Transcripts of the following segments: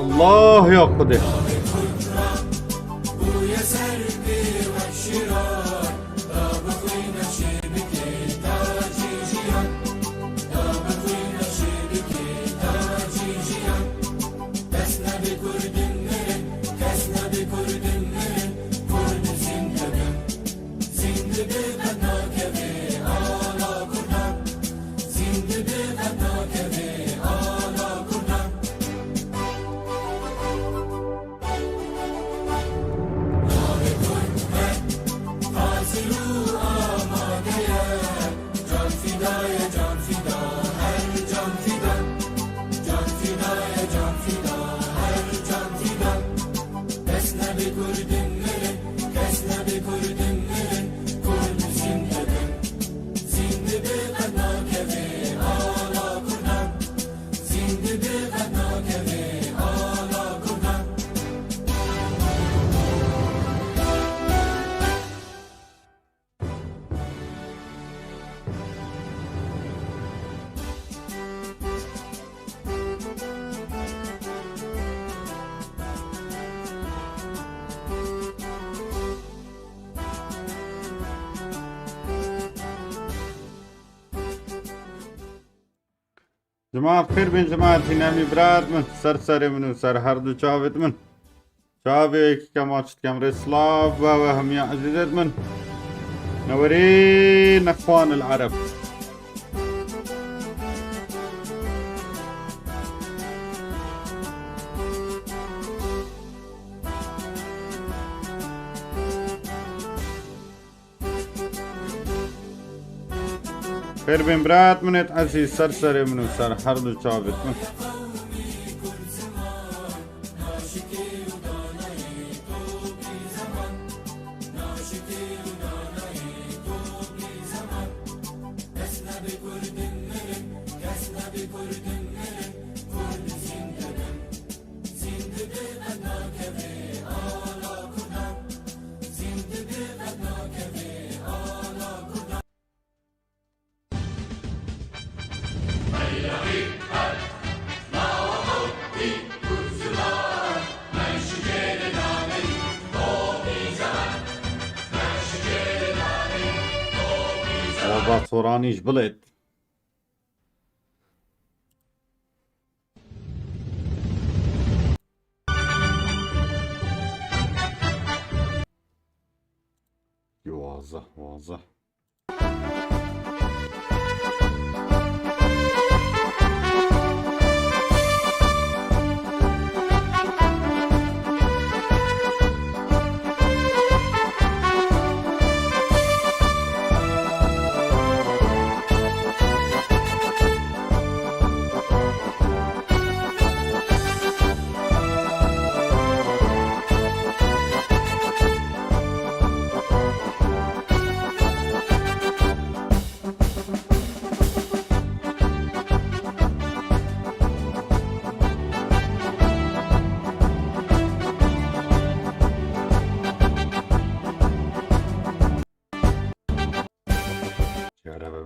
الله يا خدي جماعة بخير بين جماعتي نامي براد من سر من سر هردو چاوت من چاوی كما تشت كامري سلاف وهم يا عزيزات من نورين اخوان العرب خير بين برات من يتعسي سر من وسر حرد وشابت من صورانيش بلد واضح واضح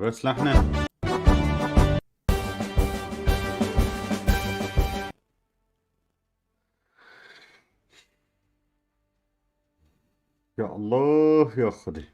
بس لحنا يا الله يا خدي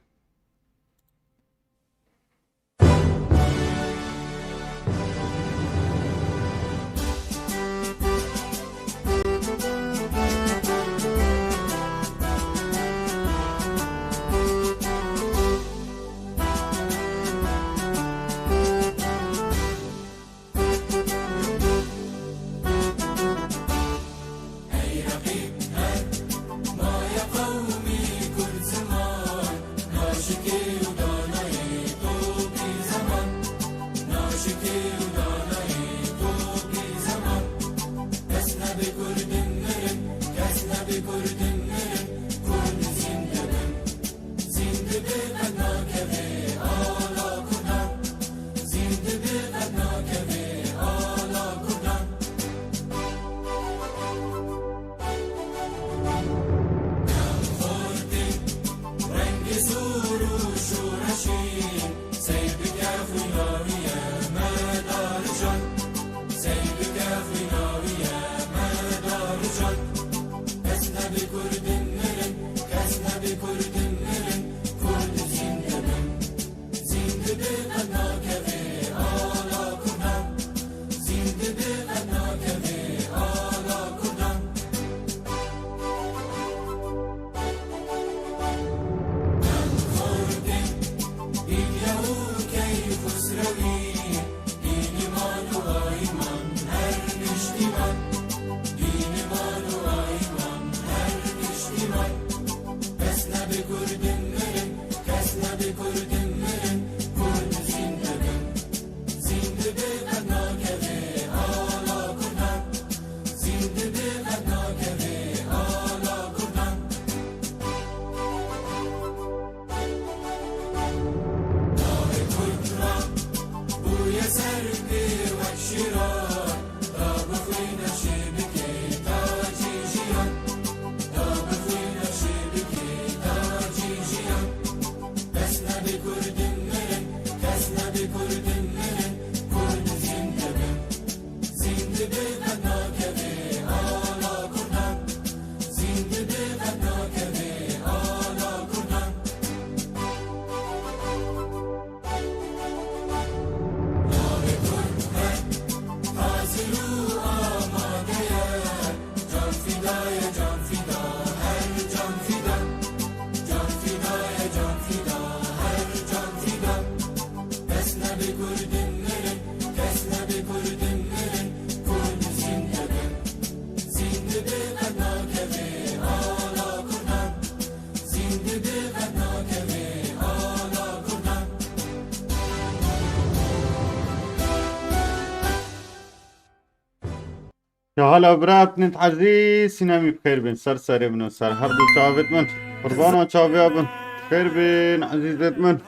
يا هلا برات نت عزيز سينامي بخير بن سر من سر هر دو چاوت من قربانا چاویا بن خير بن عزيزت من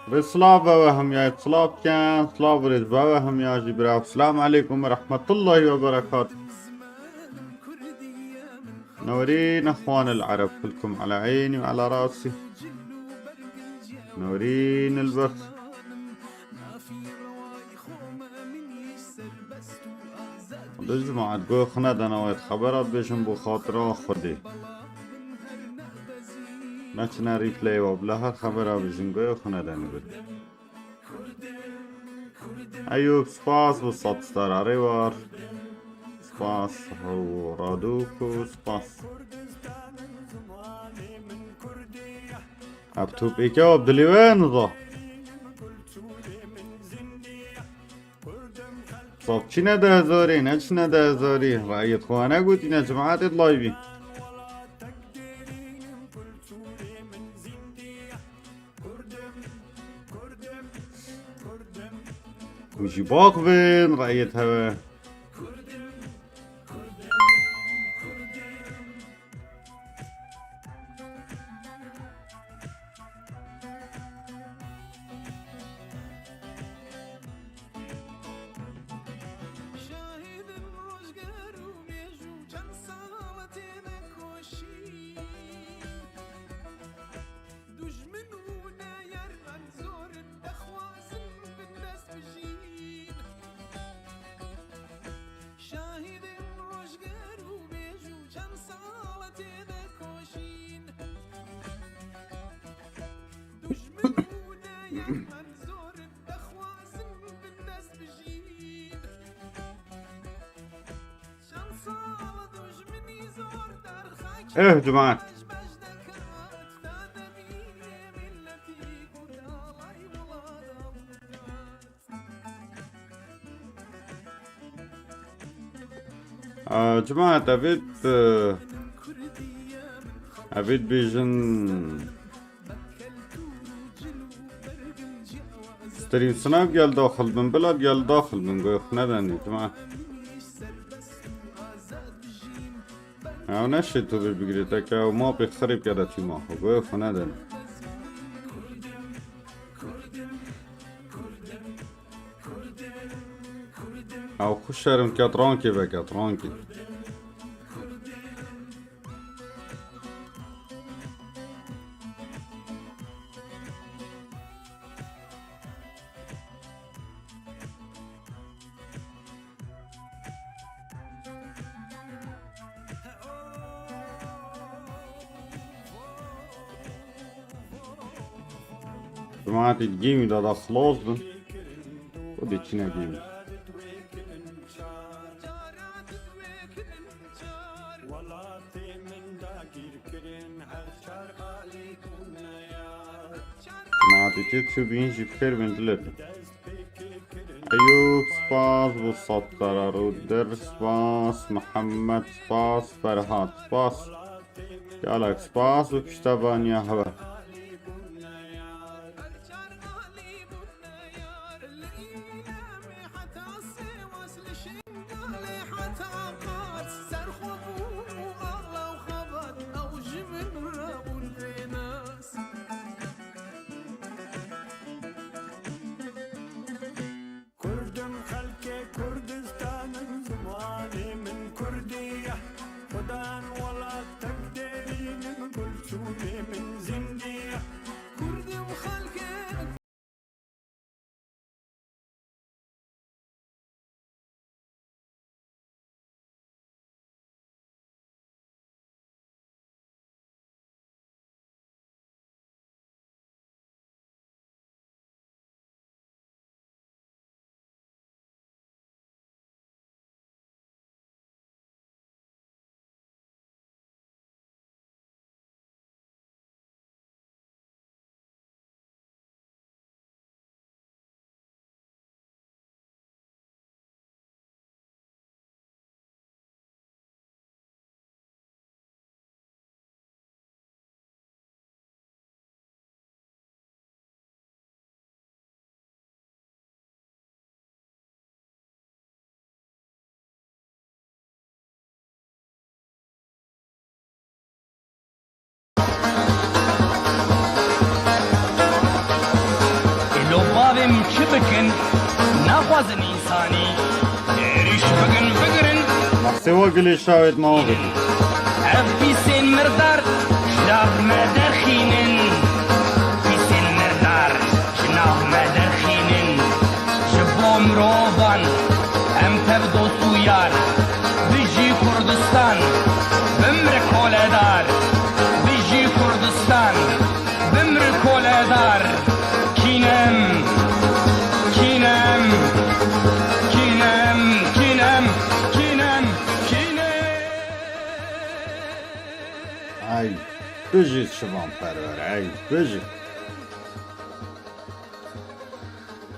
رسلا بوهم يا اتصلاب كان صلاب رز بوهم يا جبراء السلام عليكم ورحمة الله وبركاته. نورين اخوان العرب كلكم على عيني وعلى راسي، نورين البث. جماعة گو خونه دنوید خبرات بشم بو خاطره خودی نچنه ریپلی و بله هر خبره بشم گو خونه دنوید. ایوب سپاس و صدستر عریوار سپاس و رادوکو سپاس اب توب ایکه و بدلیوین ضا صاف چی نده هزاری نه چی نده هزاری رأیت خوانه گوتی نه جماعت لایوی وشی باق بین رأیت هوا ايه جماعة جماعة أبيد بيجن ستريم سناب قال داخل من بلاد قال داخل من قوي خندني جماعة او نشید تو بگیرید که ما بخریب کرده چی ما گوی خونه دن او خوش شرم کترانکی به کترانکی جماعة الجيمي ده خلاص ده ودي تشينا جيمي جماعة تيتشو بينجي بخير من دلته أيوب سباس بالسطر رودر سباس محمد سباس فرهاد سباس يالك سباس وكشتبان يا هوا خدان ولا تقدرين من كل شوي من زندي بكن ناخوازن إنساني عريش بكن بقرن محسي وقلي شاويت ما وقلي في سن مردار شناف مدر خينن في سن مردار شناف مدر خينن شبوم روبان ام تبدو سويار بيجي كردستان بمر كولدار بيجي كردستان بمر كولدار كينم كينم كينم كينم كينم كينم ای بجید شبان پرور ای بجید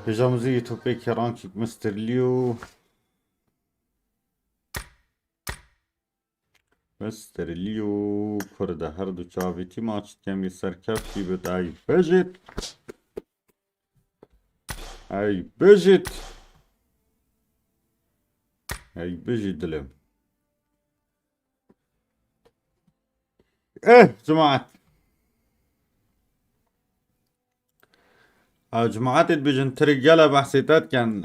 پیجاموزی توپی کران کیک مستر لیو مستر لیو کرده هر دو چاویتی ماچت کمی سرکف کی بود ای بجید ای بجید ای بجید دلم جماعة جماعات بيجن رجالة بحثيتات كان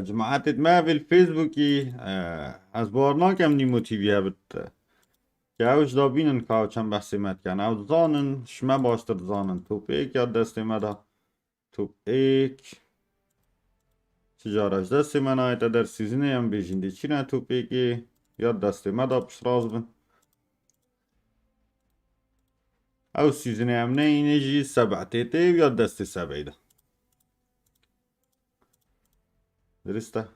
جماعات ما في الفيسبوكي أسبوعنا كم نيمو تي فيها بت كاوش دابينن كاو كم بحثيمات كان أو زانن شما باشتر زانن توب ايك ياد دستي مدا توب ايك تجارش دستي منا ايتا در سيزنه هم بيجن دي چينا توب ايكي ياد دستي مدا بشراز بن او سيزنه هم نيجي 7 تيتي وياد دستي 7 ده درسته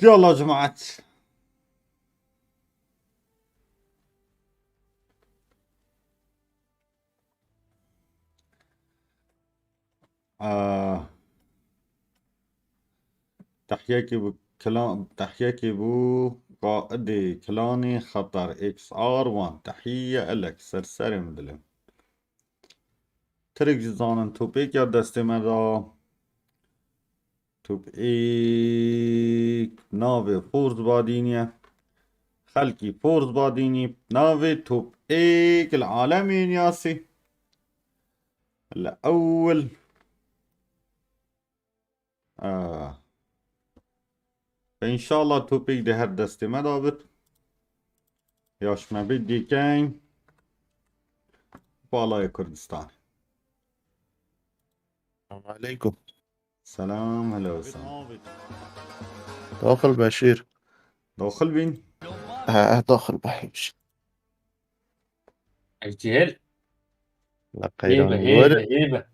يلا يا جماعة تحياكي بكلام تحياكي بو قائد كلاني خطر اكس ار 1 تحية الك سرسري مدلم ترك جزانن توبيك يا دستي مدا توب ايك ناوي فورز بادينيا خلقي فورز باديني ناوي توب ايك العالمين ياسي الأول فإن شاء الله توبيك ده هر دستي مدا بت ياش ما بدي كين بالاي كردستان السلام عليكم. سلام هلا وسهلا داخل بشير. داخل بين داخل بحبش. الجهل لا هيبة قيران هيبة ورق. هيبة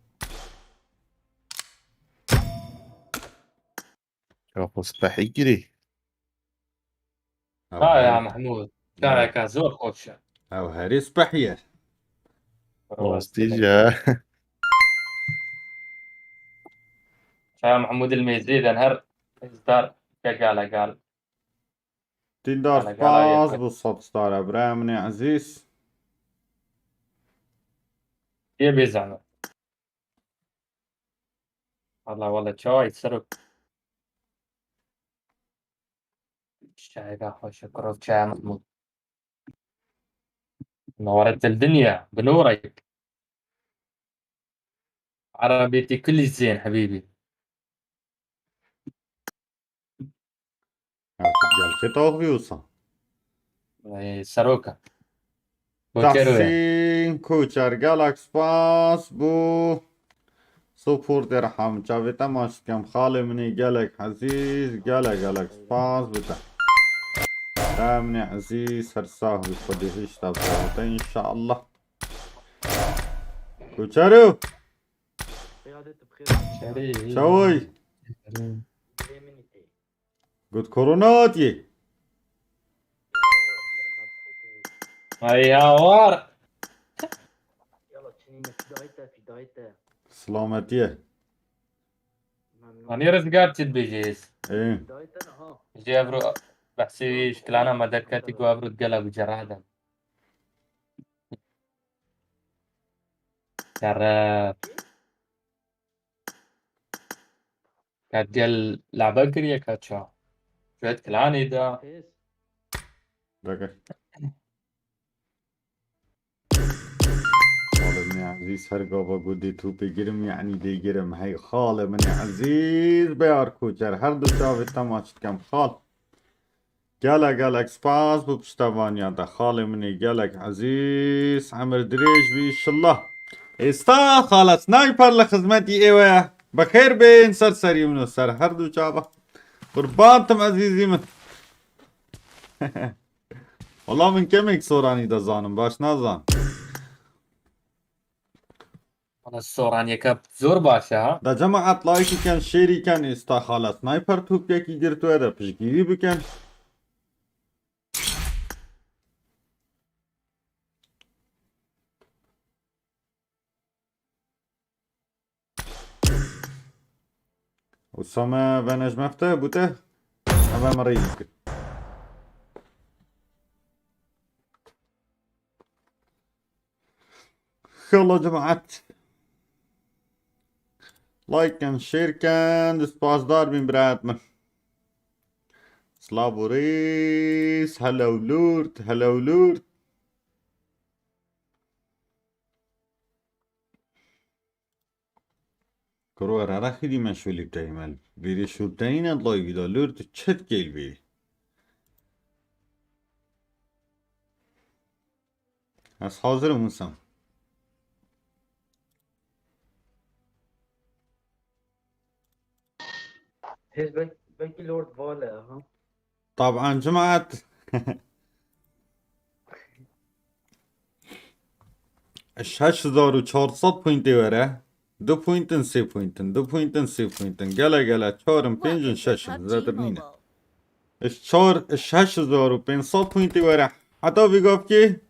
شوف اصبح يجري. يا محمود يا كازور خوشة او هاريس بحير واستيجا يا محمود الميزيد انهر اصدار قال تندار قال فاز يفك. بالصوت ستار ابراهيم عزيز يبي زعمة والله شوي سرق شاي ذا خوش كروت شاي محمود نورت الدنيا بنورك عربيتي كل زين حبيبي قال كتاغ بيوصا سروكة بوكيرويا تحسين كوچر جالاكس باس بو صفور درهم جاويتا ماش كم خالي مني جالك عزيز جالاكس باس بتا دامني عزيز هرساه بفضي هيش تابعوتا ان شاء الله كوچرو شوي قد كوروناتي اي هوار سلامتيه أنا رزقات بيجيس ايه جي أبرو بحسي شكلانا مدكتي كو أبرو تقلب جرادا جرب كانت ديال لعبة قرية كاتشا شوية كلاني دا دقيق عزيز هرقا بقودي توبي جرم يعني دي جرم هاي خالة من عزيز بيار كوچر هر دو شافت تماشت كم خال قالك سباس ببشتوانيا دا خالة مني قالك عزيز عمر دريج بيش الله استا خالة سنايبر لخدمتي ايوه بخير بين سرسري منو سر هر دو شابه قربانتم عزيزي من والله من كمك صوراني دا زانم باش نازان أنا الصوران يكب زور باشا ها دا جماعت لایکی کن شیری کن استا خاله سنایپر توپ یکی گرتوه دا پشگیری بکن اسامه و نجمفته بوده اول مريض كده يلا جماعات لايك كان شير كان دسباس دار من براتنا سلابوريس هلا ولورد هلا ولورد كرو راخي دي مشولي بتاعي مال بيري شو بتاعين الله يبدا لورد تشت كيل بيري هس حاضر موسم هيز بنكي لورد فالا ها طبعا جماعة الشاش دارو 400 پوینتی وره 2 پوینتن 3 پوینتن 2 پوینتن 3 پوینتن گله 4 5 6 زادر نینه الشاش دارو 500 پوینتی وره حتی بگاف که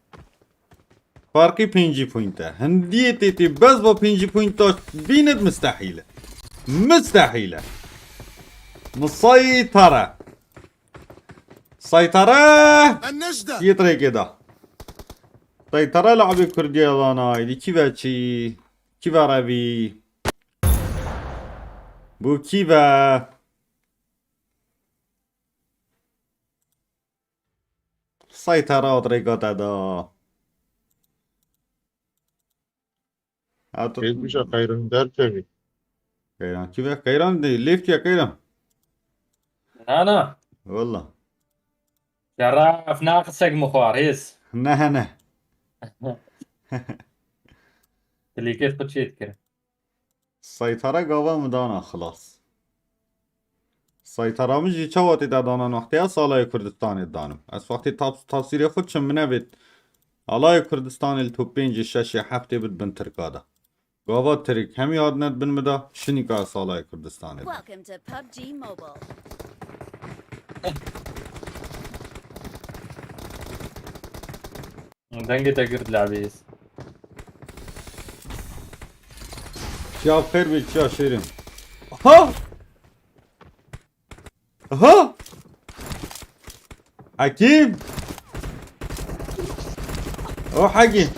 فرقی 5 پوینته هندیه تیتی بس با 5 پوینتاش بینت مستحیله مستحيلة مسيطرة سيطرة النجدة يطري كده سيطرة لعبي كردية ضاناي دي كيفا تشي كيفا ربي بو كيفا سيطرة طريقة دا كيف مش خيرون دار تبي كيران كيفا كيران دي ليفت يا كيران أنا والله شراف ناقصك مخوار هيس نه اللي كيف بتشيت كده سيطرة قوة مدانا خلاص سيطرة مجي چواتي دادانا وقتها سالای کردستان دانم از وقتی تفسیر خودشم منه بید آلای کردستان التو 5 6 7 بید بن ترکادا قوة ترک هم یاد ند بن مدا شنیکا سالای کردستان دانم Welcome to PUBG Mobile. دنجي تقرد لعبيس شاب خير بيت شا شيرين ها ها حكيم او حكيم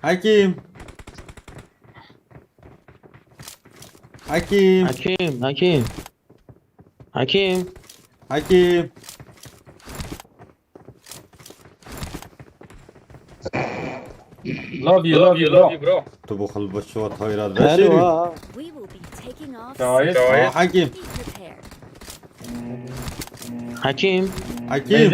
حكيم حكيم حكيم love you bro تبوخ البشوات هاي راد بشيرين We will be taking off. كويس حكيم Be prepared. حكيم حكيم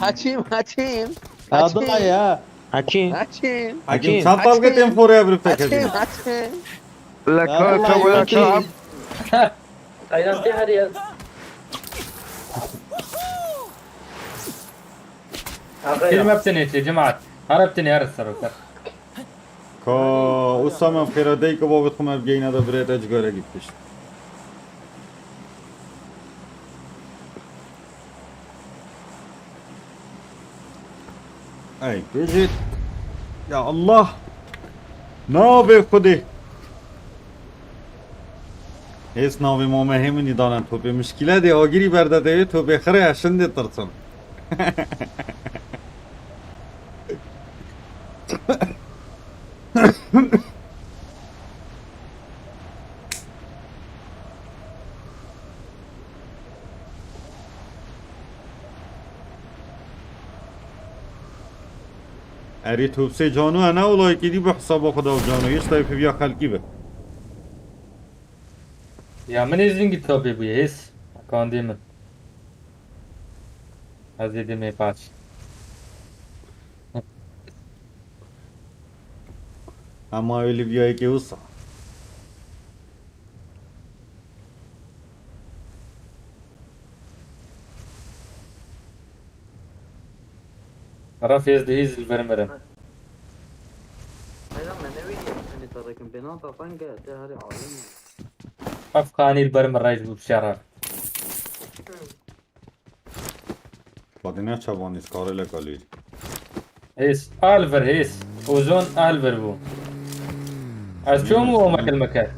حكيم حكيم قضايا حكيم حكيم كم طلقة ام 4 افري فكر لك ولا كعب ايضا في هذه كلمة بتنيت يا جماعة هربتني ارسل كا أسامة بخير ديك بابت خمر بجينا دا بريت اجگاره گیفتش اي بيجيت يا الله نابي خودي هیچ ناوی ما مهم نیدانند تو به مشکله دی آگیری برده دی تو بخره اشنده ترسم اريد توبسي جانو انا والله كدي بحساب خدا وجانو ايش طيب بيا خلقي به يا من يزنجي توبي بيس كان ديمن هذه دي مي باتش اما اللي بيا كي وصل رافيز دهيز الفرمرن أيضا ما نبي يعني ترى كمبينات طنجة ده هذه عالمي. افقاني البرمر رايج بشرار بعدين شابون اسكار لك قليل هيس الفر هيس وزون الفر بو اشومو ومكل مكان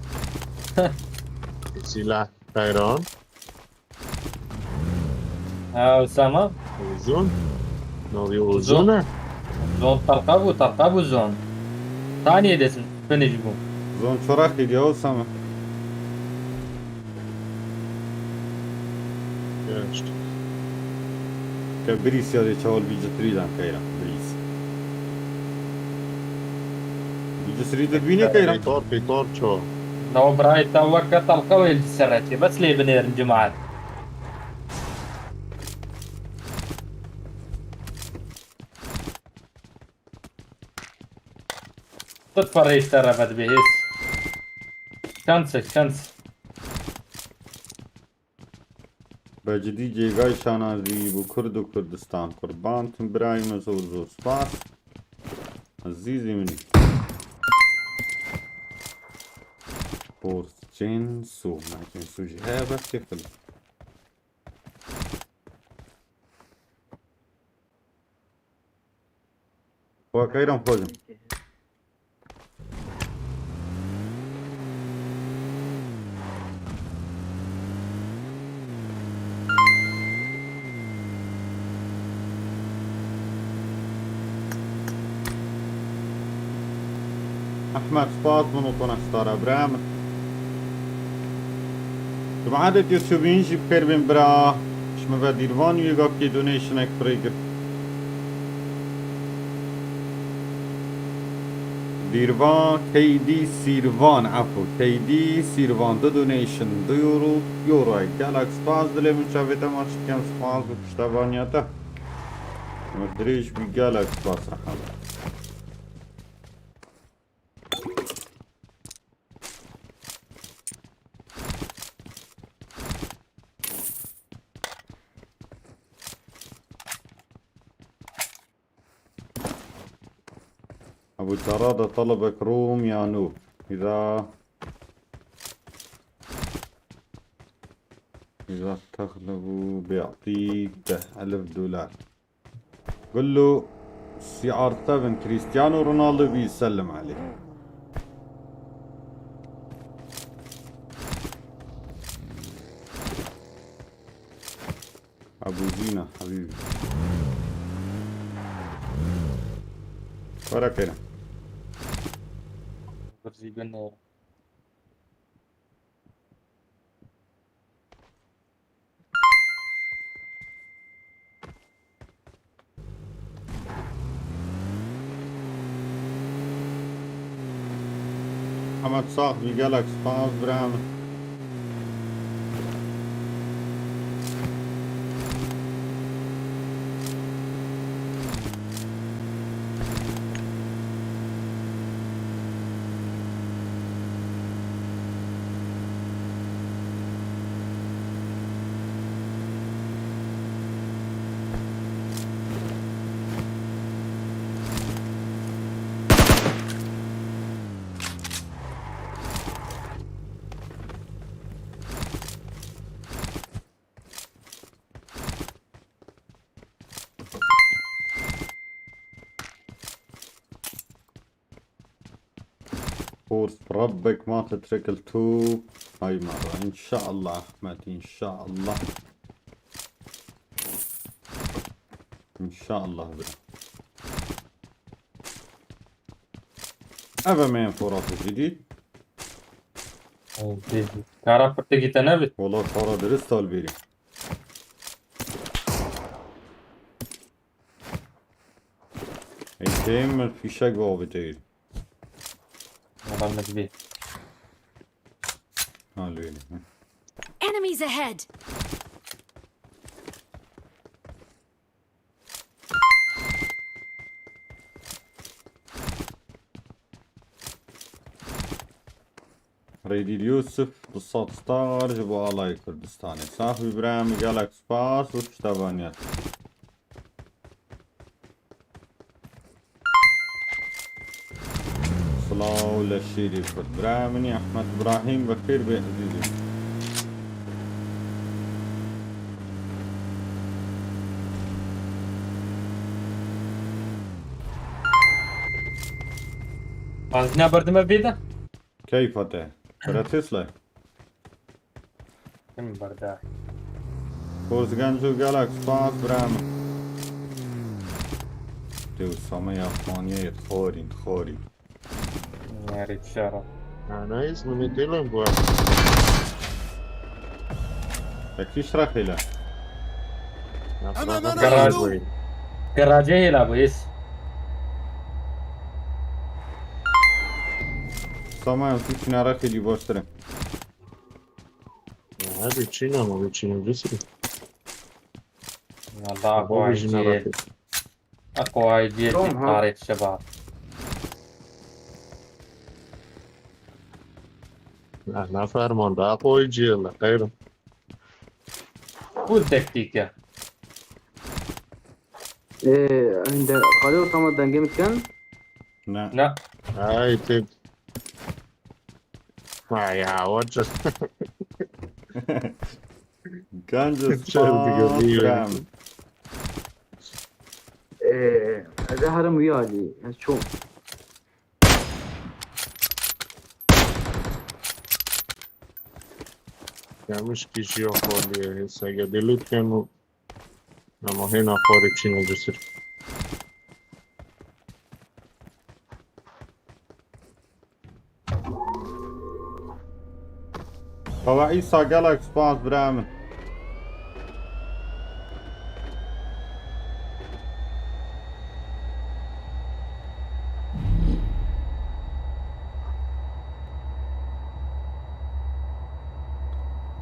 سلاح طيران اسامه وزون ناوي وزونة زون ترقب وزون ثانية دسم فينيش بو زون شراخي دي اوسامه ياشت كبريس يا شاول بيجي تريدان كايرا بريس بيجي تريد بيني كايرا بيطار شو لو براي توقع تلقوي السرتي بس لي بنير جماعات تتفرج ترى بد بهيس شانس بجدي جيغاي شانازي بو كرد و كردستان قربان تم براي مزور زور سپاس عزيزي مني فورس جنسو مع جنسو جهابة كفل هو كايران فوزن احمد سپاس منو کنه ستاره برام جماعت یوتیوبین جی بخیر بین برا شما و دیروان یگاب کی دونیشن اک پریگر دیروان کیدی سیروان عفو کیدی سیروان دو دونیشن 2 یورو ای گالاکس سپاس دلی من شاویت مارش کم سپاس و پشتوانیاتا مدریش بی گالاکس سپاس رحمه أبو جرادة طلبك روم يا نوب إذا تغلبوا بيعطيك $10,000 قل له CR7 كريستيانو رونالدو بيسلم عليه أبو زينة حبيبي وراك هنا برزي بنير محمد صاحبي قالك سباس برامج فورس بربك ما تترك التوب هاي مرة إن شاء الله أحمد إن شاء الله إن شاء الله بقى أبا مين فرص جديد كارا برتقي تنبت والله فرص درسته البيري إيه كم في شق بابتيل والله مدبي هالويلي Enemies ahead! ريدي اليوسف بالصوت ستار جبوا الله كردستاني صاحبي ابراهيم جالكس باس وش تبانيات صلاة ولا الشيري فرد ابراهيم احمد ابراهيم بخير بعزيزي عندنا برد ما بيدا كيف انت؟ براتسلا كم بردا فورس جانجو جالكس باس ابراهيم تو سامي افغانية تخوري يا ريت شرف أنا اسمي ديلان بوا. تكفيش رخيلة جراج جراجه يلعبوا يس سامي فيش رخيلي بوسترم هذه تشينا ما بتشينا جسري. والله اقوى جيل اقوى جيل في تاريخ الشباب أنا فرمان ده أقوى جيل خير. فول تكتيكا ايه عند خالد وطمد جيمت كان لا لا هاي تد. يا وجه. جانجو شو بيقول لي؟ ابراهيم ايه هذا هرم ويالي شو يا مش كيشيو خالي هسه قدلت كانوا. أما هنا خارج تشينا جسري. هو عيسى جالكس باس ابراهيم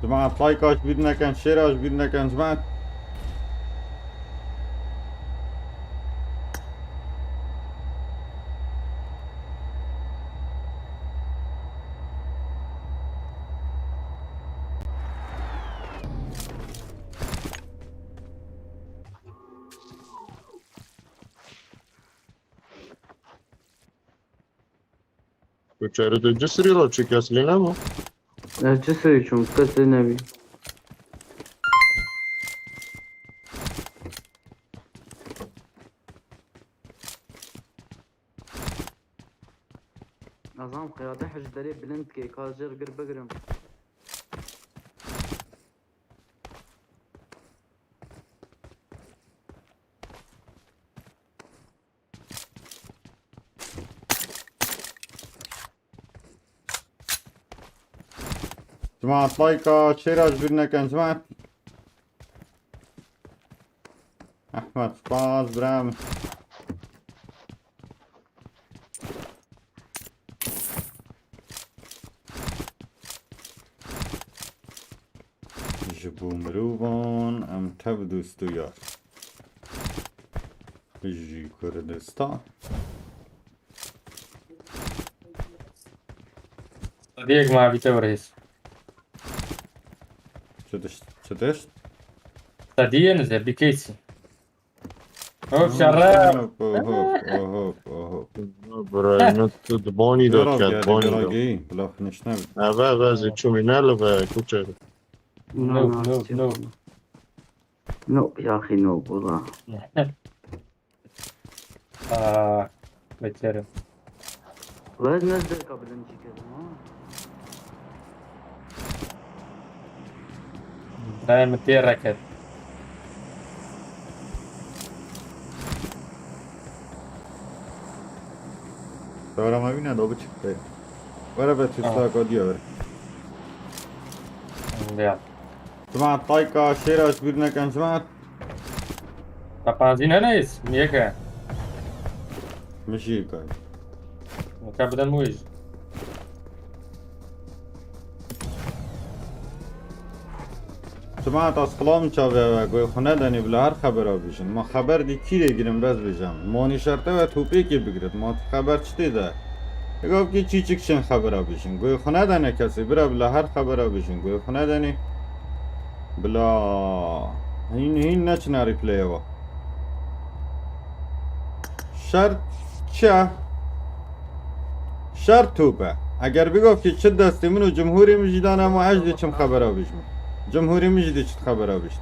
جماعة لايك ايش بدنا كان شير ايش بدنا كان جماعة وشارد الجسري لو تشيكاس لنا مو. جسري شو كسر النبي نظام قيادة حج دري بلند كي كاجر قرب قرم جماعة لايك شير ايش بدنا كان جماعة احمد باس ابراهيم جبوا مروفان ام تبدو استويار يجي كردستان صديق ما بي توريس شدشت صديق نزل بكيسي هو شراب براي نت دبوني دو كات بوني دو. براقي بلا فنشنا أبا زي شو منال بقى كوتشر. نوب يا اخي نوب والله بتشرب ولازم ننزل قبل نجي كذا دائما تير ركض دورا ما بينا دو بچكته ورا بتسلا قديا ورا يلا جماعة لايك شير ايش بدنا كان جماعة Papazina ne is? Niye ki? مشي كاي مكبدا مويج سمعت از کلام چاوه و گوی خونه دنی بلا هر خبر ها بیشن ما خبر دی کی گیرم بس بیشم مانی شرطه و توپی که بگیرد ما خبر چطی ده گفت که چی چکشن خبر ها بیشن گوی خونه دنی کسی برا بلا هر خبر ها بیشن گوی خونه دنی بلا هین نچنه ریپلیه و شرط چه؟ شرط توپه اگر بگفت که چه دستی منو جمهوری مجیدانه ما عجلی چم خبر ها بیشم جمهوری مجیدی چه خبر ها بیشت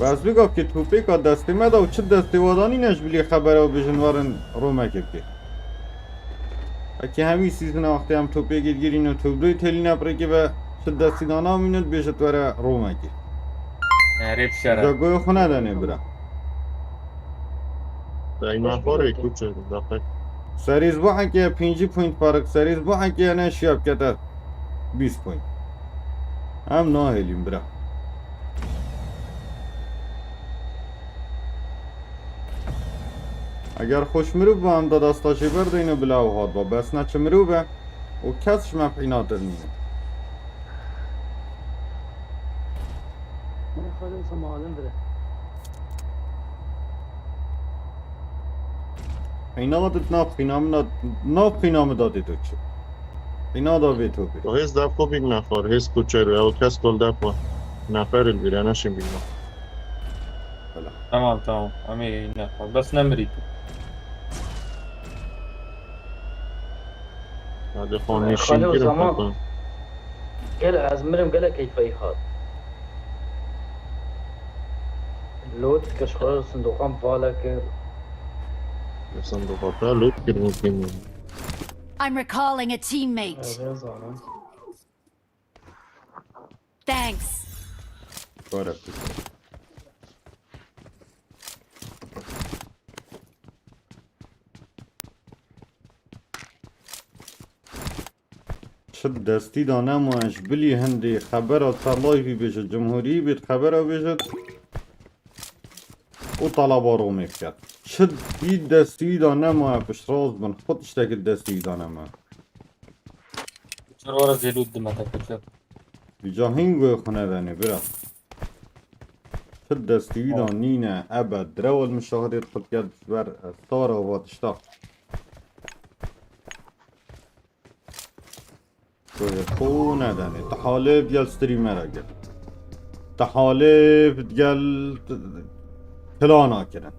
بس بگفت که توپی که دستی مده و چه دستی وادانی نشبیلی خبر ها بیشن وارن رو مکب که اکی همی سیزن وقتی هم توپی گیرین و توپ دوی تلی نپره که به چه دستی دانا میند بیشت وره رو مکی نعرف جا شرع گوی خونه دنه برا این نفره کوچه دقیق سریز با حکی 5 پوینت فرق سریز با حکی نه شیاب کتر 20 پوینت هم ناهلیم برا اگر خوش مرو با هم دادستاشی برده اینو بلاو هاد با بس نه چه مرو به و کسش مفعینات نینه من خالي سمعان بره اینا داد ناف خینام دادی تو چه اینا دا به تو بی تو هیچ دفعه بیگ نفر هیچ کوچه رو او کس کل دفعه نفر البیره نشیم بیگ نفر تمام امي نفر بس نمري هذا خانه خالي شیم وسامان. گیرم قال ازمرم قال كيف يخاط لوت كشخار صندوقان فالك صندوق ها لوت گیرم کنیم I'm recalling a teammate. Thanks. کاره شد دستی دانه ماش بلی هندی خبر از سرلایفی بشد جمهوری بید خبر بشد و طلبا رو میکرد شد بید دستی دانه ما پشراز بن خودش تک دستی دانه ما شرورة زيلود دمتا كتشر بجا هنگوی خونه دنی برا شد دستی دانینه ابد رو المشاهدات خود کرد بر ستاره و واتشتا گوی خو ندنی تحالف دیل ستریمر اگر تحالف دیل پلانا کرن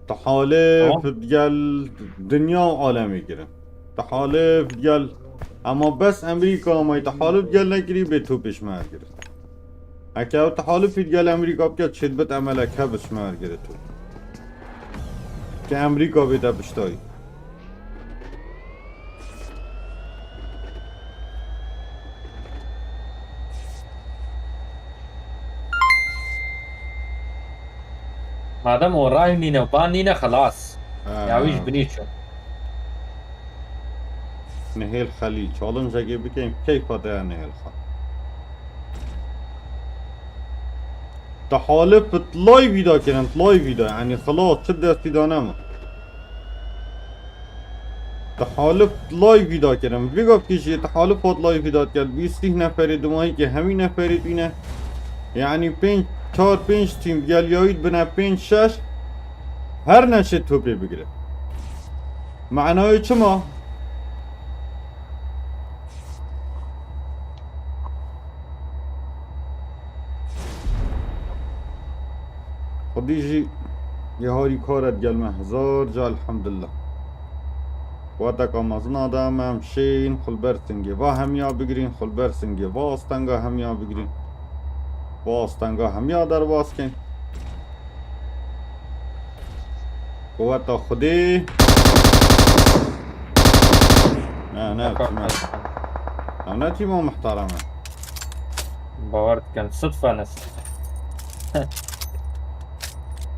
تحالف دیل دنیا و عالمی کرن تحالف دیل اما بس امریکا ما تحالف دیل نگیری به تو پشمار گرد اکه او تحالف دیل امریکا بکرد شدبت عمله که بشمار گرد تو که امریکا بیده بشتایی ما دام وراي نينا وبان نينا خلاص يعويش بنيتشو نهيل خليج چالنج اگه بکنیم کیف ده نهيل خليج تحالف طلای ویدا کردن طلای ویدا یعنی خلاص چه دستی دانم تحالف طلای ویدا کردن بگفت کشی تحالف طلای ویدا کرد 20 نفری دماهی که همین نفری بینه یعنی 4-5 تیم گلیایید بنا 5-6 هر نشه توپی بگیره معنای چما؟ خديجي يا هاري كارت قال هزار جا الحمد لله واتك امازنا دام همشين خل برسنگي و هميا بگرين خل برسنگي و استنگا هميا بگرين و استنگا هميا در باز کن قوتا خودي نه تيمو محترمه باورت كان صدفة ناس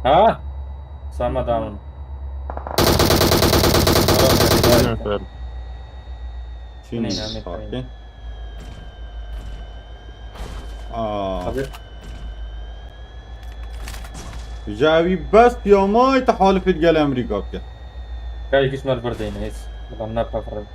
ها سامة دامن نفر چینی نه، نه، ساکن جاوي بس يا ماي تحالف الجال امريكا بك كاي كيش مال بردين هيس بدنا بفرد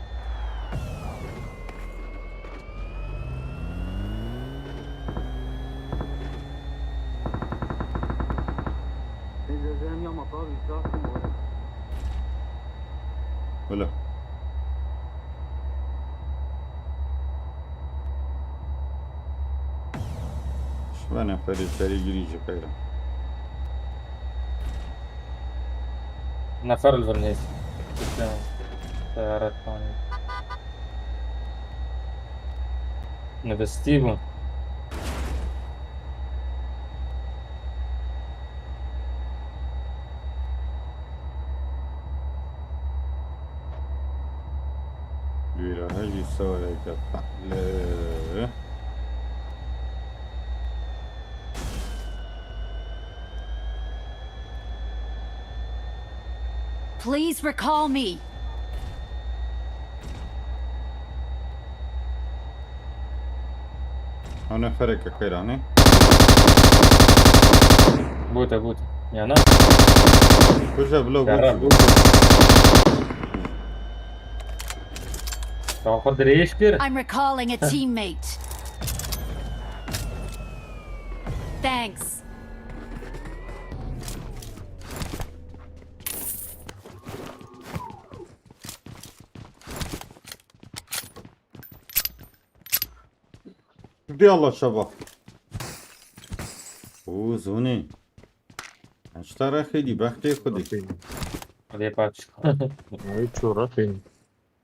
إذا زين يوم مطار يسافر ولا شو انا فريد سري جريجي خيرا نفر الفرنيس سيارات ثانية نبستيبو بيرا هاجي سوا لك لا Please recall me. انا فرق خيرا هني بوتا يعني كوجا بلو جرب بوتش تاخذ ريش كده I'm recalling a teammate. Thanks. يلا شباب زوني اشترى خدي بختي خدي هذه باتش هاي شو رافين.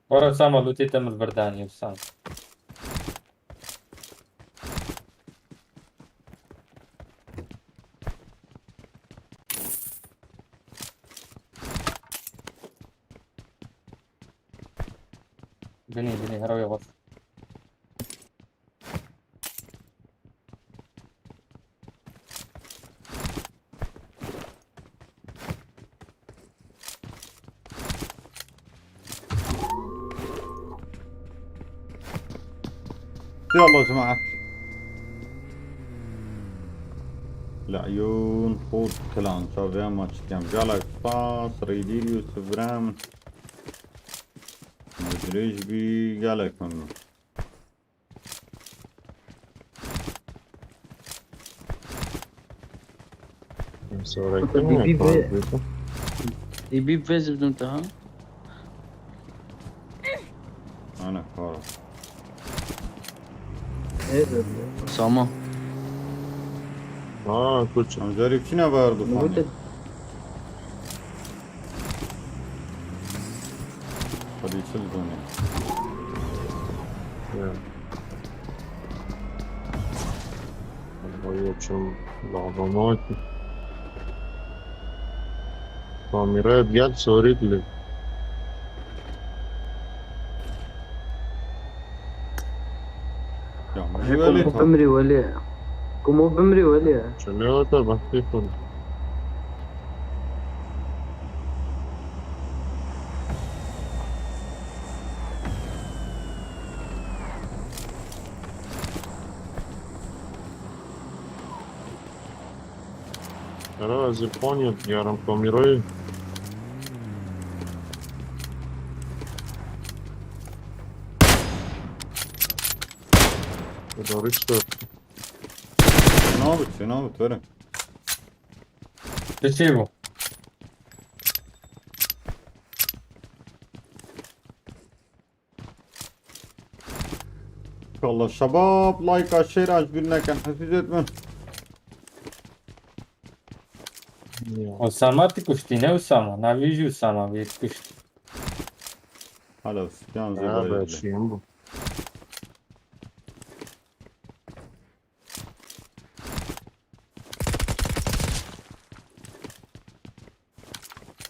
ورا سامع لوتي تم البرداني وسام بني هروي غص يلا يا جماعة العيون خود كلان شافيا ماتش كام جالك باس ريديليوس برام مدريش بي جالك منه يبي فيز بدون تها انا خلاص ساما كوتش. I'm جاري شنو برضو فاني قد يسلزوني هاي شو العظمات. كاميرات جت صورت لي. يا كومو مجوالي بمري ولي كومو بمري ولي شنو هذا بحثي ترى از الفونيا يارم كاميراي داريشتر نوبت ورم تشيبو والله شباب لايك على الشير عجبنا كان حسيت من Osama ti kushti ne Osama na viji Osama vi kushti خلاص كان زي هذا بايد شيء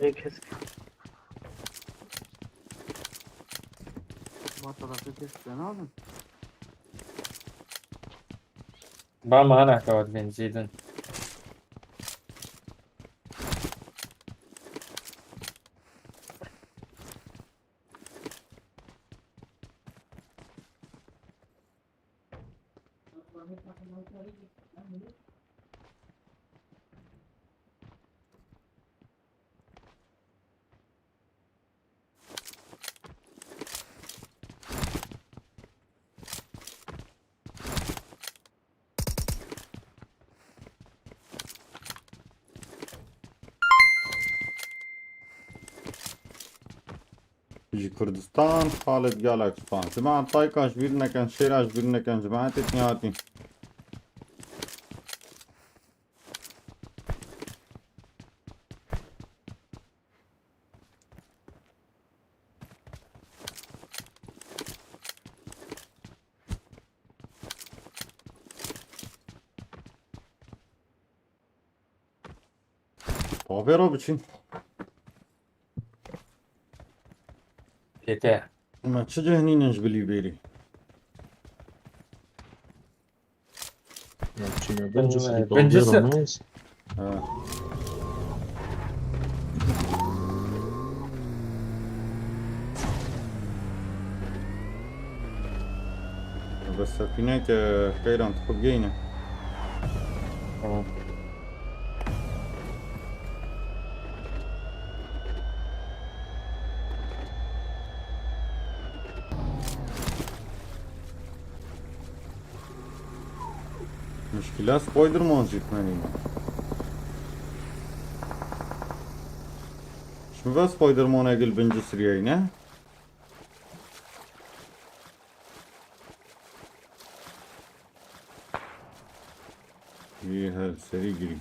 هيك حس ما طلعت السنة ba ma ana kawat bin zidin جي كردستان خالد جالاكستان جماعة طايقاش بيرنا كان شيراش بيرنا كان جماعة اتنياتي طوفيرو بچين Yeter. ما تشجه هني نجبلي بيري Znači, bence se Bence se- dobro بس سفينة خيرا تخبينا Tamam. مشكلة سبايدر مان جيت مانينا شو بس سبايدر مان اقل بنجس رياينا ايه سريع جري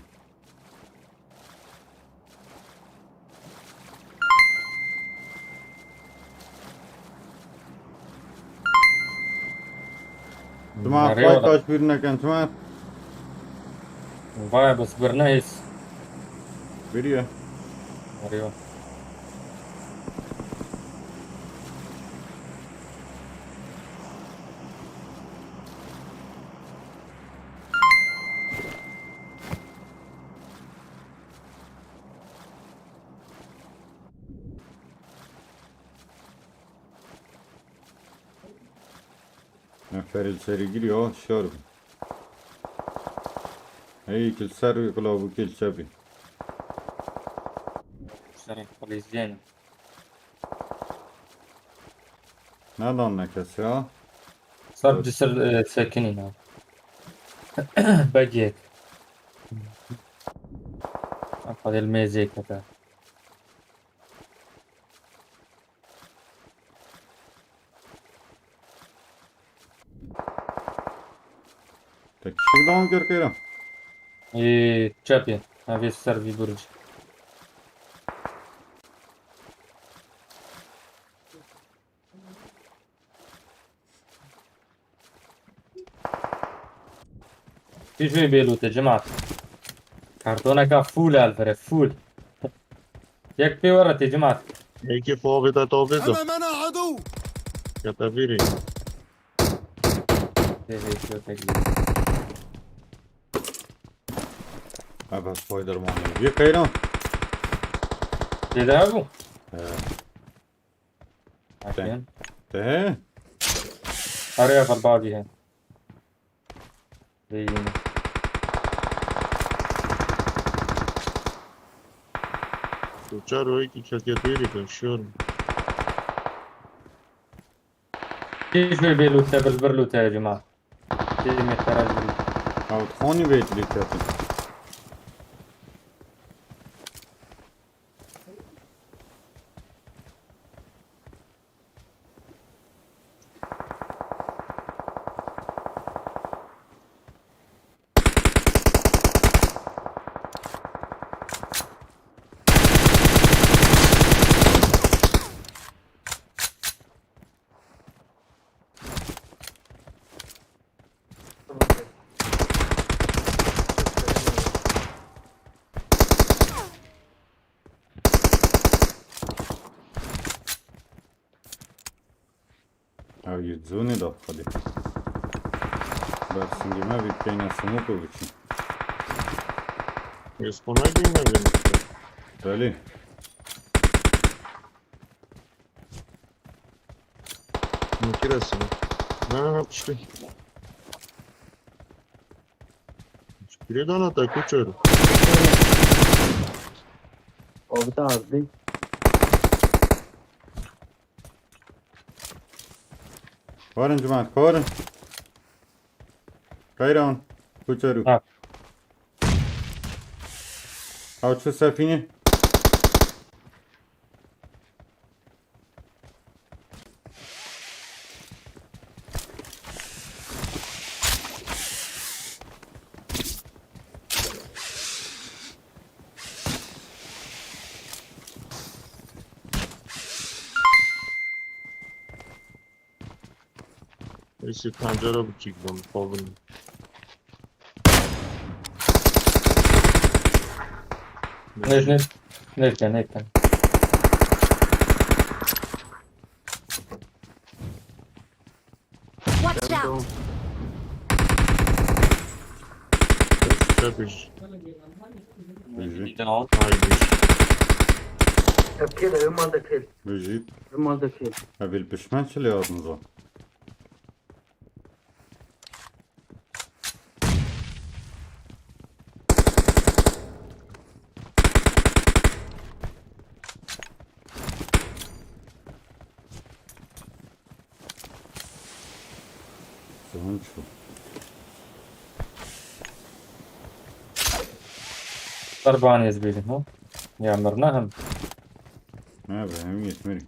جماعة Arıyor. طايقاش بيرنا كان جماعة Vay bas Bernays. بيريا Arıyor. نفر سريع جري اه شارب هي كل سر كلابو كل شابي Sarı polizyen. نادان نكس يا Sarp cisir sakinin abi. Bacet. Apa del meze kadar. تكشيك داون كر كيرا I czepie. A wiesz serwi burcz. في شوي بيلوت يا جماعة. كرتونك فول الفرق فول. يكفي ورت يا جماعة. Neki poveda to vezo. Katabiri. ابا سبايدر مان يا كيرا كده ابو. اه عشان ته اريا بربابي هنا. زينا. Tučaro iki katabiri ben şur. في شوي بيلوت بالبرلوت يا جماعة. في متراج او تخوني بيت لي كاتي او يتزوني دفقدي برسنجي ما بيتكينا سموكو بيتشي Esponagi ne benim? بالي Nikirasını. Ha işte. Biri dana da kuçarı. وبتاع دي كورن جماعة كورن كيرون كوتشارو ها. او شو السفينة ایسی پنجره بچیکم خوابون. Nereden? Watch out! چه بیش؟ بيجي های بیش. كده يوم عندك كده بيجي يوم عندك كده أبي البشمان شو اللي يقعد نظام. هون شو ضربان يا زميلي ها يا مرناهم. ما بهم يتمري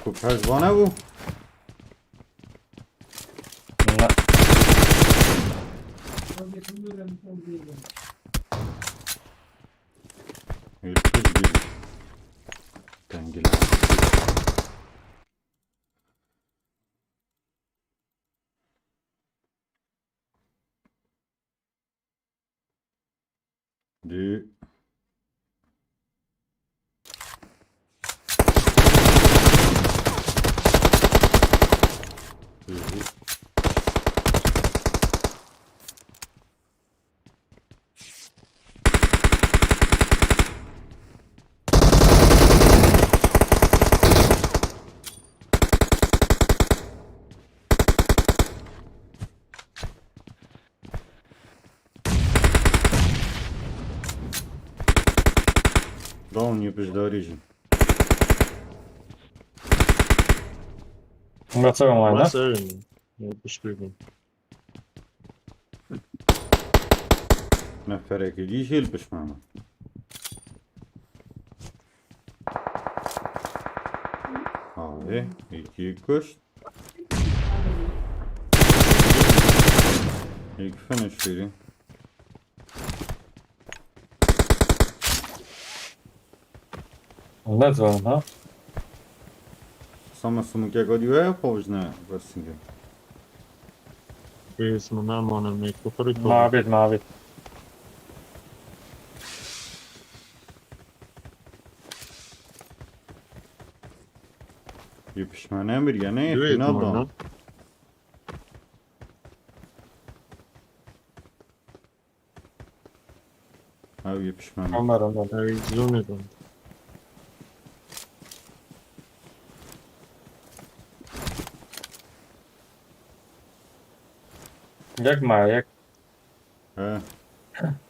كوب حزبان أبو لا يركز بي تنقل دي بيجي داون يبش داريجن Wracałem ładnie. بس این. بیش بگم. نفرك يجيش يلبش معنا هاي هيك كشت هيك فنش فيري Lecą, ha? Sama sumuk jak odiłe, położne właśnie. به اسم نمانم میکفری تو. Mabit. يبش معنا مريانة دویت نظام مانم. أو يبش معنا Ömer. هایی زونه دون. Jak ma, jak? ها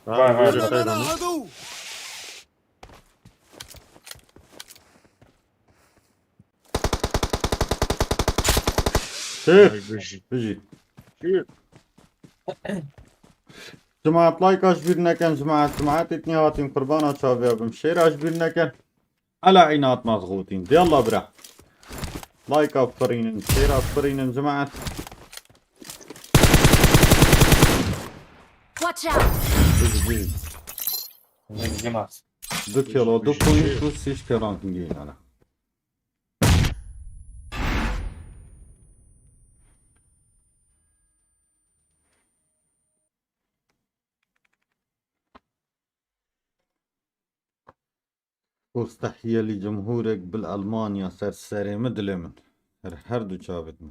های vay. بیر خیرم. شيخ های بیشی. بيجي چیه؟ جماعة لايك أشبيرنا كان جماعة اتنياتين قربانا شابي أبم شير أشبيرنا كان على عينات مضغوطين دي الله برا لايك أفرين شير أفرين جماعة Watch out! بيجي Gimaz. دو كيلو دو بوينت دو سيش كيلو كنجين أنا وتحية لجمهورك بالألمانيا سرسري مدلمن هر دو شابتنا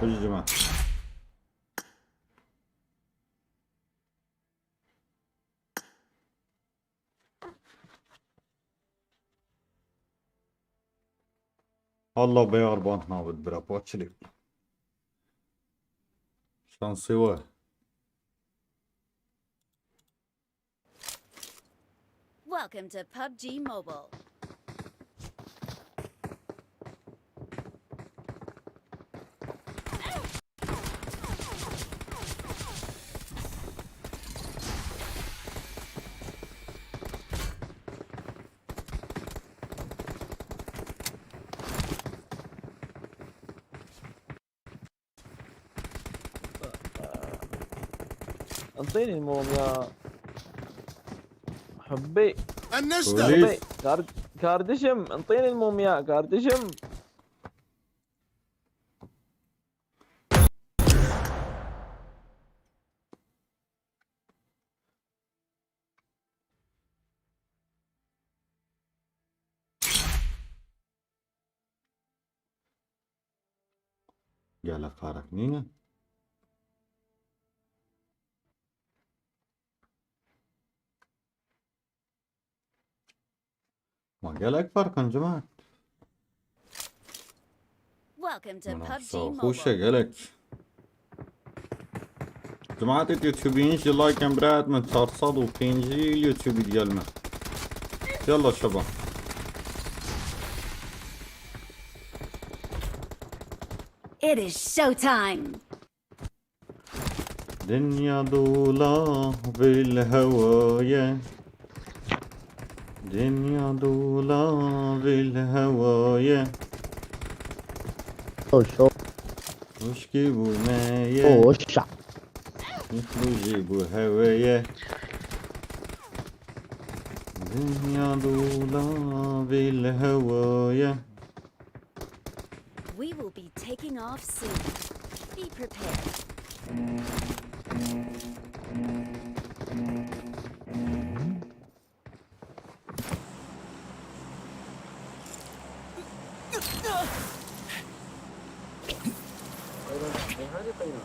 يا جماعة الله بيار بانتنا بالبرا باتشلي شان سوا Welcome to PUBG Mobile. انطيني الموميا حبي بوليس كاردشم انطيني الموميا كاردشم. قال فارق نينا ما قال أكبر كان جماعة Welcome to PUBG خوشه Mobile. قالك جماعة اليوتيوبيين شي لايك كان براد من صار وبينجي اليوتيوب ديالنا يلا شباب It is showtime. دنيا ضولا بالهوايا دنيا ضولا بالهوايا شو وش جيبوا مايا وشع يخلوا جيبوا هوايا دنيا ضولا بالهوايا We will be taking off soon. Be prepared. هذه قيمة.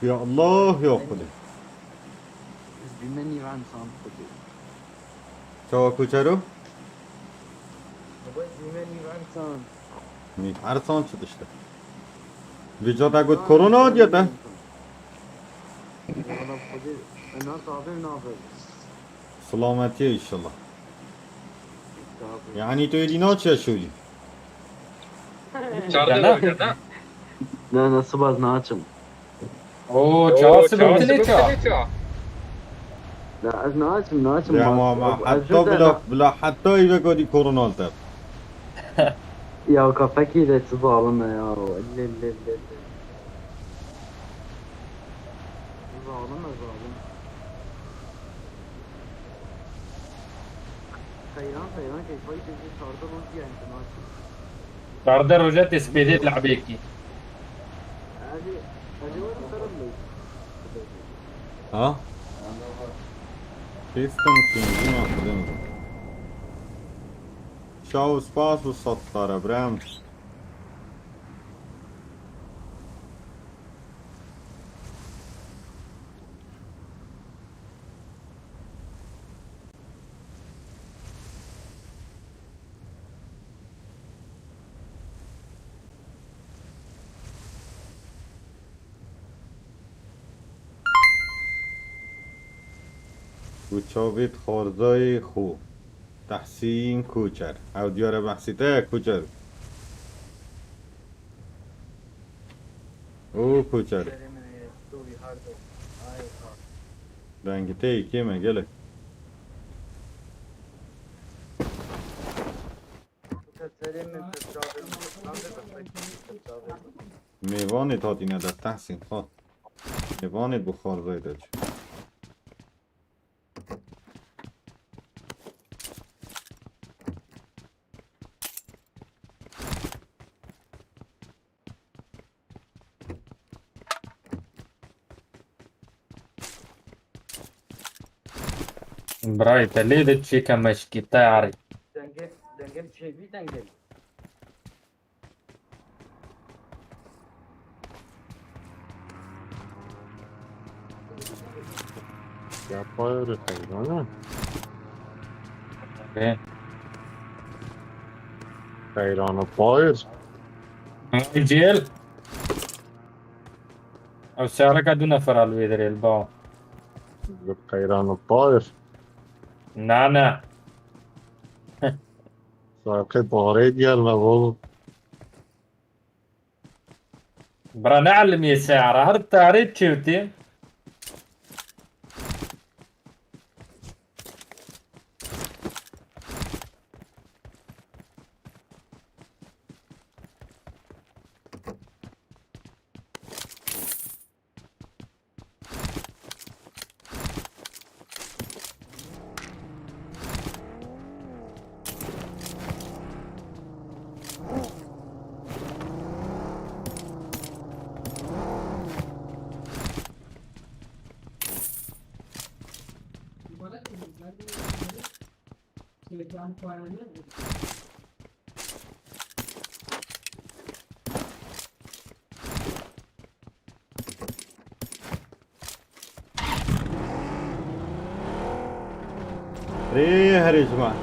يا الله يا خدي بمني عن صام خدي. شو كوچرو بمني عن صام. ميت عرسان شد işte وجودا قد كورونا ديتا أنا خدي أنا صابر نابر. سلامتي ان شاء الله يعني تو يدينات يا شولي لا أنا صباح ناچم. اوه çağırsın bitti. لا ناچم. يا ماما حتى بلا حتى إذا قد كورونا التاب يا كفاكي لا تظالمنا يا اللي ظالم. خيران كيف يجي شارده روزي انت ماشي. Karda roja tespit لعبيكي. هذه وين صار لي؟ ها كيستم كينجينا خدمه شاو سباس وسطر برام وتشوفيت خورزاي خو تحسين كوچر او دیاره بحثیته کوچر او کوچر رنگته ای کیمه گله میوانت هاتینه در تحسین خواه میوانت بخار زایده چه براي تليد تشيكا مشكي تعري. دنگل چه بی دنگل. يا طاير خيرانة فين؟ خيرانة طاير جيل او سعرك دون نفر الويدر الباو. خيرانة طاير نعناع. ساقط بغريد يلا والله. برا نعلم يا ساعة هرت هريت شوتي. ايه هري يا جماعة.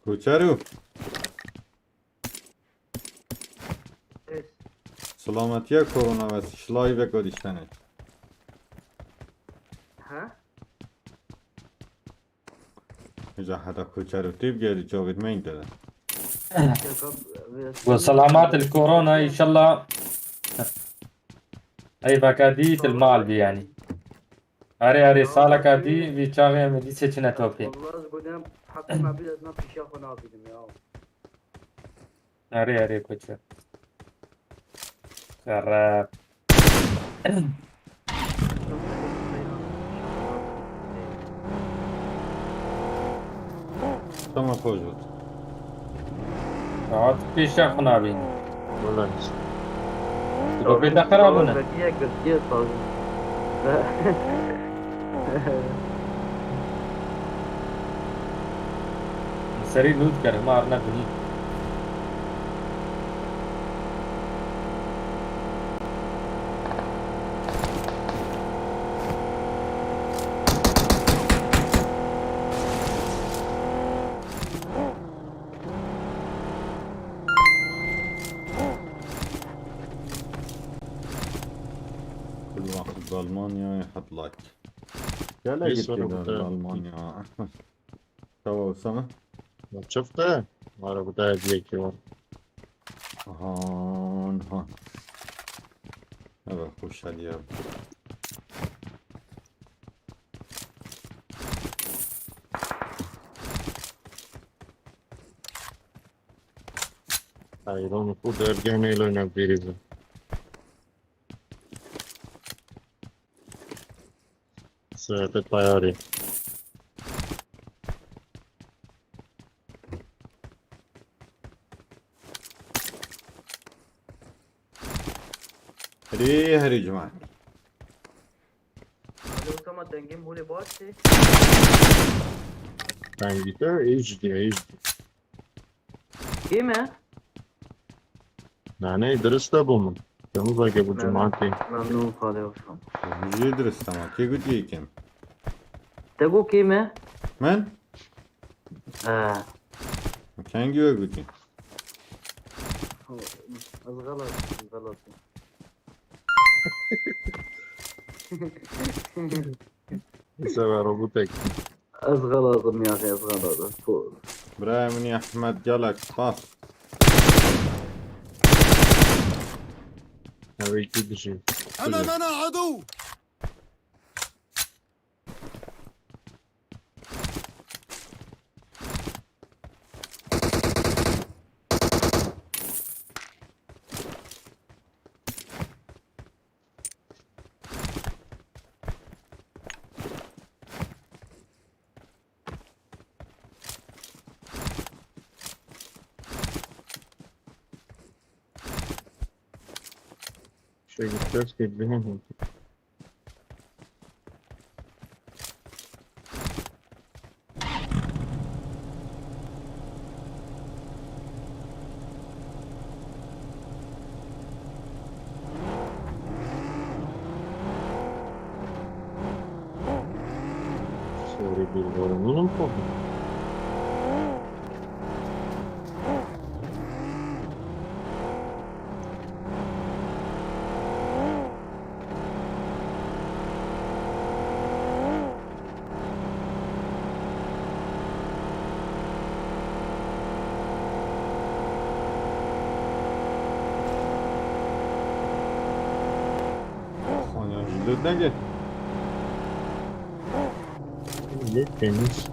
كوتشارو ايش؟ سلامتيا كورونا بس شلاي بكوديشتنه. ها؟ إذا حدا كوتشارو تيب جالي جوابت ما ينتظر. وسلامات الكورونا ان شاء الله. اي فكاديت المال بي يعني. اري سالك دي بيشاغي من دي سيتنا توبي. والله قدام حتى ما بدأت ما في شيء أنا أبيدم يا اري كوتش. خراب. تمام فوجود. عاد في شيء خنابين. ولا نس. تقول بيدا خرابنا. ذكية قصدية صار. سري لوت कर मारना भी नहीं. كل واحد بألمانيا يحط لايك. يا لا يسوى قلت نقطة. بألمانيا. توا أسامة. ما شفته؟ مرة بداية ديكي ورا. هون هون. أبغى أخش عليها. هاي لو المفروض ارجعني له نبيريزه. ساعة الطياري. هري جماعة. لو كما تنجم بولي باشي. تانجيته ايجدي. كيما؟ يعني درسته بومن. كم باقي ابو جماعتي. ممنون خالي وشام. يدرس تمام. كي قلت يكم. تقول كيما؟ من؟ كان جوا قلت. غلط. سوى روبوتك. غلط يا أخي غلط. برايم يا أحمد جالك خاص. هذا يكيد شيء. أمامنا عدو. Şey gideceğiz ki bilmiyorum. Sorry, bir oranın un po'. Hani jilletine gel. Ne temiz.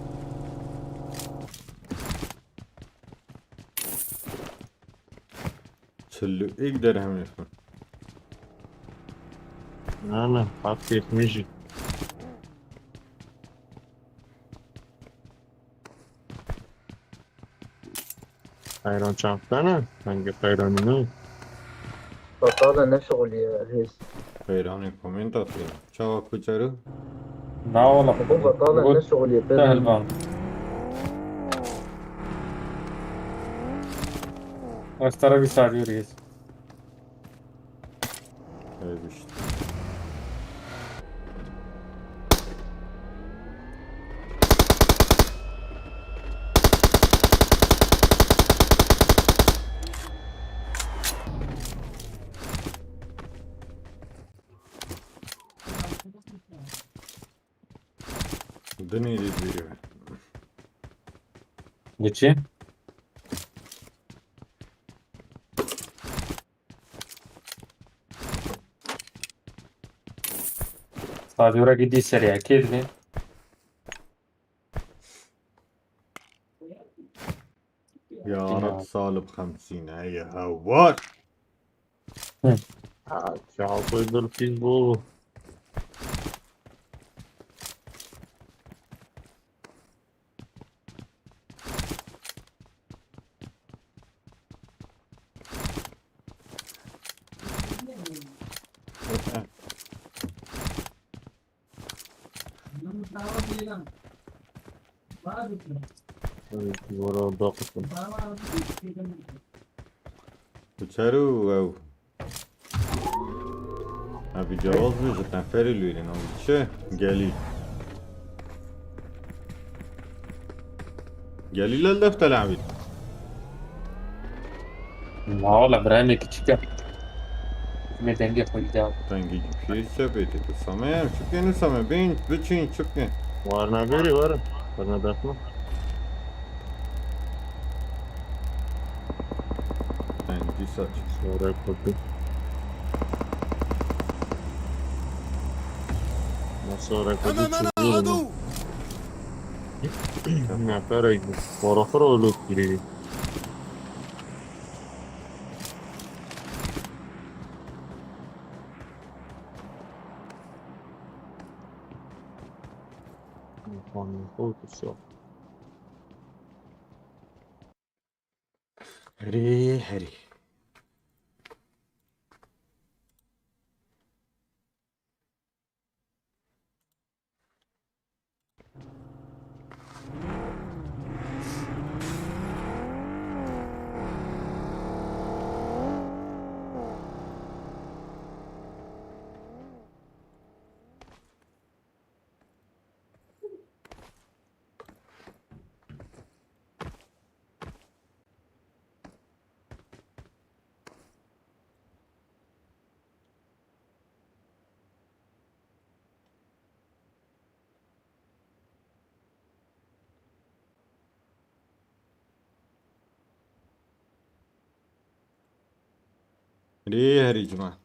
Çıllı ilk derhem yapın. Ana, hak etmiş. Hayran çaktana. Hangi hayranını? بطالة نشغل يا هيس. Hayranı koment atıyor. Çava kuçarı. لا والله أبو بطالة يقول نشغل يا سهل بيرن. بان بس ترى بيساعد يوريس. Evet işte. Bu da neydi veriyor? Geçi. صار يورا جدي سريع كده. Ya Ya. Rab salib 50 هي هوار. Çağatay dur pis bu. Vara dakıtın. Kuçarı او ابي جواز بيجي تنفري لي انا شو قالي قالي لا لفت العبيد ما والله برامج كتير. ما دنجي خلدا. تنجي في سبيتي تسمع شو كان سمع بين بتشين شو كان Varna biri var. Varna dakma. تنجي ساتش Sonra kodu. Sonra kodu çubuğu. Ne paraydı? Korofur olup giriyor. Konu fokusu. هري هري هري هري جماعة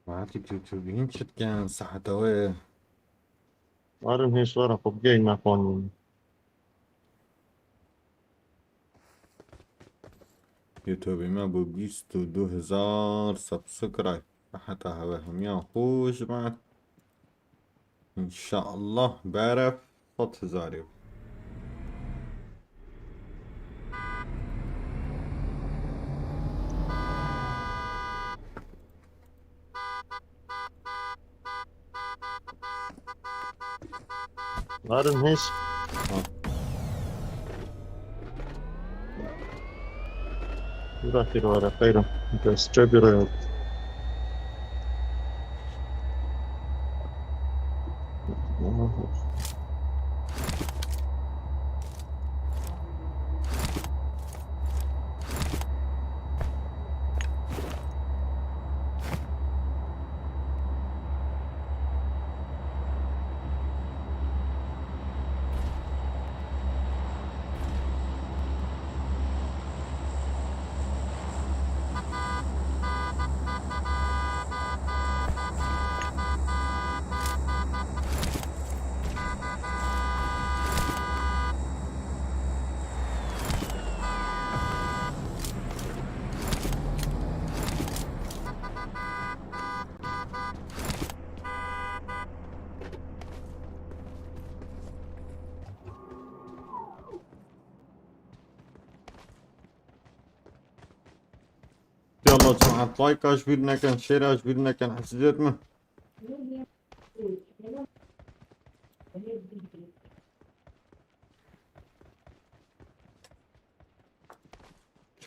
ما تكتبين شت كان صحة توي. Varın hiç var. Kopya ina konu. یوتیوبی ما با 22,000 سبسکرایب حتی هوا همیا خوش بعد انشاءالله بعرف 100,000. Varın hiç. Bırak bir ara خيرا. بس جبر. يلا جماعة لايك عجبنا كان شير عجبنا كان حسيتنا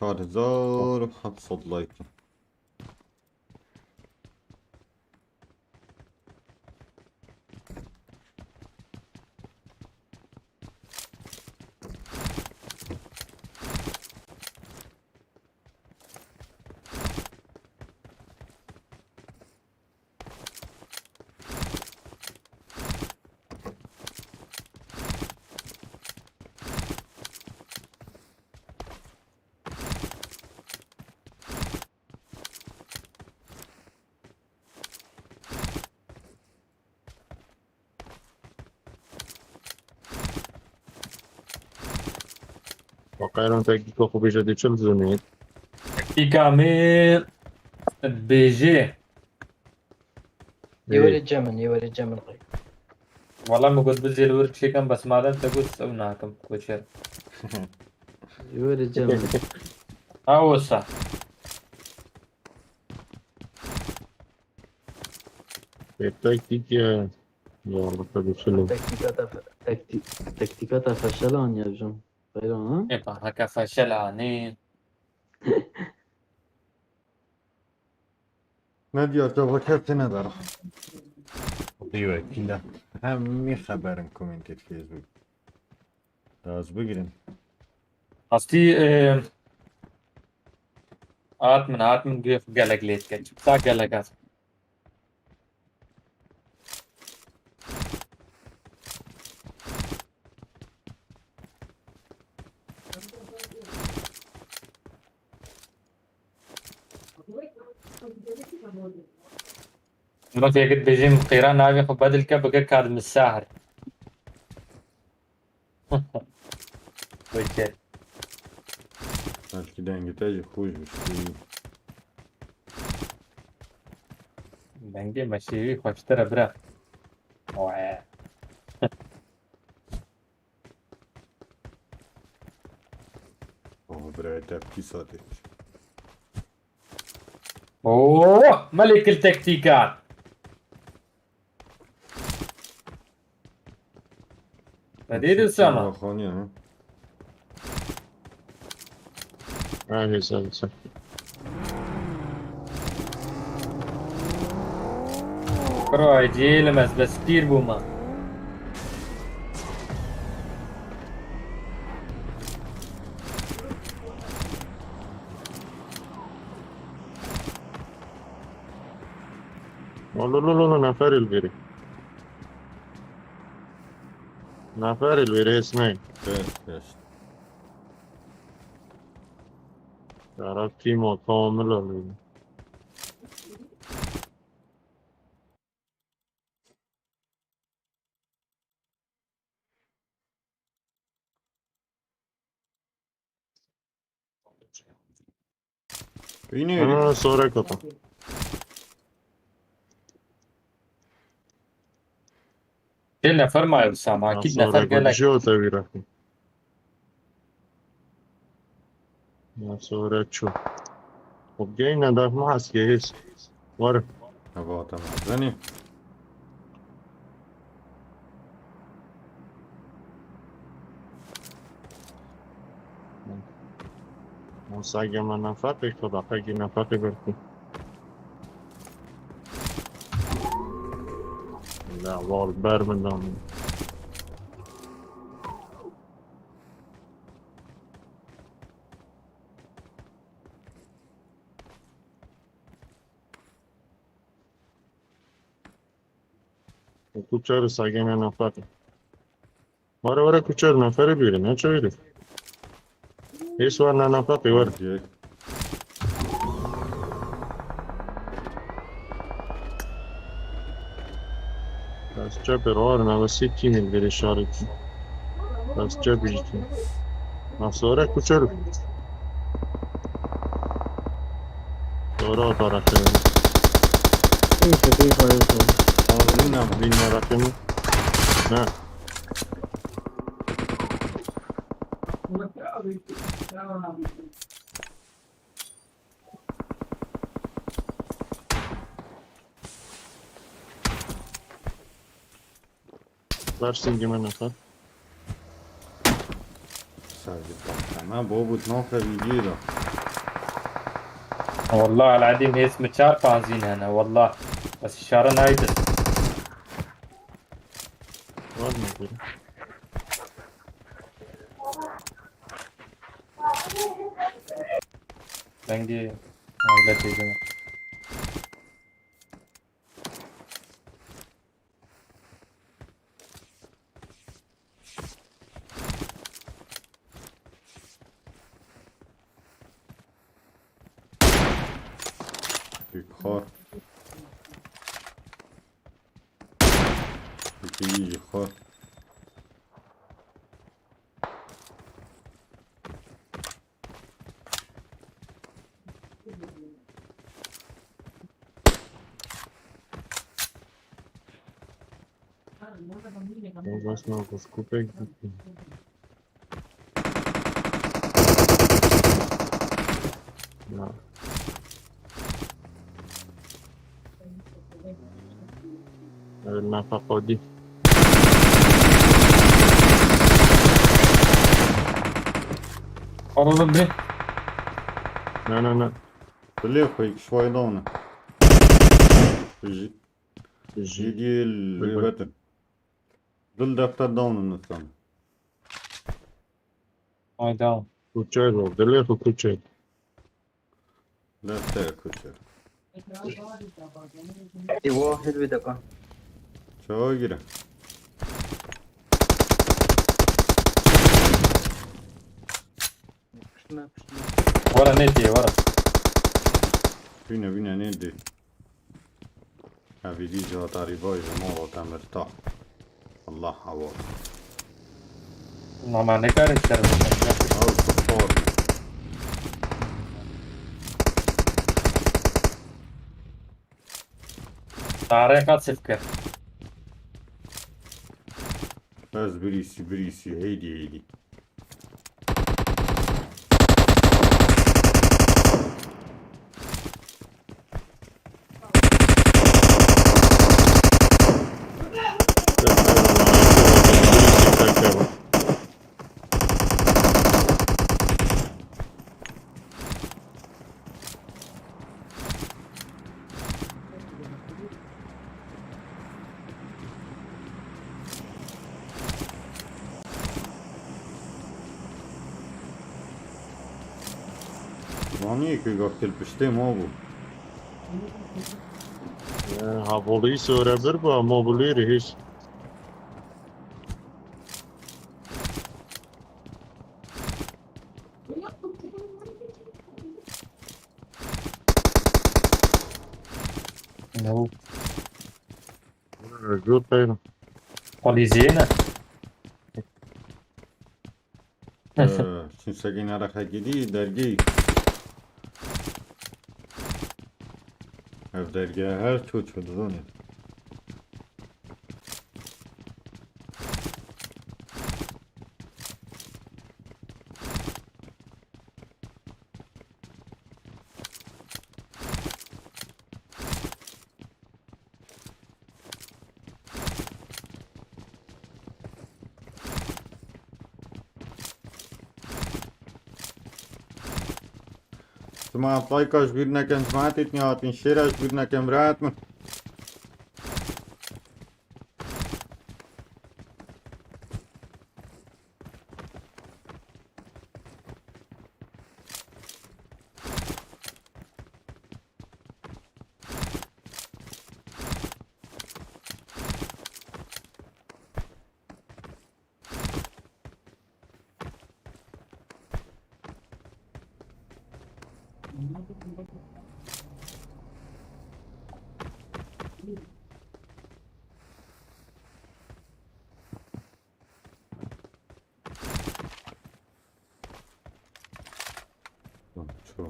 4,700 لايك. وقایران تکیکو خوبی جدی چل زنید. تكتيكا من بي جي. يوري الجمل يوري الجمل طيب. والله ما قلت بزي الورك شيكن بس ما دام تقول تسويناكم كوشر. يوري الجمل. اوسع. تکتیک یا رکض چلو. تكتيكات فشلان يا جون. غيرهم ها؟ يبقى هكا فشلانين. نادیا جوابت ندارم. دیوه کلا همین خبرم کامنت فیسبوک لازم بگیریم. قصدي هات من قيف قلق ليت كتش بتاع قلقات. ما في قد بيجي من قيران ناوي خب بدل كبقى كاد من الساحر. ويكي بلکه دنگی تاجی خوش بشتی. بنجي ماشي خوشترى برا. واه. اوه برای تفکی ساته. اوه ملك التكتيكات. مديد السما. خانیه ها. آه سلسل. برو يجي لمس بس كتير بوما. والله نفر البيري. نفر البيري اسمه. بس تعرف تيمو كامل ولا اینه انا صورة قطع. چه نفر ما اسامه اكيد نفر صورة قال لك شو تبي رقم؟ صورة شو؟ خب جاينا ده ما هسه هيس. ورا. هوا تمام زنی مساجة ما نفاتي خدا حاجة نفاتي بركي. لا وال بار من دام. Kuchar sage me nafate. Ora kuchar nafare bile ne çöyle. Hiç var na nafate var. یک Bas çöpe var na vasi kimin bir işareti. Bas çöpe işte. Sonra kuchar. Sonra o tarafta. این شکلی خواهید کنم. آزینم Bin rakımı. Ne? Versin kime nafat. ساجد تمام بابو تنوخ ویدیو والله العظيم هي اسم تشار فانزين انا والله بس الشارة نايدر Var mı böyle? بنجي لا تيجي خار یکی خار Ужасно, скупай. Да. النفقة دي والله به لا بلي خويك شوي دونه جي جي دي البتن دل دفتر دونه نستان هاي داون كوتشير دليخو كوتشير دفتر كتير ای واحد بدقة. شو جرا Pişme pişme. ورا نيتي ورا بينا ندي هذه دي جوا طاريباي زمان مرتاح الله حوار ما نكار الشر او صفار طريقة سفكر بس بريسي هيدي زانیه که گفت پشته ما بود Havolıyı söyleyebilir bu ama mobilyayı hiç. نو Göt benim. بوليزينا چین سگین عرقه گیدی درگی درگه هر چود شده دونید. جماعة لايكاش بيرنا كان جماعتي نهاتين شيراش بيرنا كان براتمن. شو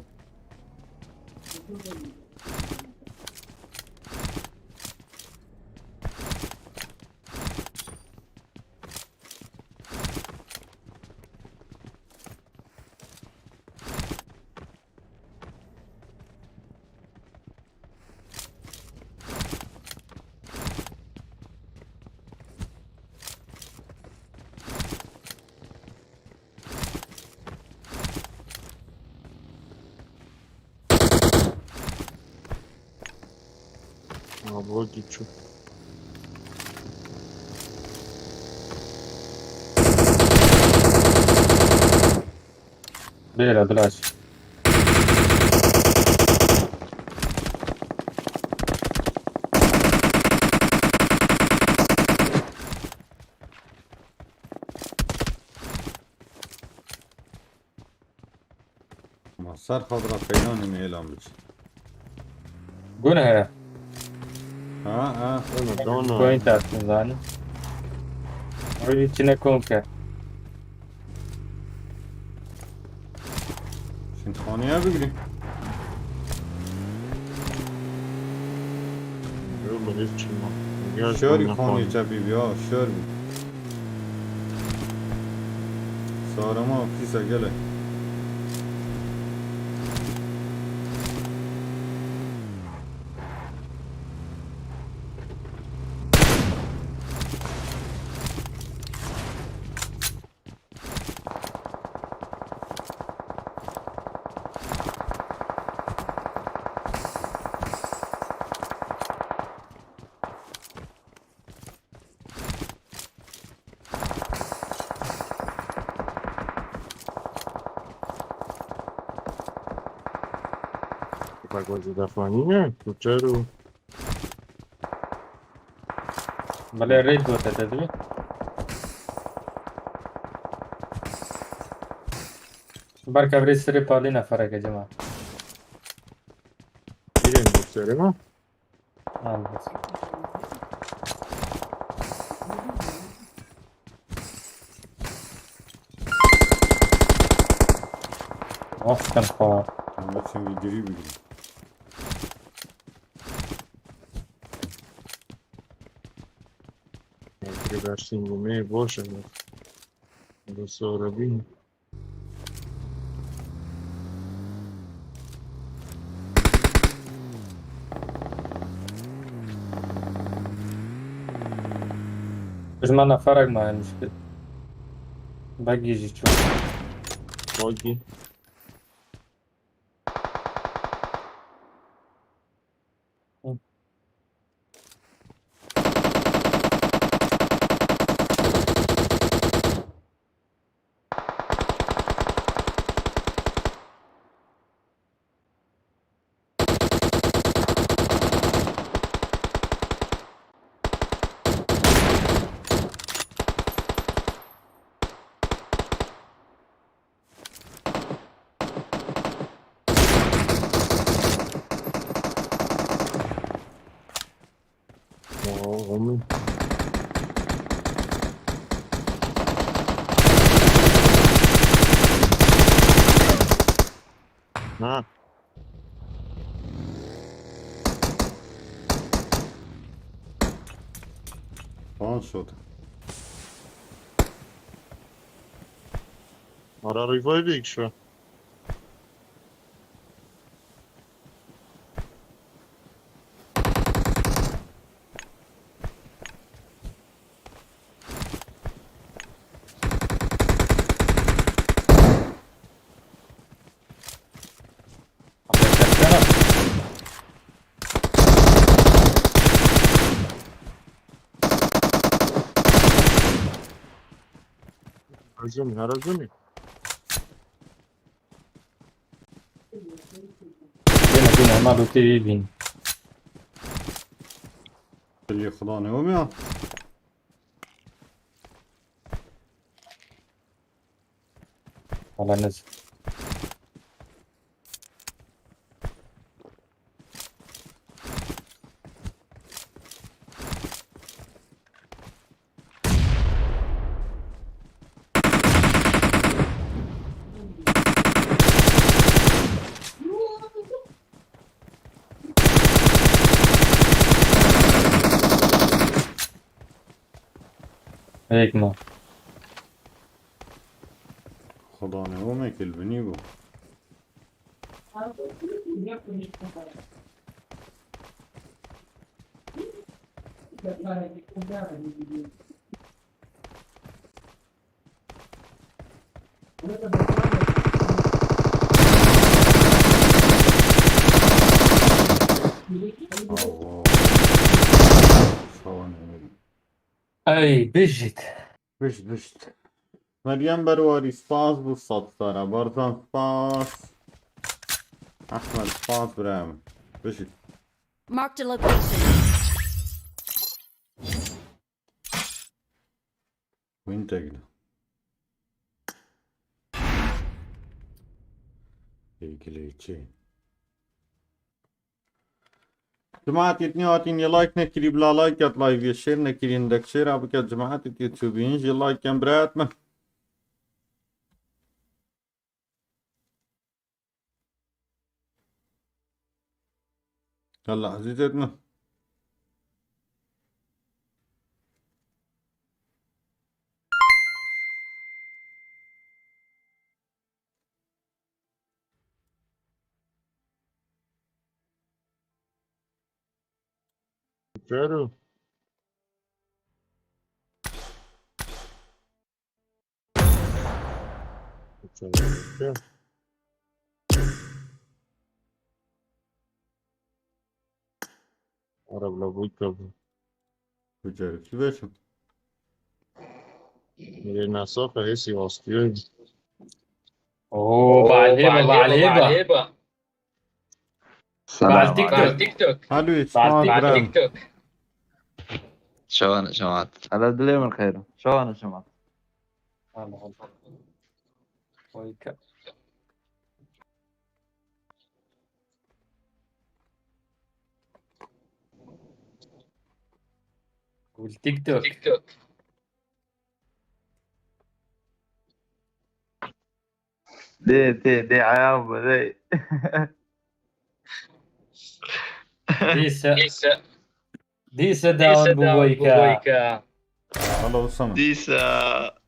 Логичу. بيلا بلاش. مصر خضرا فيناني ميلان بيش. قولها ها Evo, da ono... بوينت أصلا زاني. أولي تشينا كونكا. شنت خانية بقري. Evo, ličimo. Ja شوري na خاني fonu. جابي بيا شوري. سارما فيسا قلي. Pagode da faninha, eu quero... بلا ريد بوتا تدري. بركة بريد سري بالينا فرق يا جماعة. Idem do serema. الله بس. أوف كان خوار. أنا بسم بيجري بقري. Treba štingu me, bože, da se urabim. جمعنا فرق معي المشكلة. باقي يجي تشوف. Logi. Homem. Ah. آن شد. آره ریوایو یک شو. هرزونی هرزونی. بينا ما لوتي بين اللي خدا نومي على نزل. هيك ما خدا نومي كلبني بو. الله. شلون اي بجت بشت مريم برواري سباس بالصدفة برزان سباس أحمد سباس برام بشت Marked a location. وين تقدر هيك ليتشي جماعة اثنين يا لايك نكري بلا لايك يا لايف يا شير نكري عندك شير أبوك يا جماعة اليوتيوبين يا لايك كم برات من يلا عزيزتنا جارو. عرب لابوي كابو. بجاري كيفاش میره نصافه هسی واستیوی. اوه بعد هبه بعد تيك توك الو بعد سباس تيك برام توك. شلون يا جماعة؟ على الدليل من خير. شلون يا جماعة؟ هلا ويك قول تيك توك. دي عيابة دي. ديسا داون بويكا. هلا وسهلا ديسا.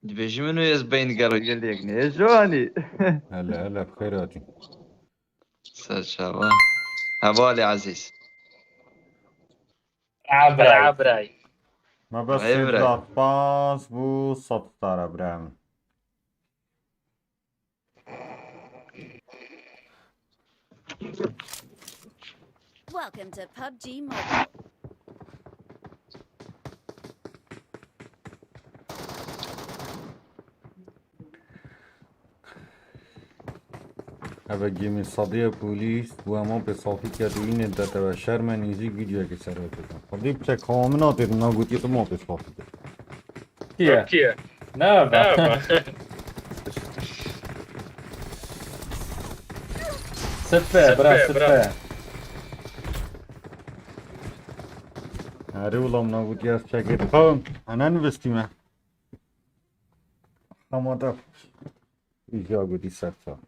بيجي منو يزبين قالوا قال لي شلوني؟ هلا هلا بخيراتي ان شاء الله. هبالي عزيز. عبراي ما بس عبرة. يبدأ سباس بو سطر برام Welcome to PUBG Mobile. هبا جيمي صديق بوليس وما بصافي كدوين الداتا وشرم نيزي فيديو كي سر بزن خدي بچه كامنا دير نگوتي تو ما بصافي كيا نابا سفه برا سفه هاري والله نگوتي از چكت خام انا نوستي ما خما دا إيجا قوتي سرطا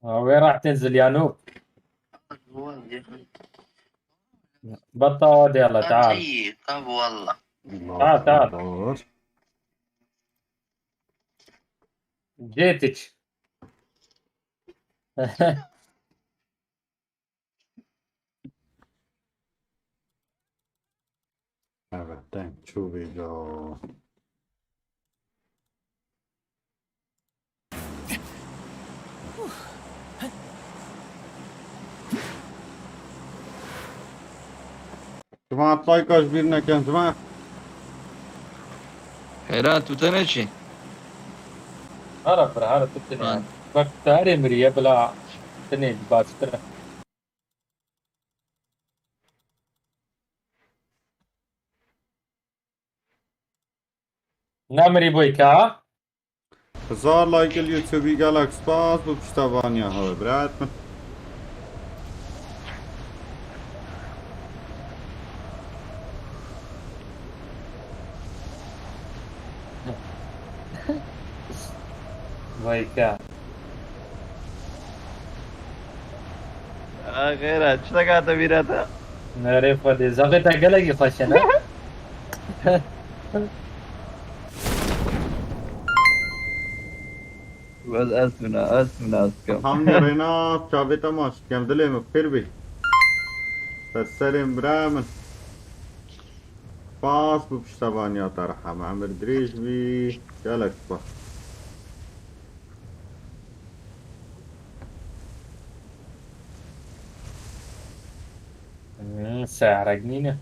وين راح تنزل يا نوب؟ بطل يلا تعال. طب والله تعال تعال. أكبر. جيتك. أبدا شو بيجو. جماعة لايك كبيرنا كان جماعة. خيرات وتنشي هرب هرب التنين. وقت هاري مريا بلا تنين باستر. نامري بويكا. هزار لايك اليوتيوبي جالكس باس وبشتابانيا هاي برات من. بويكا. خيرات اشتقات بيراتا نعرف هذه زغيتها قلقي خشنا. بس اسمنا اسكم حمني ريناس شابتا ماش كم دلي مبخير بي. فالسلم برامن. باس وبشتابانيا ترحم عمر دريش بي جالكس باس. ساعة جنينة.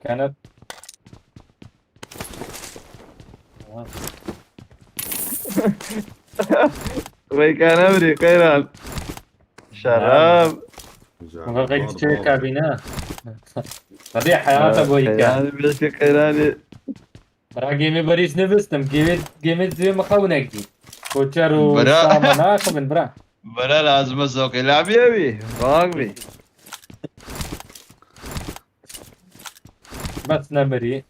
كانت ويكان امري خيرات شراب غير تشيك كابينة. هذه حياة بويكا. خيراني بيشك خيراني راجيمي بريش نفستم جيمت زي مخونكي. كوتشارو برا. سامنا من برا. بلا لازم الزوق يلعب يبي راقبي بس نمري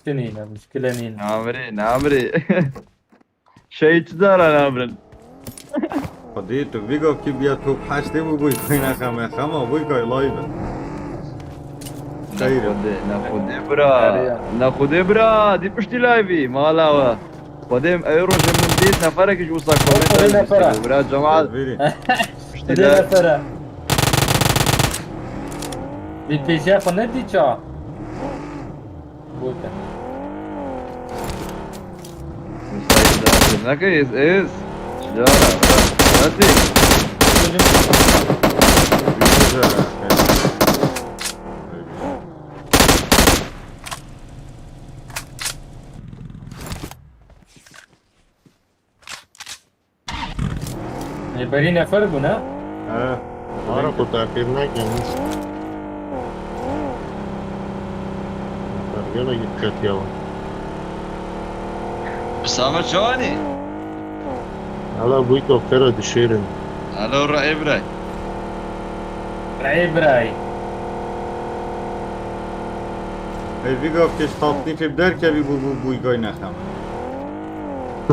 تنينة مشكلة نين. نامري شيء تدار نامرن قضيت بيجو كي بياتوب حاشتي بوي كوينا خما بوي كوي لايفا. خير. ناخذ ابره دي بشتي لايفي ما لا قدام ايرو من ديت نفرك جو صار كومنت برا جماعه بشتي تدير لايف فرا. بيتجاه فندي تشا. بوتا. نكيس ايس شجاره هاتي يبرينا فرقنا. أنا كنت أخيرنا كنس ترجمة جتكت يلا اسامه شواني على بويكو فيرا دشيرن الو الرأي براي براي. بيجو كيش طاطني في بدار كي بوي كوينا خما.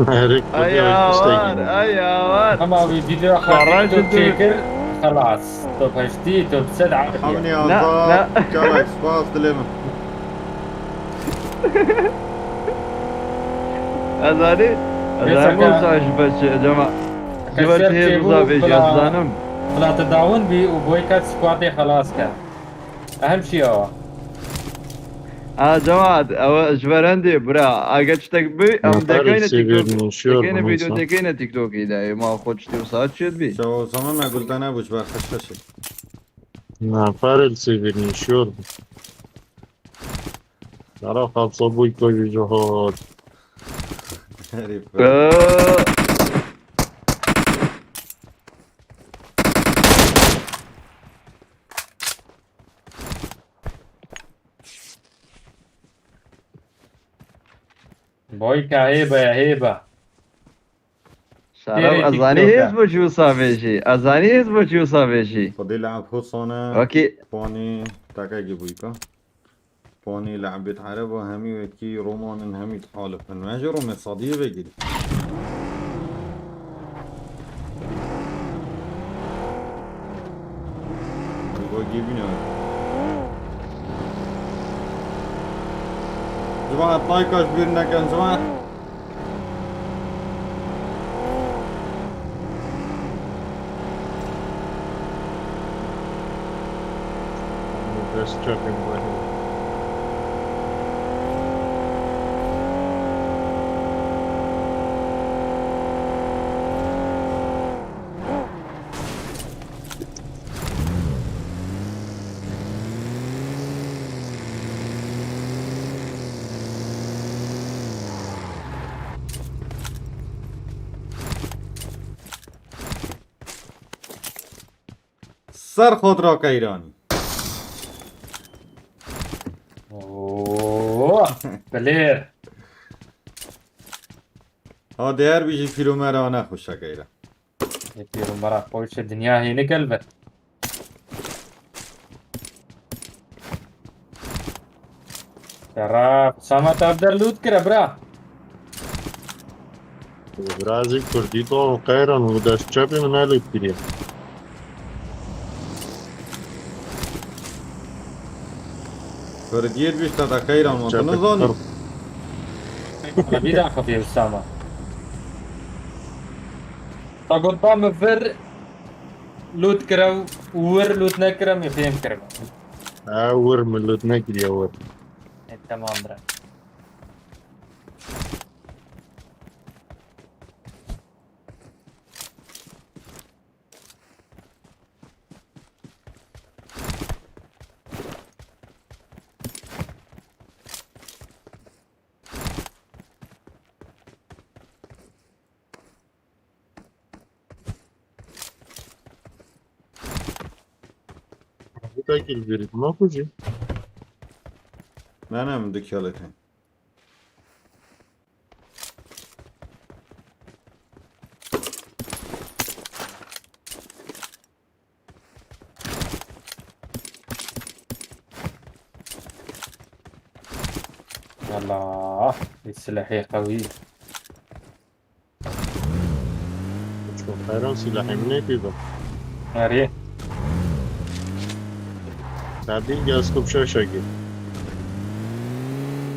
هيك ايوان اما فيديو خرجت توب تشيكر خلاص توب اشتي توب 7. حمني لا. هزار جالكس باس دليما. هذا مو صاحب يا جماعه جبت هي مضافه جزانم بلا تداون بي وبويكات سكواتي خلاص كان اهم شيء هو. جماعه او جبرندي برا اجتك بي ام دكاينه تيك توك دكاينه فيديو دكاينه تيك توك اذا ما خدش توصل شد بي شو زمان ما قلت انا بوش بخشش. نفر سيفيرني شور ترى خلص بويكو جهود بويكا هيبة يا هيبة. شراب تيري ازانی تيك هیز توكا. با چوسا بیشی ازانی هیز با چوسا بیشی خدي لعب حصانة اوکی بوني تاكاجي بويكا بوني لعبة عرب وهمي وكي رومان همي تحالف من ماجي رومي صديق بجري جيبيني جماعة لايكاش بيرنا كان جماعة Best job in Ibrahim. سر خود را كيراني اوه بلير. ها دير بيجي فيلو مرة وانا خوشا كيرا يطيروا مرة بوش الدنيا هي نقلبت. ترى سما تقدر لوت كده برا. Brazi Kurdito Kairan u da ščepi me najlep prije. فردير بيش تاتا كيران ما تنظاني أنا بيدا خفيف السما. فقدام فر لوت كده ور لوت نكره مفهم كده. Awur millet ne gidiyor. تمام برا. Bu da gel ne yapacağım? انا من دكالتين الله السلاحية قوي. Çok hayran silahım ne dedim. أريه Tabii gaz kupşa şagi.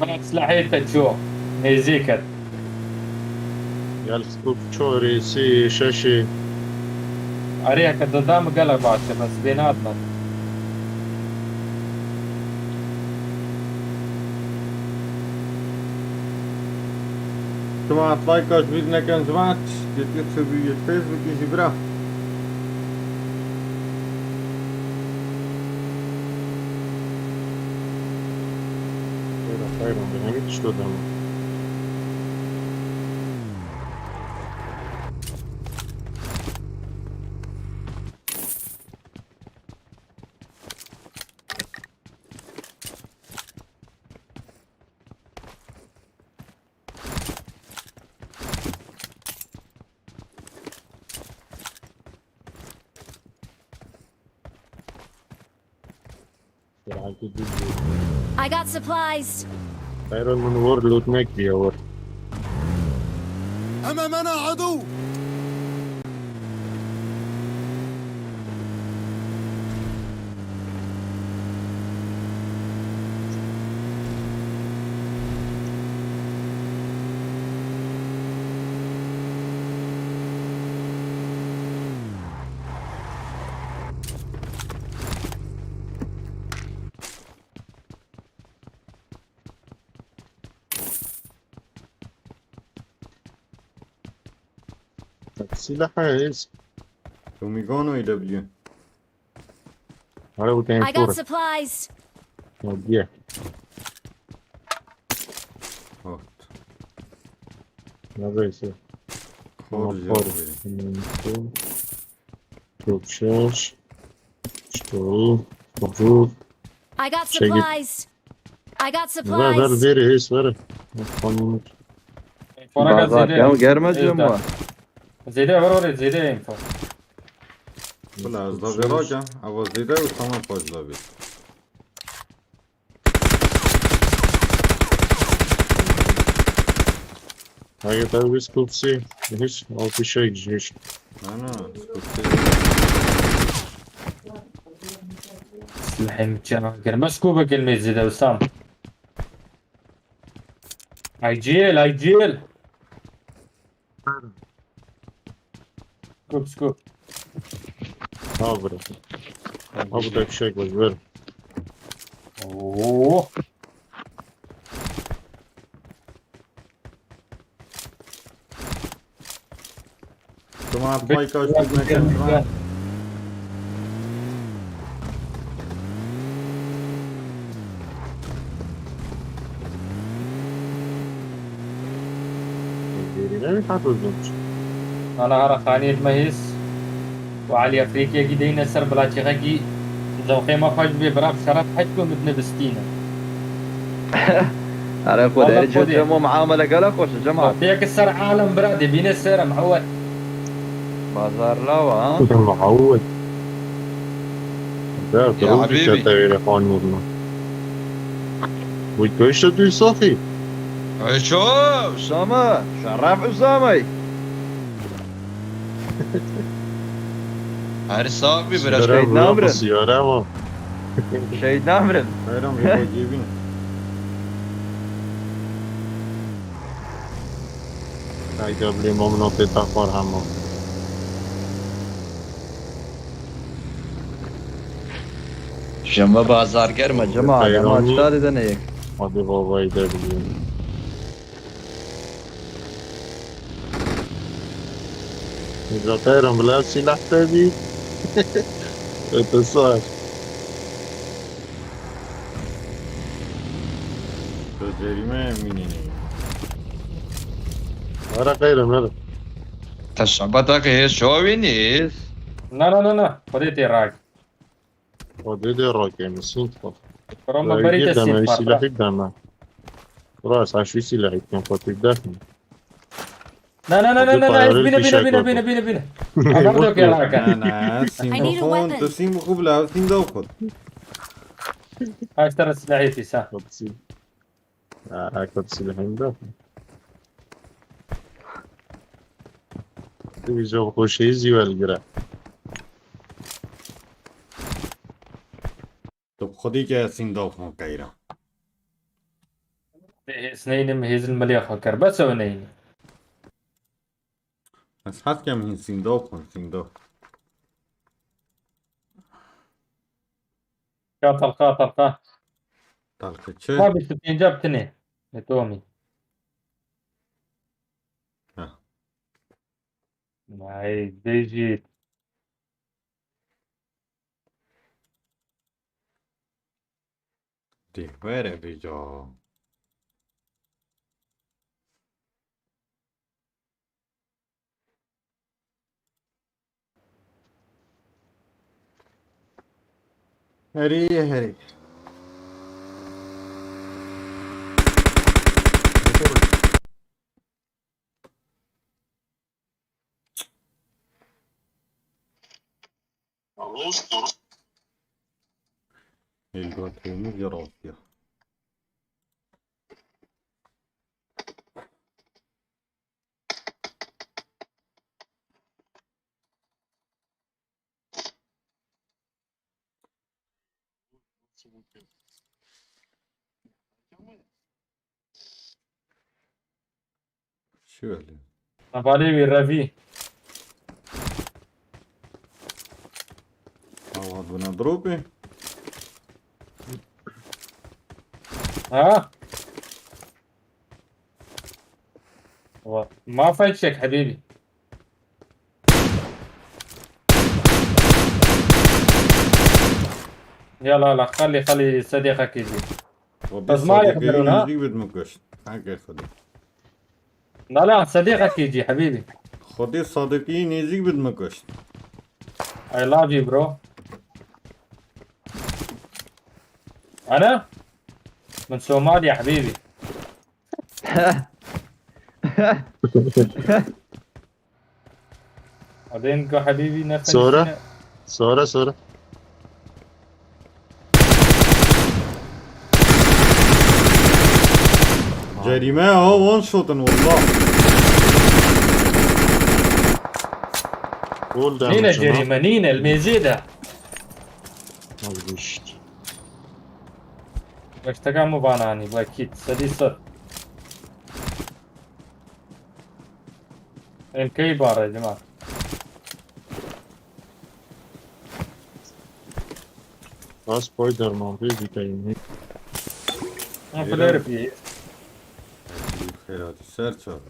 أنا سلاحية تشو هيزيكت. Gel kupço reisi şaşı. أريه كدام قلب عشان بس بيناتنا. جماعة لايكاش بيدنا كان جماعة يتكتب فيسبوك يجي برا Hayran ben hiç dedim. I got supplies. Hayran من ور لوت ne gidiyor. أمامنا عدو. Silah hayız. توميغون وي دبليو Hala bu tane I got sonra. supplies. Diye. هوت Neyse. خورج Motor. Çok şaş. Что? Motor. I got Şey git. supplies. I got Ver supplies. ver ver. فرق بازار زيادة. كم قرمز إيه يما ده. زيده وروري زيده ينفع. بلا از دا براجع اول زیده و تمام فاجلا بید اگه ترویز کبسی هیچ آفی شایی جیش انا سلاحي متشابك مسكوبة كلمة زيده وسام. عجيل عجيل. سكوب سكوب. آبره آبره بشک باز برم اوه جماعة پای کاش بود نکنم دیری نمیخواد بزنش انا هرا خاني المهيس وعلي افريقيا جي دينا سر بلا تشغي ذوقي ما فاج بي براب شرف حجكم ابن بستينا. على خود والله رجعت خذي. مو معاملة قلق وش جماعة فيك السر عالم برادي بين السر معود. بازار لاوا ها معود ده تروح حبيبي. تغير قانوننا ويكوش تدوي صافي شو أسامة شرف أسامة هر صاحبي براش شيء نامرة. السيارة ما شهيد نامرن خیرم رو جیبین اگه قبل ما مناطق تخار همه شما بازارگر ما جماعة ما خيراني. اشتاد دنيك هذه بابایی ده بگیم إذا خيرهم بلا سلاح تبي اتصال تو جریمه مینینی ورا خيرهم هذا تشعبتك هي شو وينيس لا لا لا لا خذيتي راك. ودي راكي مسين تفضل روما بريت جدا ما السين سلاح فرق. قدامه راس عشوي سلاح كان فاتك داخل لا لا لا لا لا طيارة بينا بينا الفيشاك بينا برضو. بينا بينا بينا. أمرتك يا راكا. انا سیم I need a بخون weapon. تو سیم بخوب لا سیم دو خود هاي اشترى سلاحيتي سا. قدسي كنت سلاحين داخل تبي جو خوش هيزي والقرا تو خودی که سیم دو خون کهیرم سنين مهيز المليخ وكر بس ونين. از حد کم این سیم دو خون سیم دو قاطر قاطر تلقی ما چه بستين جبتني يا تومي. ها. هاي بيجي دی وره بیجا هری هری الباكيني جراسيا شو هلي أبالي بالرفي. عوض بنضربه ها ما فايتشك حبيبي. يلا لا خلي صديقك يجي. بس ما يقدرون، ها؟ يجي بدمكش حاجة خدي لا لا صديقك يجي حبيبي. خدي الصادقين يجي بدمكش I love you bro. أنا من صوماليا حبيبي. بعدين حبيبي نفس صورة صورة صورة جريمة هو وان شوتن والله. قول ده نينا مش أنا. جريمة نينا الميزيدة مالبوش. باش تقع باناني باكيد سدي صر الكي بار يا جماعة سبايدر مان بيجي كاين. ما في العرف فيه بخير هاتي سيرش هذا.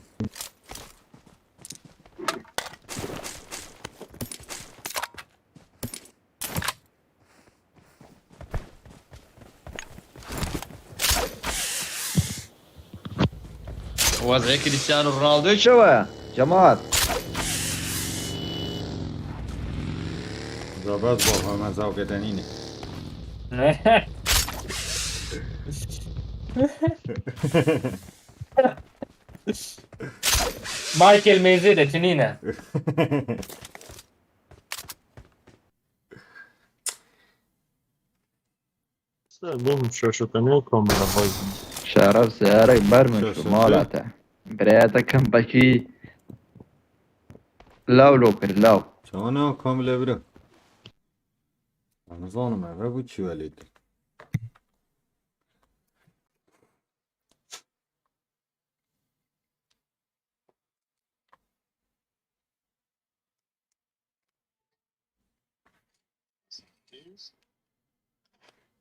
وضعي كريستيانو رونالدو شو جماعة زباد بابا ما زاوية تانية. مايكل ميزيدة تنينا بوم شو كانوكم من البايظ. شرف سيارك برمش شو مالته برياتك كم بكي لو كر شلونه كاملة برو. أنا ظالم ما بقول شو وليد.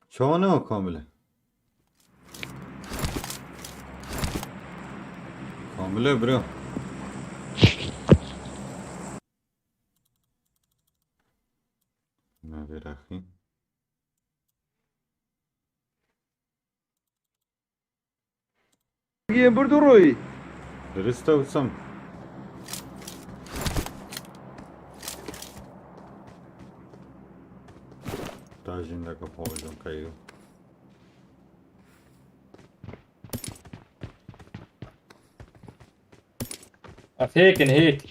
شلونه كاملة. كاملة برو. ما براخي. بردو روي درسته وسم. تاجين لك فوجون كيو. هيك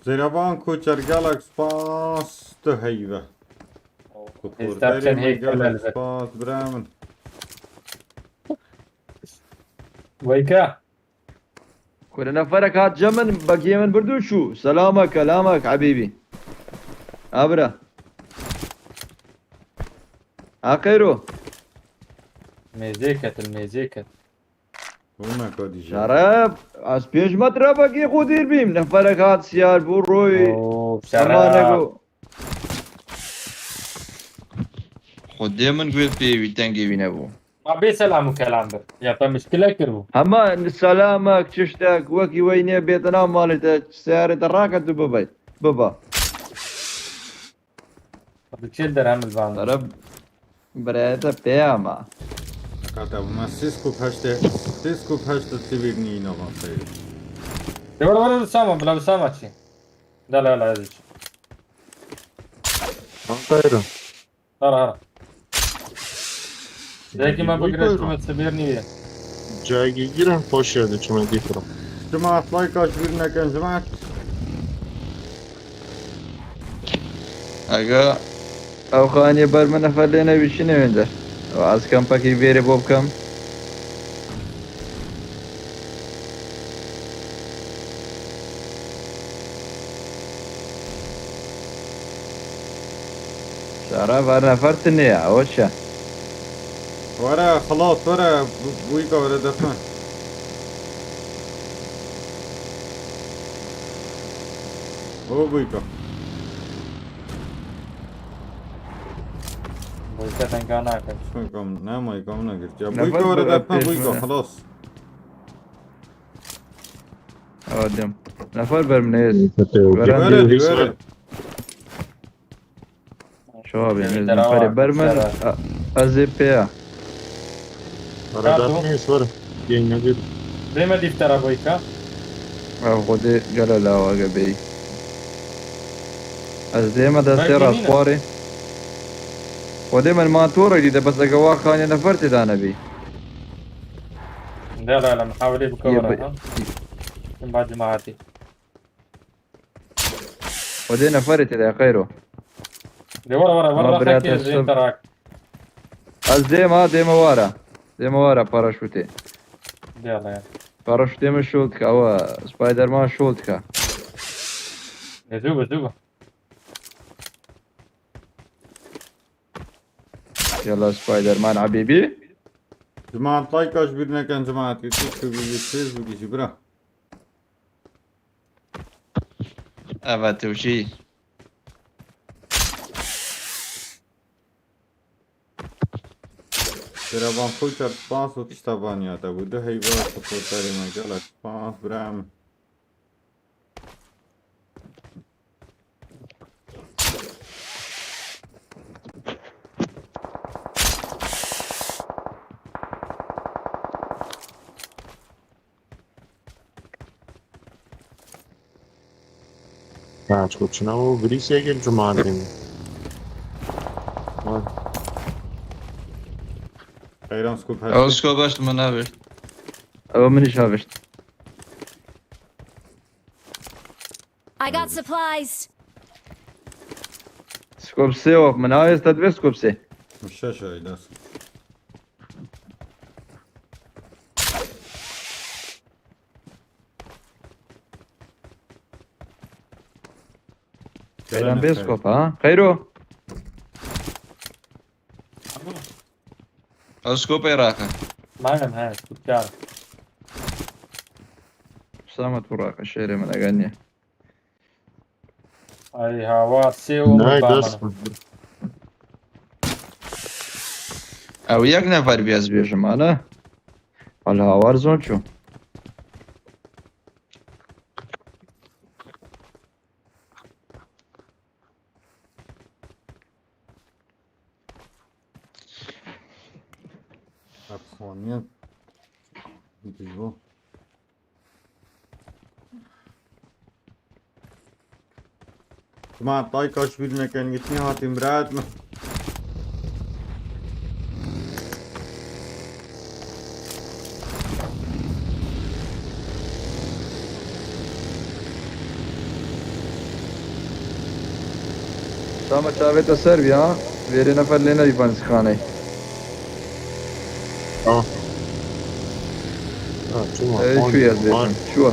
زيرابان كوچر جالكس باس تهيبة. كتور استبشن داري هيك جالكس كمل. باس برامن. ويكا كل نفرك هات جمن بقي من بردو شو سلامك كلامك حبيبي أبرا أخيرو ميزيكت الميزيكت هنا كودي جا. شراب از پیش مت را بقی خودیر بیم نفرك هات سيار بو روي اوه سما شراب نگو خود دائما قول في تنقي بينابو ما بيسلام كلام بر يا طيب مشكلة كربو هما سلامك تشتاك وكي ويني بيتنا مالتا سيارة الراكة بابا بابا بتشدر هم البان شراب بريتا بياما كاتا ما سيسكو بهشت تبيني نوع خير. ورا سامة بلا سامة شي لا هذا خير. هرا زي ما بقرأت كلمة سبيرني جاي جيران خوش هذا شو ما ديفرم. جماعة لايك عشرين كان جماعة. اگه او خاني برمى نفر لنا بشنو عندك وعز كم باكي بيري بوب كم شراب انا نفرتني يا وشا ورا خلاص ورا بويكا ورا دفن. هو بويكا. ويكا تنكانا كان شو يقوم نام يقوم نقدر. نفر بويكا ورا دفن بقى بويكا بيش خلاص. اودم نفر برمنيز ورا دي ورا. شو بيمز نفر برمن ازيبيا رداتني صورة. جاي نقدر. زي ما ديفترا ويكا او خودي قال لا وقبي از ديما دا سير اخباري وديما ما توري دي بس اقوا خاني نفرتي دا نبي لا محاولي بكورة من بعد جماعتي. خذي نفرت إذا خيره. دي ورا ما بريات خاكي زين السب. تراك. ديما ورا باراشوتي. يلا يلا. باراشوتي من شولتك أو سبايدر مان شولتك. زوبة. يلا سبايدر مان حبيبي. جماعة لايك birine kan جماعة يوتيوب فيسبوك يجي برا. Evet وشي. ترى بان فوتر سباس وتشتبانيا تا وده هيبقى سبورتاري ما جالك سباس برام. Kaç koçuna o birisi gel cuma günü. Vay. خيران سكوب أو هاتي. سكوب باش منابر. أو مني شافشت. I got supplies. سكوبسي وف من هاي استدفي سكوبسي. مش شاشة إيداس. خيران بيسكوب ها خيرو. أو سكوب إراقة. معلم هاي تذكار. سامت وراك الشيري من أغانيه. اي هاوات سي Nay das. ومبامنة. أو يك نفر بيز بيجم أنا الهاوار زون شو. أبخوانيا. نتيجو. جماعة لايك birine kan gitmeye hatim برات. سامت شافت سربيا ها. ويري نفر لنا يفانس خاني. Ah. Ha cuma. شو يزبط شو.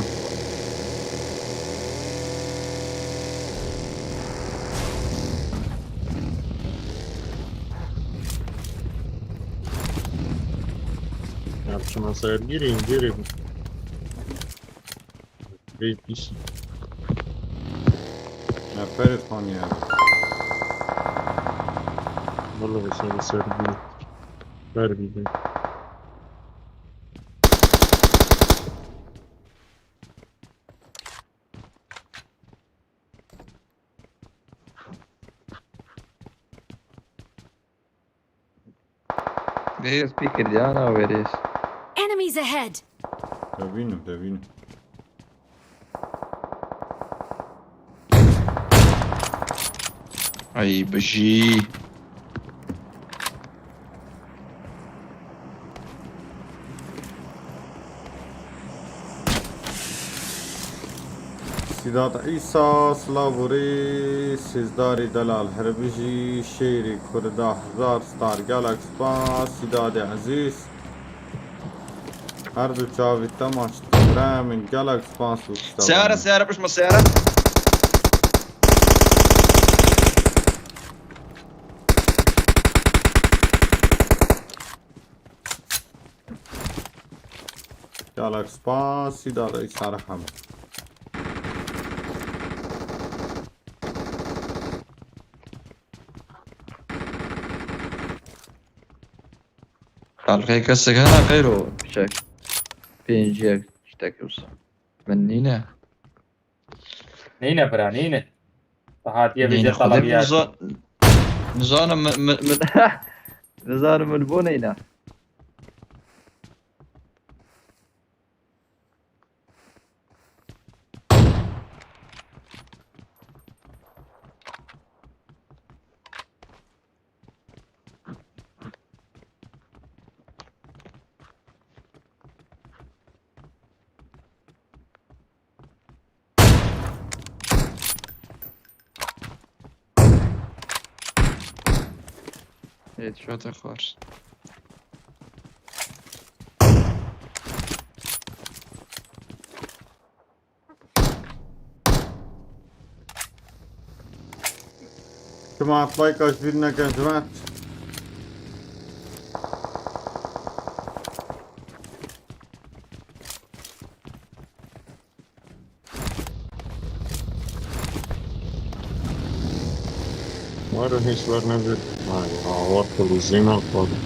Ya cuma saya girin. Beyt iş. نفرت خانيا. Vallahi sana sergi. Ver bir de. هي سبيكر ديانا ويريس. Enemies ahead. تبينو. أي بجي. سيدات عيسى سلافوري سيزداري دلال هربجي شيري كردا هزار ستار جالاكس باس سيداد عزيز هر دو چاوی تماش تبرام جالاكس باس سيارة بش ما سيارة. جالاكس باس سيداد عيسى رحم حلقة كسك هنا غيره. شك. بينجيك اشتكوس. منينا. نينا برا نينا. صحاتي بيجي نينا خذ طلبيات. نزان نزار من بونينا. هيت شو تخرج. جماعة لايك عجبنا يا جماعة. Var hiç var nedir? Ay, عورت الزينة الفاضي.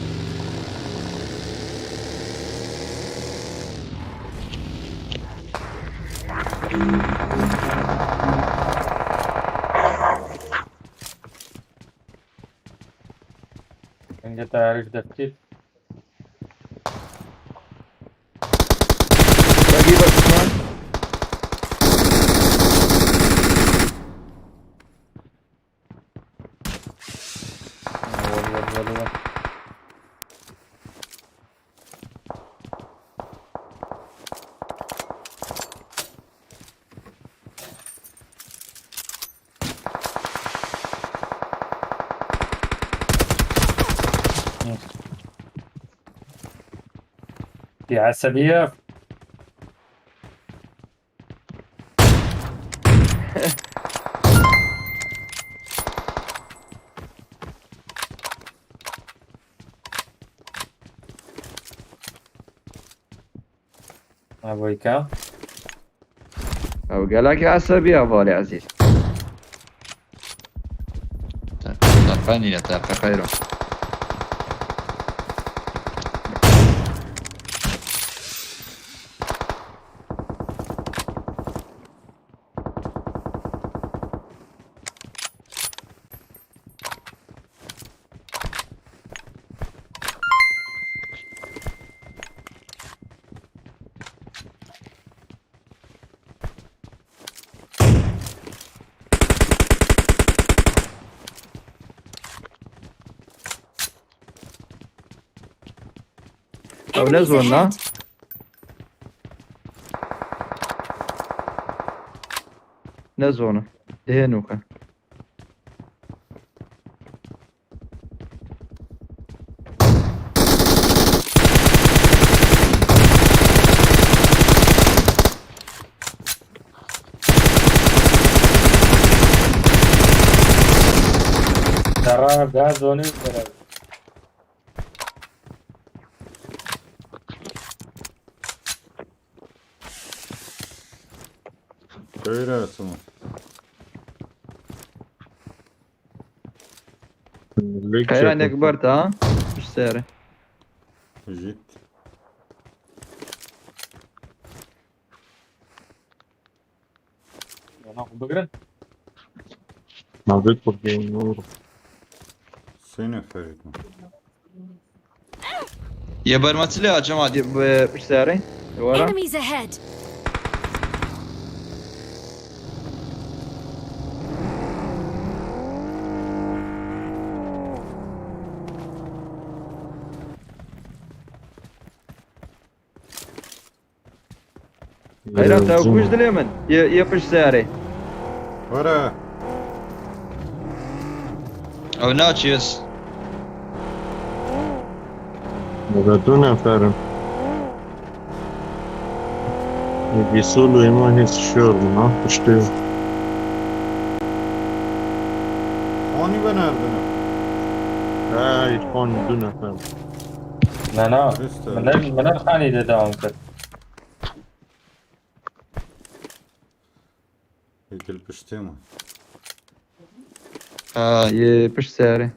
انت تعرف دفتر باقي بس عثمان. والله في عصبية. أبوي كام؟ او قالك يا عصبي يا بالي عزيز. تعرفاني لا تعرف خيره. او Enemies نزلنا. ahead. نزلنا دهنوكا. ترى غازوني وترى خير يا سمو. ليك خير عندك شكل. برد ها؟ ايش سعره؟ جيت. أنا بقرن ما بيدخل في النور. سنة فريد. يا برمتلي يا جماعة. ايش سعره؟ ورا؟ Enemies ahead. خير انت وش اليمن؟ يفش سعره؟ ورا. او ناتشيس. بدون فارم. يجيسولو يما هيس شور ما تشتي. خاني بناردنا. هاي يكون بدون فارم. لا لسه. من الخاني ده داون كده. هيك البشتيمة. يفش سعره؟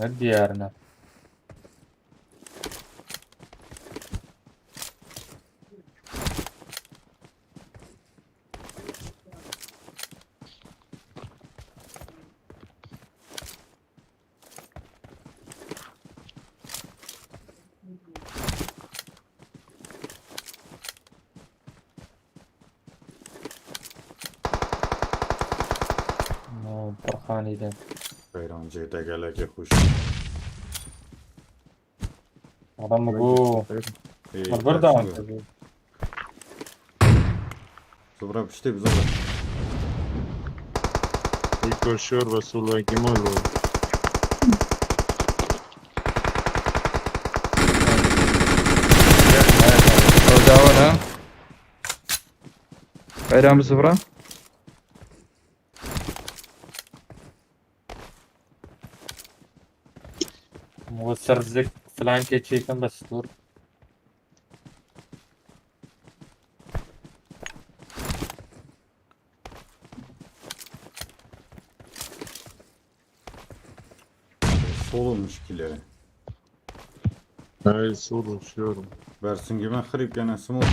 من ديارنا برخاني ده خيران جيتا قالك يا خوش. رمقو إيه، البردة تاسو. زبرة بشتي بزبرة. يكوشور بس والله جمال والله. داون ها ايران بصفرة موسر زك فلان كي كم بس دور. Solu müşkile. هاي صورة شور. Versin gibi kırıp gene smok.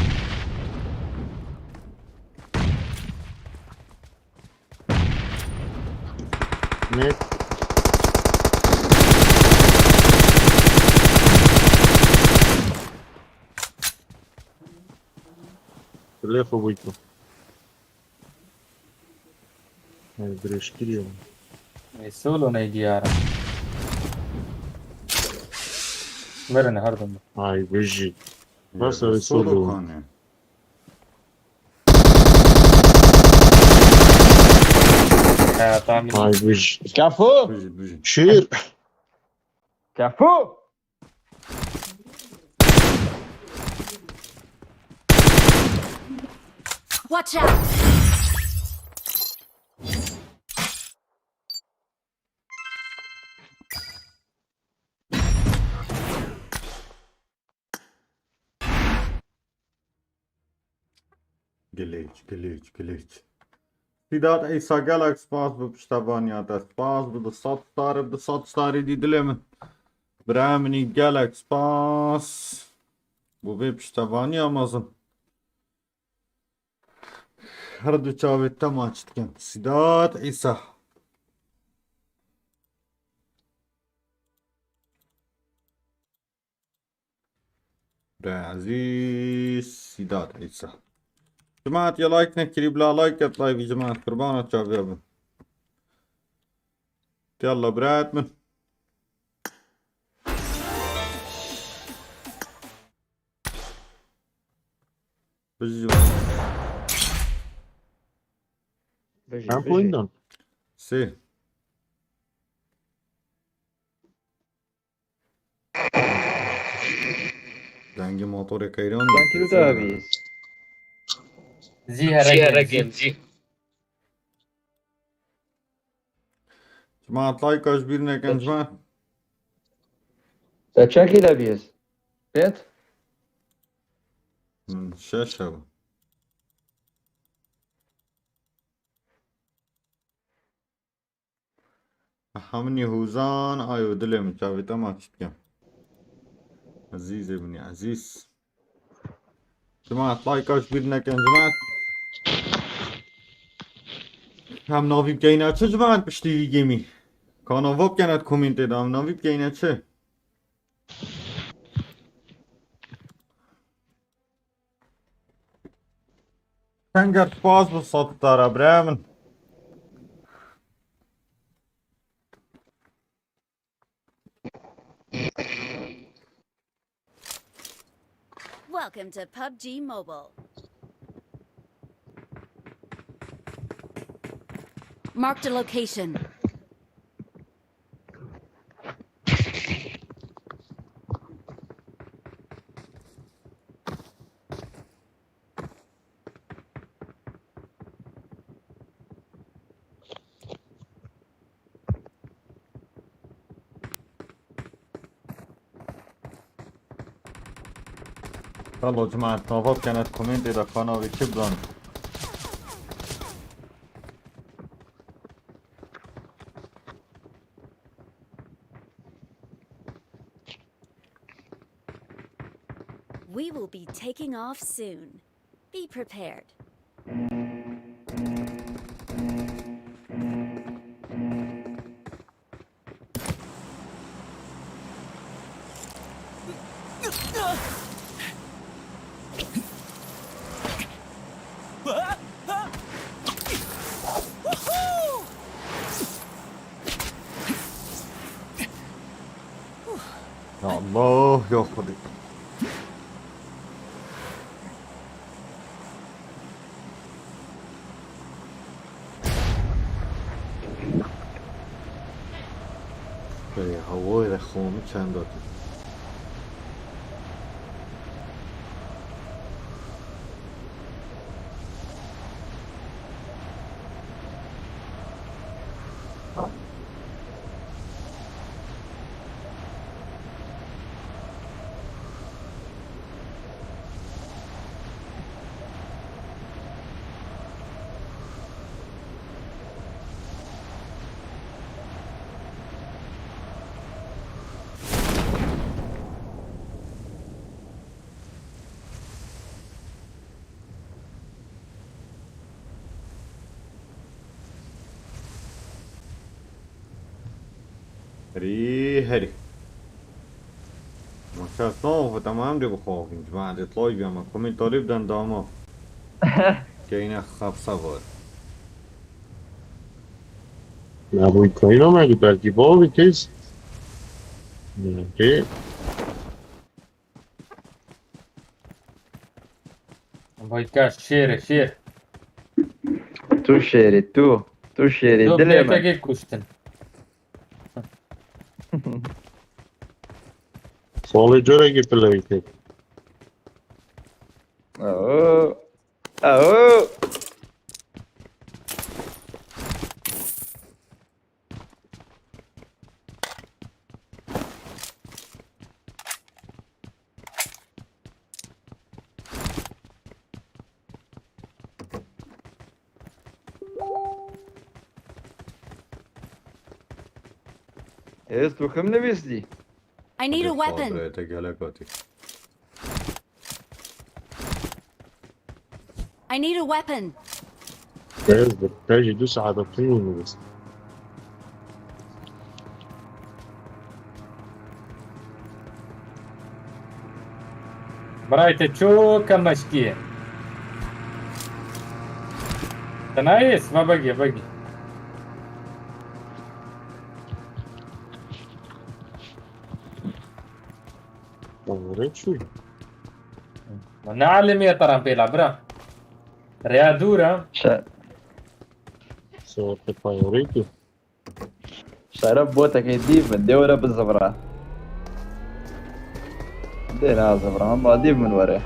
نيت ليفو بيكو. هاي بريشكيليا. سولو نيجي يارا. مرن هردم. هاي بيجي. بس Solu solu. kane. تعمل هاي بيجي. كفو Büyücü. شير. كفو Watch out! Glitch. Sidat Isa Galax spas bu piştabanya da spas bu da sat starı didileme. Bramini Galax spas. Bu ve piştabanya amazın. Her du çavette maçtken. Sidat İsa. Aziz Sidat İsa. جماعة يا لايك نحكي بلا لايك يطلع في جماعة قربانة شاف يا ابن يلا برات من بجي هم بويندون. سي دنگی موتور کیران Ben kilit abiyiz. زيها رقم زي. جماعة لايك اجبرنا كان جماعة Sen çakil abiyiz. Evet. شاشة همني هوزان ايو دلم شافيتا ما تشتكم عزيز ابني عزيز جماعة لايك اجبرنا كان جماعة هم ناوی بگینا چه جماعت پشتی گیمی کانا واب کنید کومنت دام ناوی بگینا چه کنگر باز بساط داره برامن Welcome to PUBG Mobile. Marked a location. يلا جماعة نوفاب كانت كومنت إذا كانوا بيكبرون We will be taking off soon. Be prepared. يا الله يا خدي چند داد هري ما شاء الله تمام دي بخوفين جماعة اطلاعي بيما كومين طالب دان داما كاينة خاب صبر نه با اوکراین آمدی بلکه با بکش نه که بايكاش شير تو شيري تو شيري دو دلي من بيكا كوشتن سالی جوره که پلوی که اوه اوه ايش تو كم نبيسدي I need a weapon. بريتا جالكاتي I need a weapon. جايز بتاجي يدوس على الطين بس برايت تشو كم مشكية تنايس ما بقي طورت شوي نعلم يا ترى بيلعب برا ريادورا صورت طوريته شرب بوتك يديب من دورة بالزبرة دينا زبرة ما ديب من ورا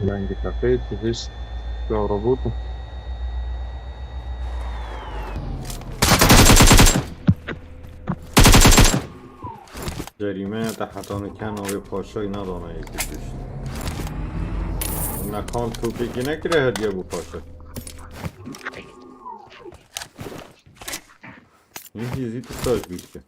عندي كافيه تهز ربوطه جریمه تحتانه کن آقای پاشایی ندانه یکی داشت نکان توپی که نکره هدیه بو پاشا این چیزی تو ساش بید که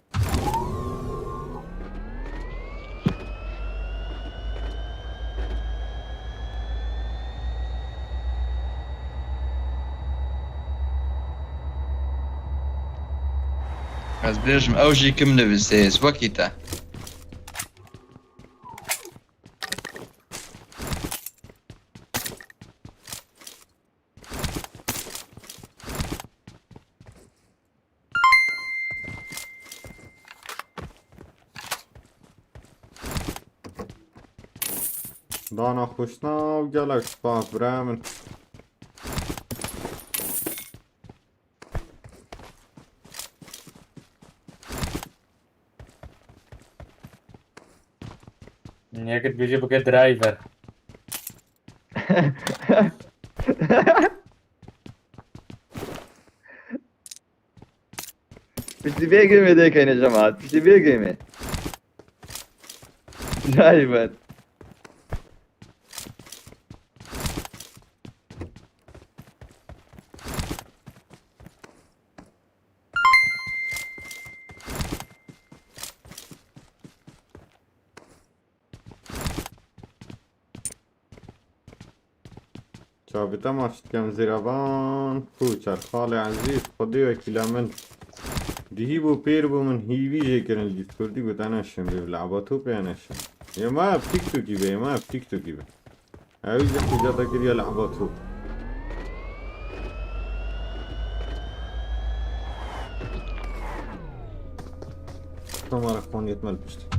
از بيرجم اوجي كم نبيسيس وكيتا دانا خوشنا و گلک سپاس برامن ياكد بيجي بقى درايفر مش تبيع قيمة ديك يا جماعة مش تبيع قيمة جايبت چابتا ماشت کم زیرابان پوچر خال عزیز خودی و کلامن دیهی بو پیر بو من هیوی جه کرن جیت کردی بود انشم بی لعباتو پی انشم یا ما اب تیک تو کی بی ما اب تیک تو کی بی اوی جه خجاتا کریا لعباتو استمر اخوان يتمل بشت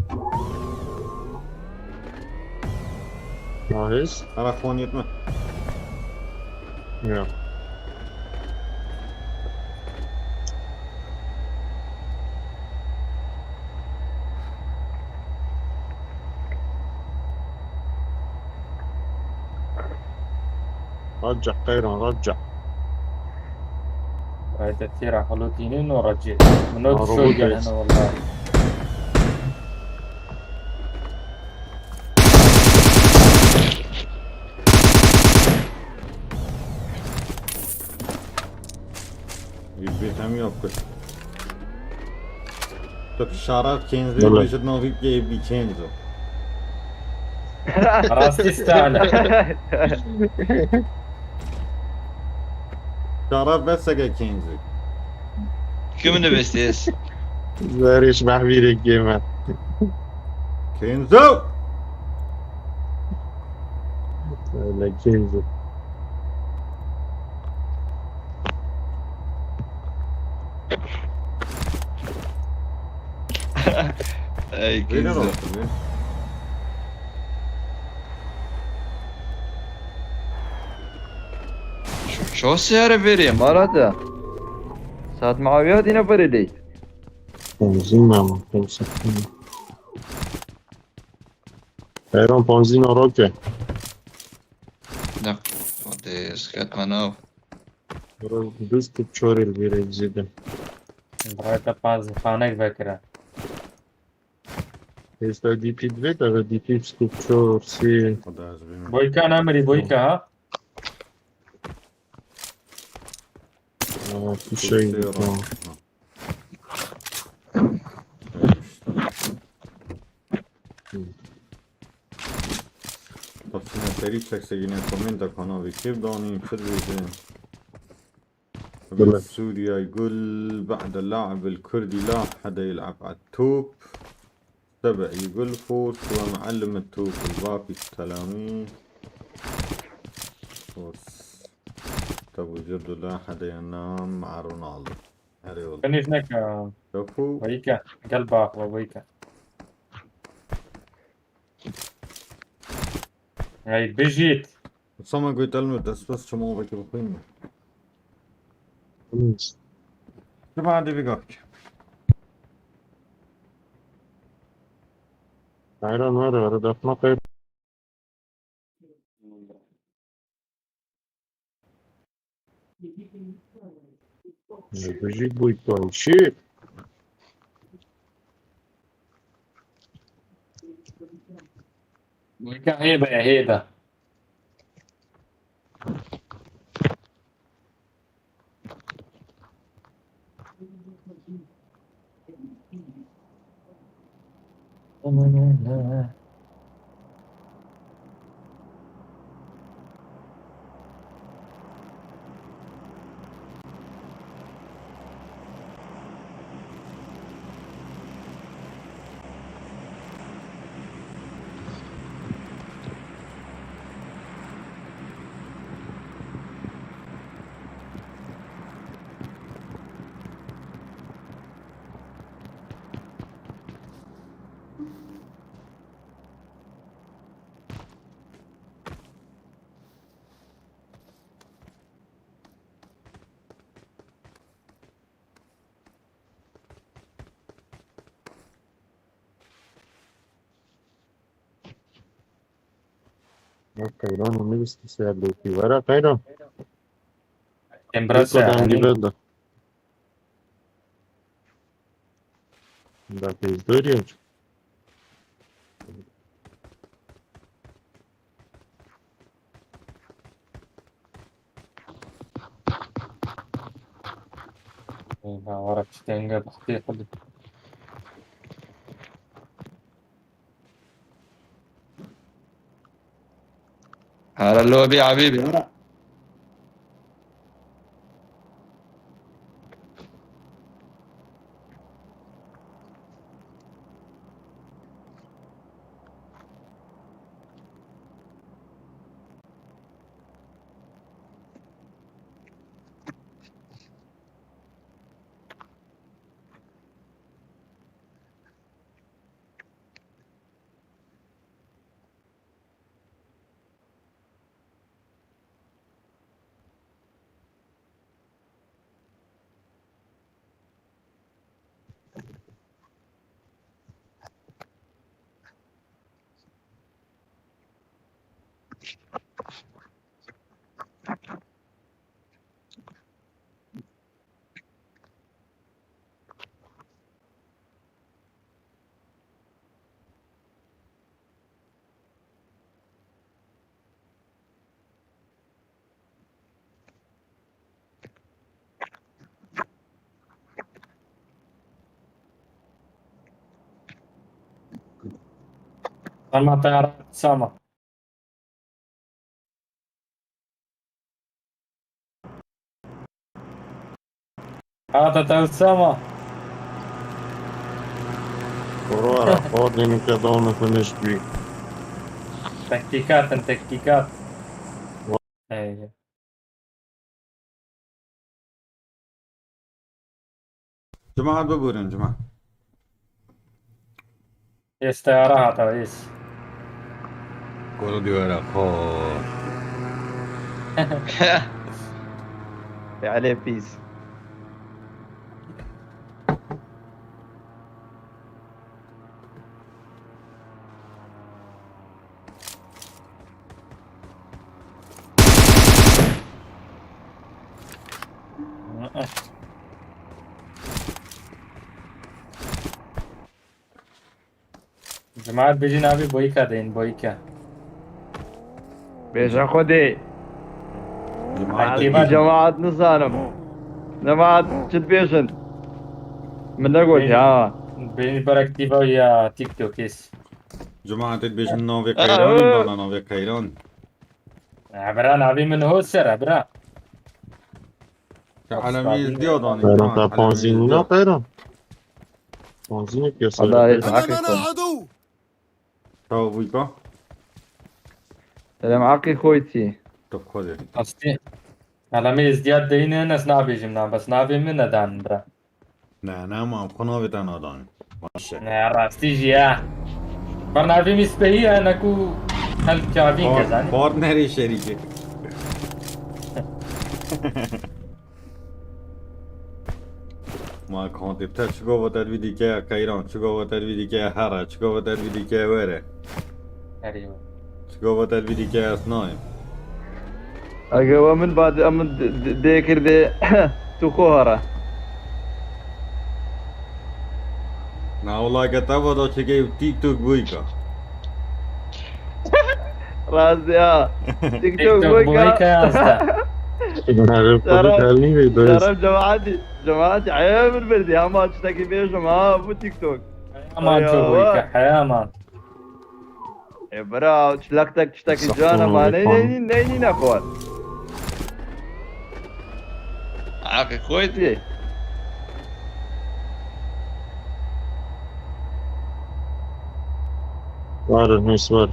نايس. ترى اخوان يتمل يا رجع خيرا رجع. هاي تأثير حلوتينين ورجيت منو روبوت شوجن بيس. أنا والله. يبي هم يوكل طب الشعرات كينزو والله. بيجد نوفي يبي كينزو راستي استاهل. شعرات بس اجا كينزو كم نبستيس؟ زاريش محبير الجيمات. كينزو لا كينزو. اي وين كنزو. رحت وين؟ شو السيارة فيري مالتها؟ ساعة معاويات هنا فريدي. بنزين خمسة. خيرا بنزين روكي. لا خديس كات مناو. دوست بشوري البيري جدا. براي تباز خانك بكرة. Esta di P2 aveva di P sculpture, sì. خدها زبيمة بويكا نامري بويكا ها. Che scegli? No. طب سنة تاريخ سجينة كومنتا كانوا كيف داني تلفزيون بالله. سوريا يقول بعد اللاعب الكردي لا حدا يلعب على التوب 7 يقول فورس ومعلم التوب الباقي التلاميذ فورس طب وجدوا لا حدا ينام مع رونالدو هري والله فنيش نك شوفوا بويكا قلبك وبويكا. هاي بيجيت. سما قلت المد بس شمو بك بخيمة خلاص. شو بعد بيقاك Ayran var ya arada atmak ayıp. Бежит будет вообще. بويكا هيبة يا هيبة. Kayran onu istese bir var Kayran. امبرسة Kodam يعني. gibi de. Da pizdoria. وراك تنقى بختي خد. هذا اللي هو بيه حبيبي. أما طيارة أسامة. هذا أسامة. Ora, ordni nuk e donë për në shtëpi. تكتيكات تكتيكات. أي. جماعة ببورن جماعة. إيش طيارة هذا إيش؟ كل ديورا خور. عليه بيس. جماعة بيجي نابي بويكا دين بويكا. بيش خدي جماعة جماعة نصانم جماعة شد بيشن من نقول يا بيني بركتيفا ويا تيك توك إيش؟ جماعة تدبيش النوفي كيران بانا نوفي كيران. عبرا نابي من هو سر عبرا. عالمي ازدياداني. Pera ta panzinina pera. Panzini pjesë. الله يسعدك شو بويكا؟ سلام عقي خويتي طب خذي. أصلي. على مي ازدياد دينه ناس نابي جمنا بس نابي من ندان برا. نه ما بخنا بتنا داني. ماشي. نه راستی جیا. برنابي مسبهي أنا كو هل كابين كذا. پارتنری شریکه. ما كنت بتاع شو قوة تدويدي كيا كيران شو قوة تدويدي كيا هرا شو قوة تدويدي كيا وره أيوه. شو قوة تدويدي كيا سنايم. أقوى من بعد أمن ديكر دي تخوهرة نا والله كتابة دا شكي تيك توك بويكا. راس يا تيك تيك توك توك بويكا بويكا يا أستا. شرف جماعتي عيب البلدي ها ما تشتكي بيشم ها ابو تيك توك حيامان شو بويكا حيامان. يا برا تشلقتك تشتكي جانا ما نيني نخوات عاقي خويتي. Varır misvar.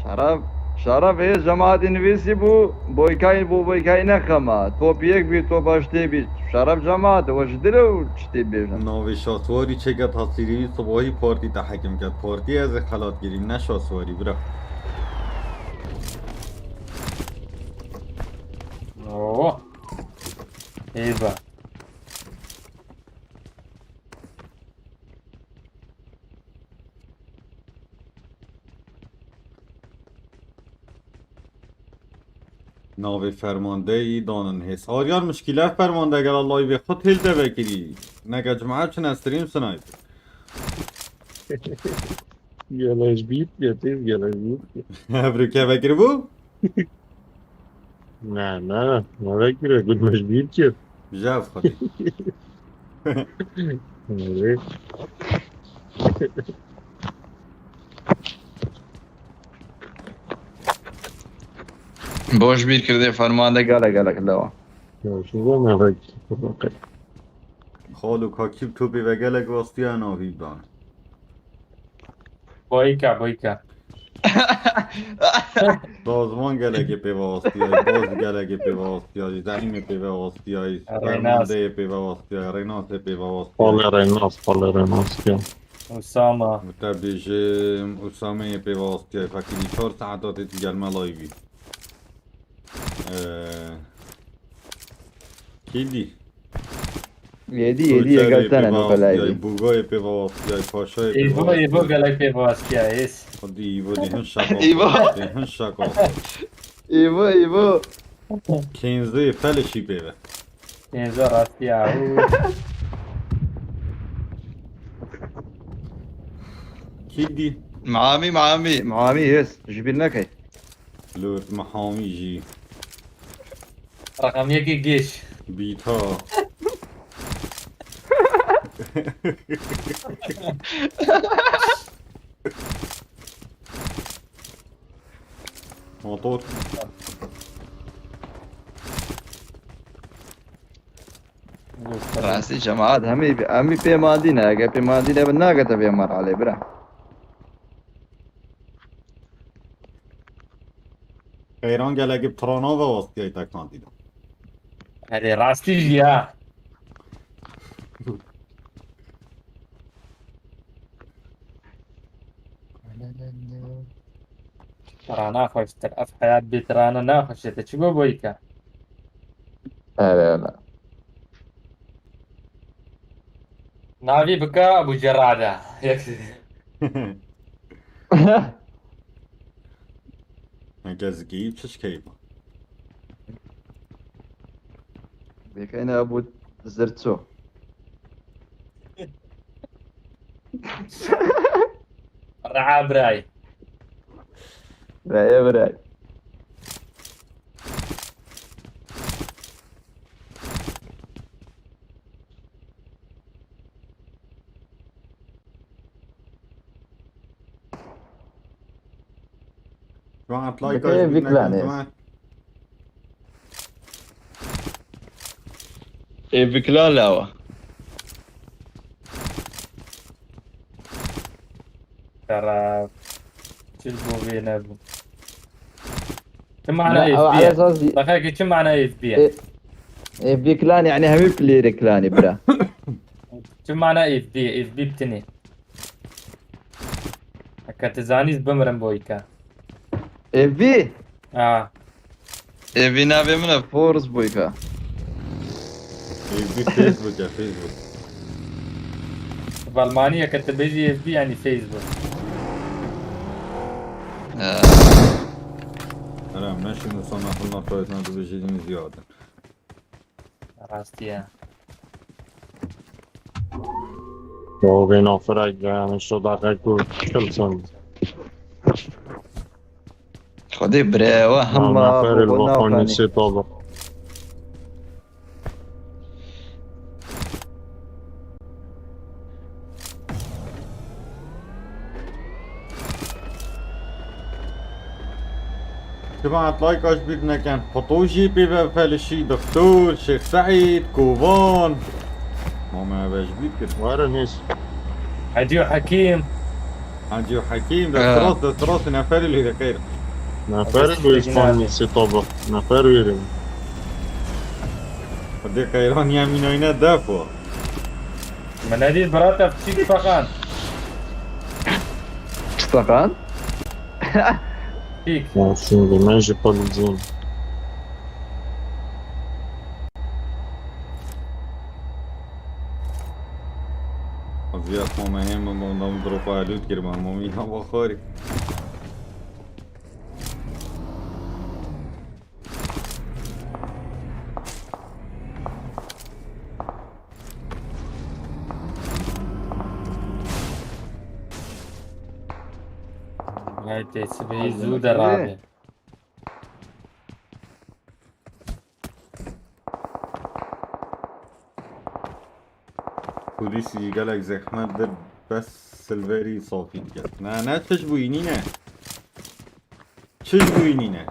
شرف هي جماعة نفيسي بويكاي نخما توب يك بي توب اشتي بي شرف جماعة وجدلو تشتي بيشن ناوی شاسواری چه گت حسیری صبحی پارتی تحکیم کرد پارتی از خلات گیریم نه شاسواری برا. أوه. إيبا. ناوی فرمانده ای دانن هست آریان مشکله فرمانده اگر الله به خود هلده بکری نگه جمعه چون استریم سناید Geleş bit getir geleş bit. ابریکه بکری بو؟ Ne bekliyor gülmüş bit ki. جف خودی Evet. باش بیر کرده فرمانده قالك لا Ya şimdi ne bekliyor? خالو کاکیب توپی و گلک واسطی ناوی دان بويكا بويكا. سازمان گلک پی واسطی های باز گلک پی واسطی های زمین پی واسطی های فرمانده پی واسطی های ریناس پی واسطی های Palerenas ya. أسامة. متبیجم اسامه پی واسطی های فکری 4 ساعتات دیگر ملایوی کیدی يدي قلتنا نقول بوگای پی واسطی های پاشای پی إيبو إيبو واسطی قالك في بواسكيا إيش؟ خودی ایبو دیهن شکا ایبو. دیهن شکا ايوه کنزه فلشی پیوه إنزو راستيا. کیدی معامي معامي يس جبنا كي لوت محامی جی رقم يكي جيش. بیت ها موتور راسي جماعات همي بيمادينا اگه بيمادينا بناقة بيمر عليه برا خيران قال اجيب ترانوفا وسطي تاكنا ديدا هذه راستي جيا ترانا خوشتر اف حياة بي ترانا ناخشت چگو بويكا لا ناوي بكا ابو جرادة يكسي مجازقي بشش كيما بيكينا ابو زرتسو رعاب راي راي براي جماعة لايك بكيف بيكلان يس. جماعة ايه بكلان لاوا ترى شو بينا ابو كم معنى لا، أو على اف اساس بي دقيقة كم معنى اف بي بيكلان يعني همي بلير كلاني برا كم معنى اف بي بتني هكا تزانيز بمرن بويكا في اه ايه في نافي منه فورس بويكا في فيسبوك يا فيسبوك بالمانيا كتب بيجي اف بي يعني فيسبوك لا ماشي نصنع لنا فايتنا بيجيني زيادة راستيا Vågen förrägga så där går Kjellson. خدي برا وهم ما فر قلنا الوطن وفاني. يسيطابه. جماعة لايك ايش بدنا كان فطوشي بيبا فالشي دكتور شيخ سعيد كوبان ماما باش بيت كده وارنيس. حديو حكيم حاجي حكيم ده تراث نفر اللي ده خير نفر الوطن يسيطابه. نفر يرم. ودي خيران يامين وينا دافوا مناديل براتا في تشيك فخان اشتغل فيك ماشي ما يجي بالزين. وزيات ماما هم ماما مضروبة لوت كرمان مامي هم بخاري هاي تسبي زود الرابع بوليسي قالك زحمة در بس سلفيري صافي كده نا تشبوينينا تشبوينينا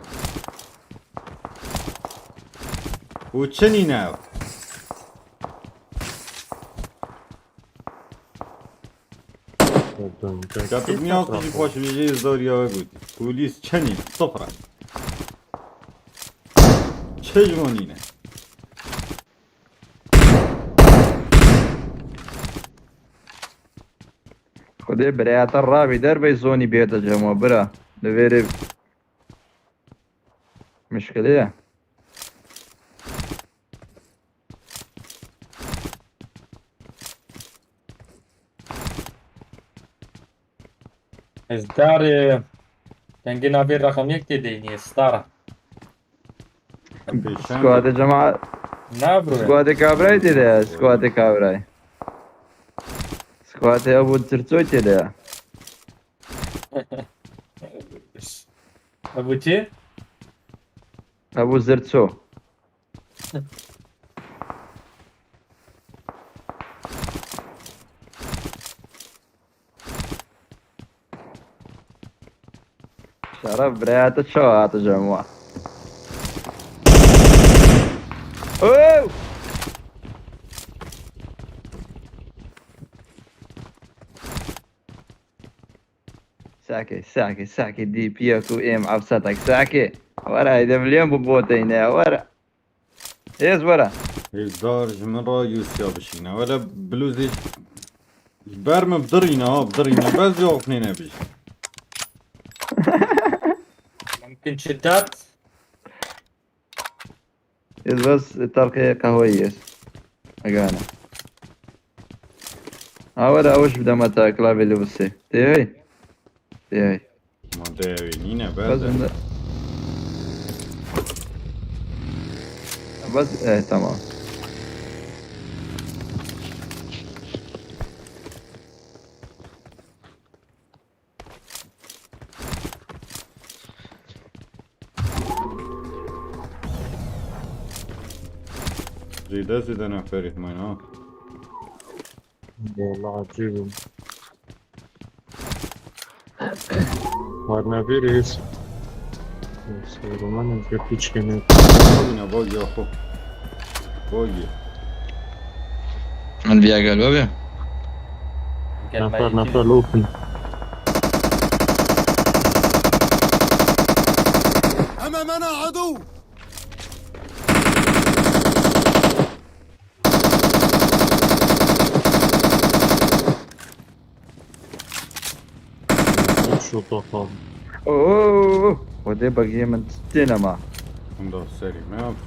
وتشنينا كاتب مياه تجي فاش بيجي الزوريا وقود بوليس تشنينا صفرة تشجمونينا خدي برا الرابي دربي زوني بيت الجمع برا لفيري مشكلة اصدار تنقينا بين رقم يك تديني اصدار سكواد جماعة نابرو سكواد كابراي تدا سكواد كابراي سكواد ابو ترتو تدا ابو تي ابو زرتسو شرف بريات شوات جماعة. اوه ساكي دي بيكو ام عبستك ساكي ورا اذا مليون ببوتين ورا ايش ورا يزدارج من رايوس يا بشينا ولا بلوزي برم بدرينا بدرينا بس يوقفني نبي. ممكن شدات. بس تركي كويس انا ورا وش بدا متى كلابي اللي بسي تيهي ما داوي نينا بس بس بس ايه تمام. زيد انا فريت مين ها والله عجيب. Ладно, берись. Роман кирпички нет. بوجينا بوجي يا اخو بوجي. من بيا قال بابي نفر لوفن. أمامنا عدو. شو طاقم. اوه ودي بقية من السينما. عنده سري ما ينفس.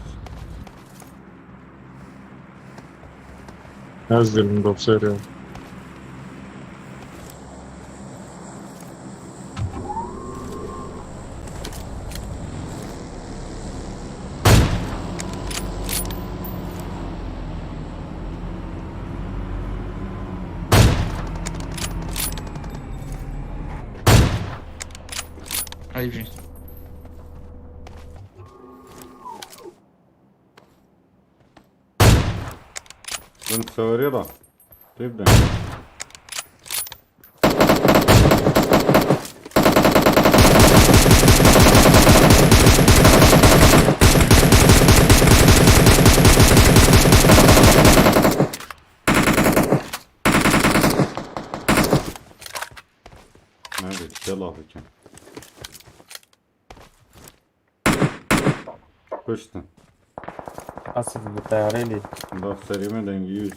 نزل من بصير. حبيبي بنت سواريرة تبدأ. ما ادري يلا فيك كشتن اسف بالطيارة لي. عنده سري ما دنجيوز.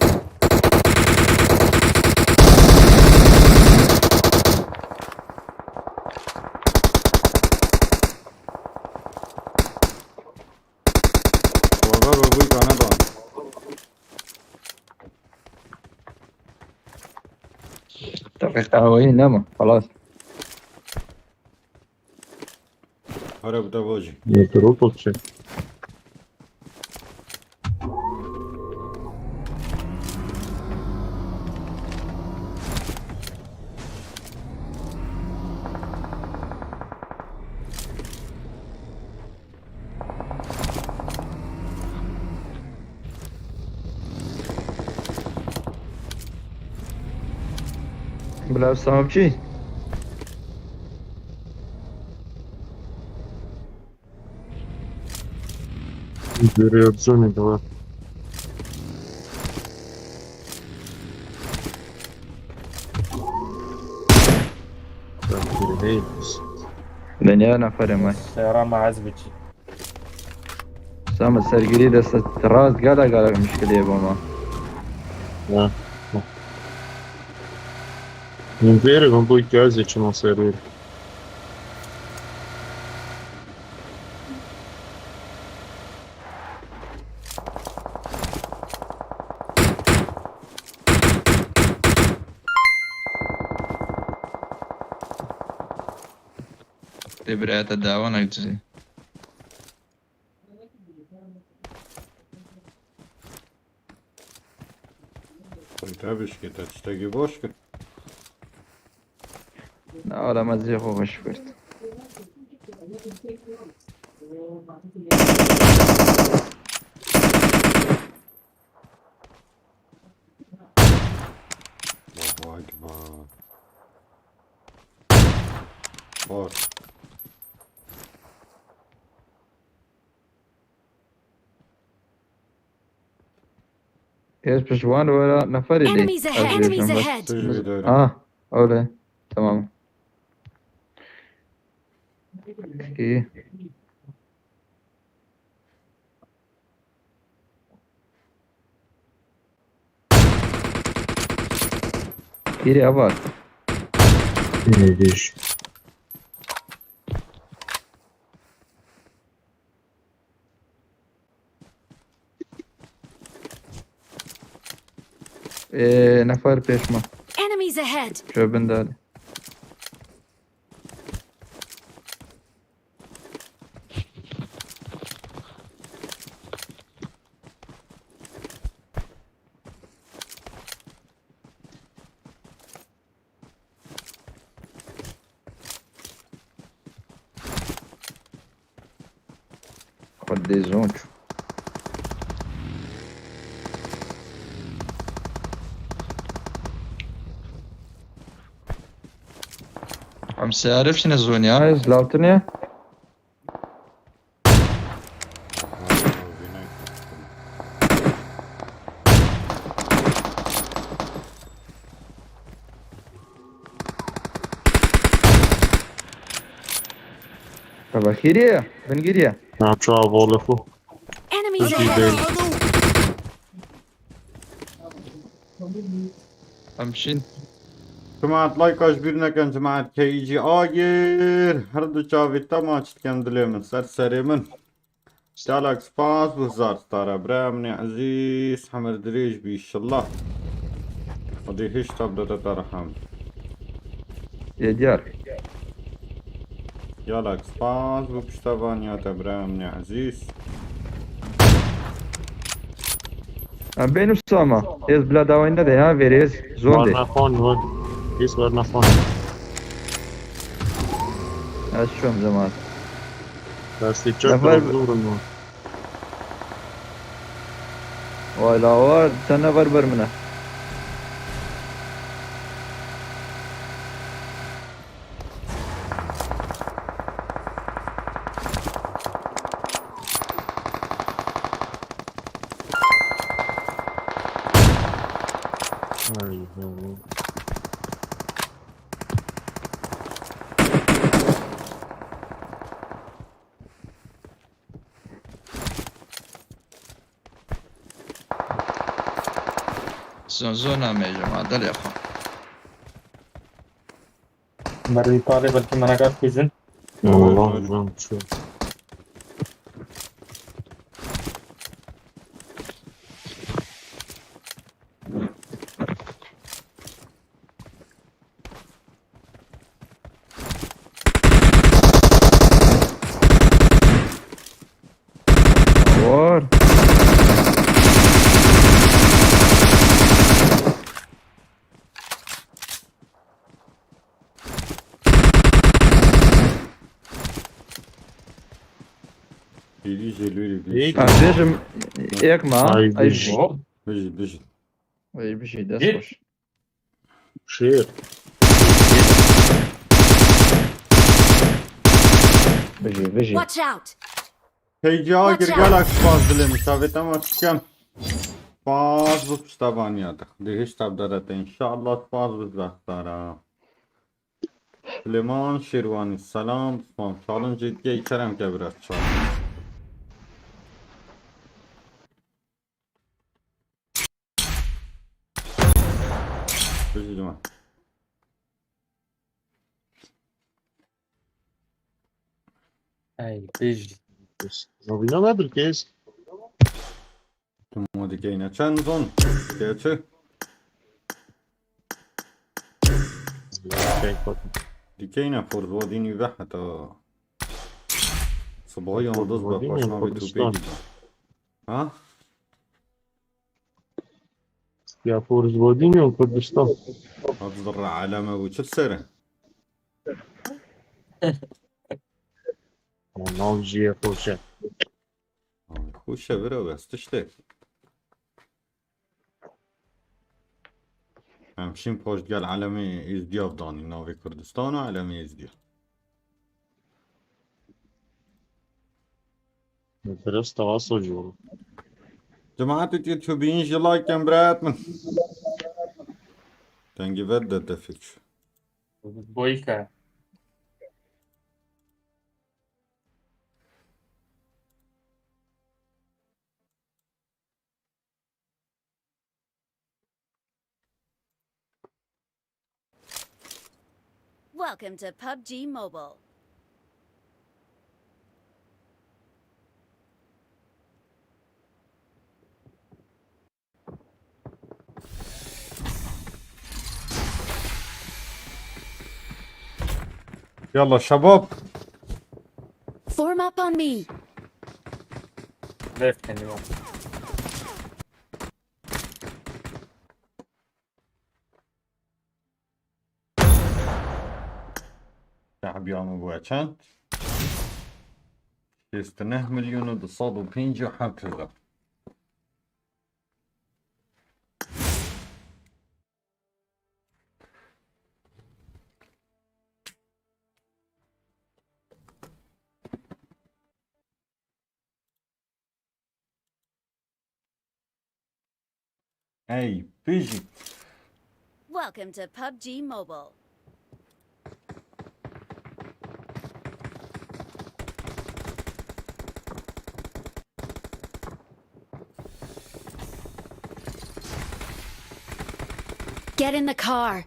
وغاب ابوي كان ضان. تركي قهوي نما خلاص. هرب ده بوجي. يضربك شيء. بلا سامبشي Берет в зоне 2. Так, перегрейтесь. دنيا نفر ما السيارة ما عزبتش. سام السرقري ده ستراس قال مشكلة يا بابا. Да. Не верю, он будет газе, чем он сервер. تبرئة الدعوة نجزي تابش كده تشتاقي بوشك. لا ولا مزيخ وغشفرت. الله أكبر. بار يس بشوان ولا نفر اللي Enemies ahead! Enemies ahead! تجري دوري. أولا تمام. اوكي كيري أباك نيديش. نفر بيشما Enemies ahead! شو بندالي. خدي زونشو عم سعرف شنو الزونيا؟ عايز لاوتنيا طبعا كيريا بنجيريا نعم شو أبغى Enemies Thank you, ahead! Dave. امشين جماعة لايكاش بيرنا كان جماعة كي جي آجير هردو چاوی تماچت كان دلي من سر من شالك سباس وهزار ستارا برامني عزيز حمر دريج بيش الله ودي هيش تبدأ ترحم يا ديار يالك سباس بكشتبان يا تبرامني عزيز بين السما يز بلا داوين ده ها فيريز زون دي Varna fon var. Biz varna fon. اشوم زمان Lastik çok Zafer- durun mu? ولا وار سنة بربر منه Ay, ay. زون هم يا جماعة دل يا اخوان مرة طالب بلكي مناقات كويزن Vallahi ben şu. وار بيجي جلولي بيجي بيجم ايك ما Ay, اي bir بيجي اي بشي داس جد؟ خوش şehir. بيجي Watch out! كي جي آجير Watch out. قالك سباس دلي مساوي تماچت كان سباس بكشتبان يا دي هيش تبدأ إن شاء الله سباس بزاختارا سليمان شيرواني السلام سلام چالن جدية يكرم كبرت چال بيجي جماعة هاي بيجي Zabina nedir kez? تمو دي كينا چند زون كيچه Şey bakın. دي كينا فرزواديني بحتا صبايا مضز فرزواديني بقاش ما كردستان. بتوبيدي ها Ya Forzvodin ya Kürdistan. هتضر علامة وش السنة Navciye koşa. خوش برا بس تشتك همشين پشت گل علامة ازدیاب دانی ناوی کردستان و علامة ازدیاب Teraz tava socuğu. جماعة اليوتيوبيين لايك كم برات من تنجي بدأ دفش بويكا. Welcome to PUBG Mobile. يلا شباب Form up on me. ليفت اليوم. تعب يا ابو عشان يستناه مليون تصاد وبينجي وحاكذا اي بيجي. Welcome to PUBG Mobile. Get in the car.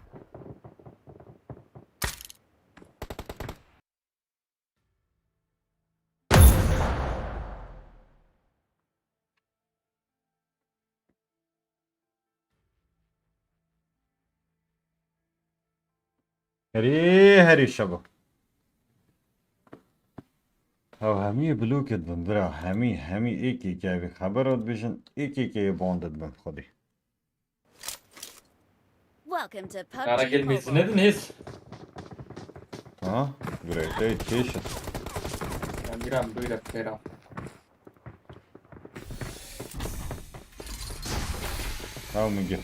هري شباب او همي بلوكت بندرا همي ايكي كابي خبرات بيشن ايكي بوندت بن خودي. Welcome to PUBG راجل Mobile. ميزندن هيس. ها جريت كيشن أميرام دويرة بخيرا. او مجي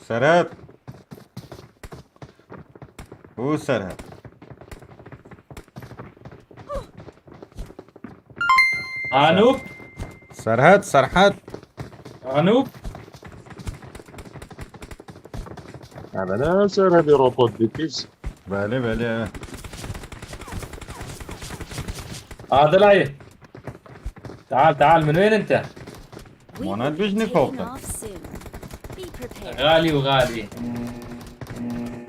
سرات هو سرات عنوب. سرحت عنوب. أنا سر هذه روبوت بيتيز. بالي عادل عيه. تعال من وين انت؟ We Why will not be Disney taking Colton? off soon. Be prepared. غالي وغالي.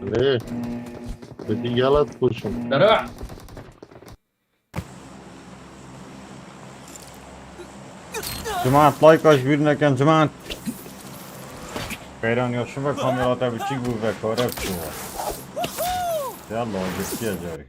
ليه؟ بدي يلا تخشوا. دروع. جماعة لايك اجبرنا كان جماعة خيران يا شباب كاميرات بتشيك بوفاكورة بشوها يلا جبتي يا جاري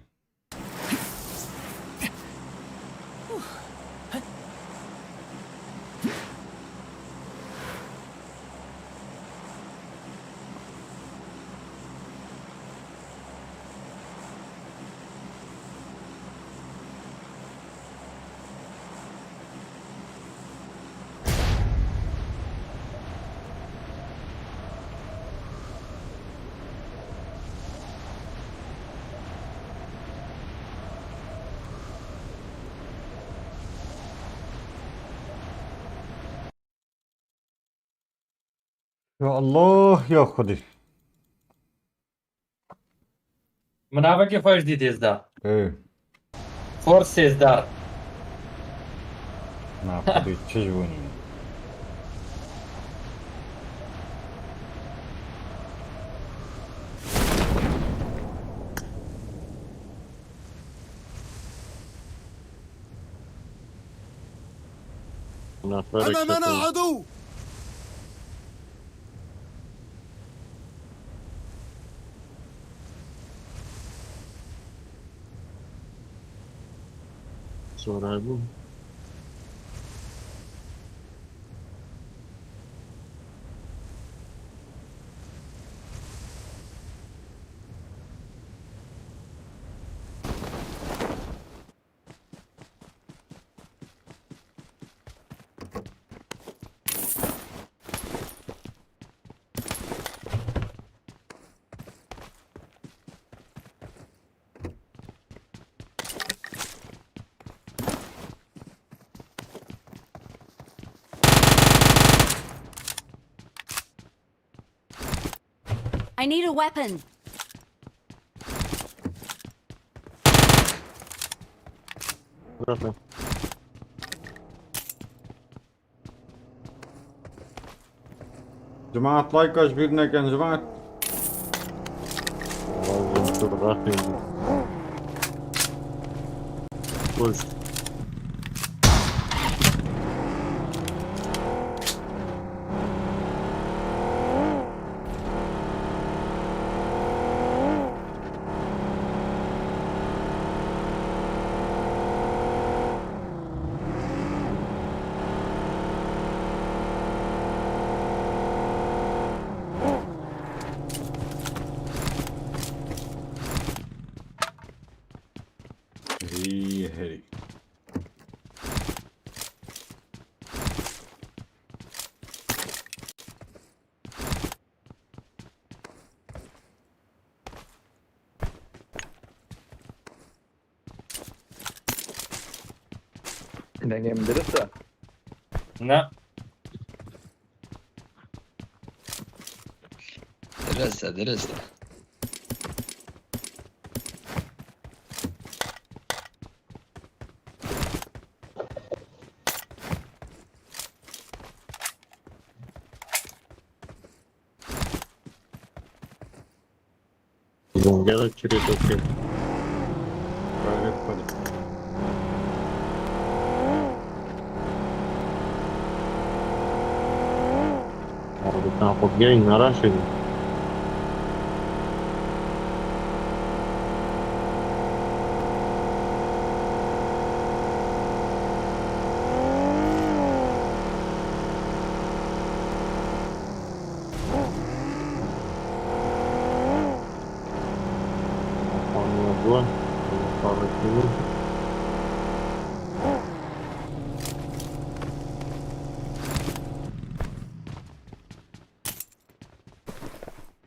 يا الله يا خدي منابك فاش دي تزدار. ايه فورس تزدار. ما خدي تشجوني أمامنا عدو. سورابو. I need a weapon. رفع. جماعة لايكاش بيدنا كان جماعة. لازم تشوف الرافع. خش. هي هي. لاني مدرسة. لا درست Zungela tirito aqui. Pode. بتاخد جاي راشد.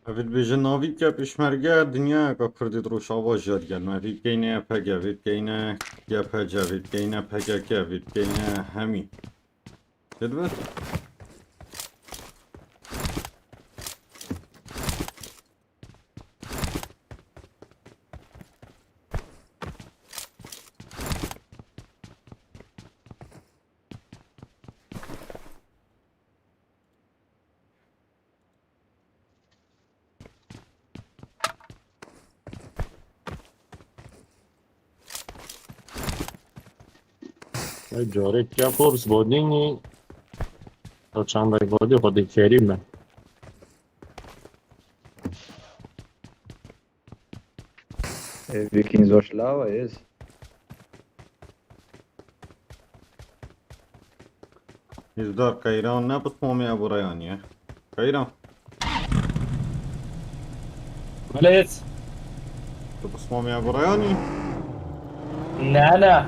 Avit bejnavi ke peshmerge dünya ka Kurdî Rojava jar gelme. Avit keyne PKK, avit keyne YPG, avit keyne PKK, avit keyne hemî. Kedbet? جاره کیا پرس بودینی تا چند ای بودی خودی کریمه. Vilken sorts lava är det? Yüzdar Kayran ne pusmamaya buraya niye? Kayran, وليت tu pusmamaya buraya niye? لا لا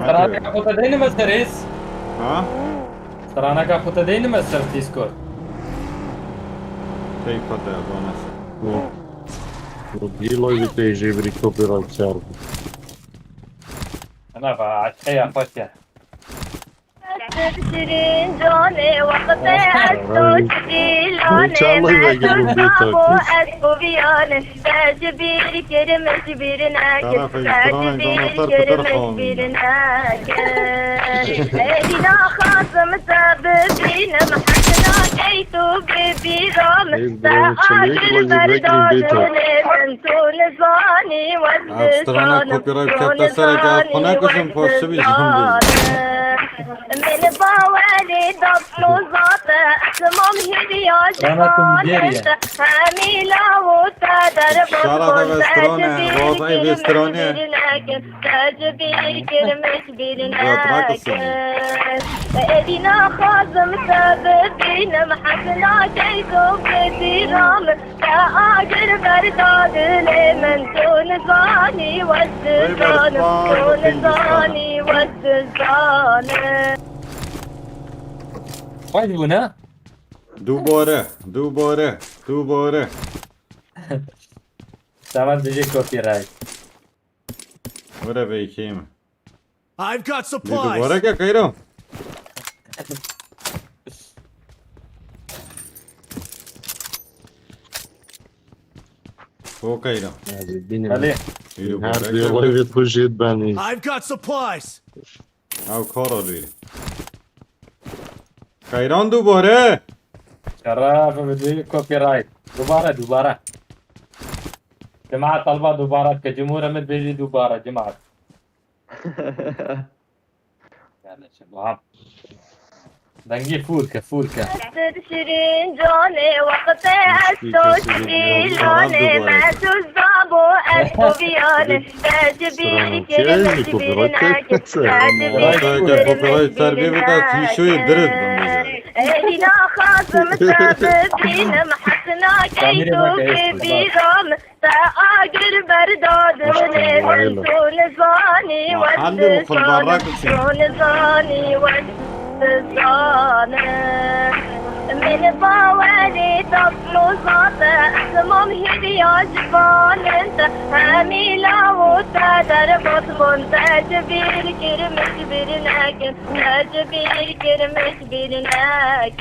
ترى انا Cemaat كنت دين مستريس ha? ترى انا كنت دين مستر ديسكورد Keyif hadi abonesi. Dilo i te živri copyright server. انا بعشقي يا اخوتي تبترين جوني وقتي إن شاء الله يبقى بيتك. وبياني تجبير كرم جبير ناكل تعرف إلكتروني تجبير دون كرم ترقم. جبير ناكل ايدينا خاصم سببين محسنا كيتو ببيرام ساعات البردان انتو نزاني Abstrana copyright kapta saraka khona kusum postu bi jumdi. من باولي ضبط وزاطة احتمام هدية شفانة حميلة وتدرب شرف بسترونة وضعي بسترونة تجبير كرمش راكس بيرناك ايدينا خازم سببين محسنا كيسو بتيرام تآجر برداد لمن تونزاني والدزان تونزاني والدزان واجبنا دوباره. تمام تجي كوبي رايت Vore be kim? I've got Ni supplies. دوباره kya kah raha hu? فوق ايران هذه الدنيا عليه هذه والله بتخش يتباني I've got supplies. او كورا لي خيران دوباره شرف بدي كوبي رايت دوباره جماعة طلبة دوباره كجمهور أمد بيجي دوباره جماعة يلا شباب دنجي فولكة تشرين جوني وقت أستوشيلوني ما تزابو أسبوبيوني تجبيني كلمة جبيناك كوبي سربي بدا شوي درس إلينا خاصم سابقين محسنا كيتو كبيرام تآجر برداد من تونزاني تونزاني من باولي تصلو صاتا اسمهم هديا جفان انت هميلا وتادر بطمون تجبير كرمش برناك تجبير كرمش برناك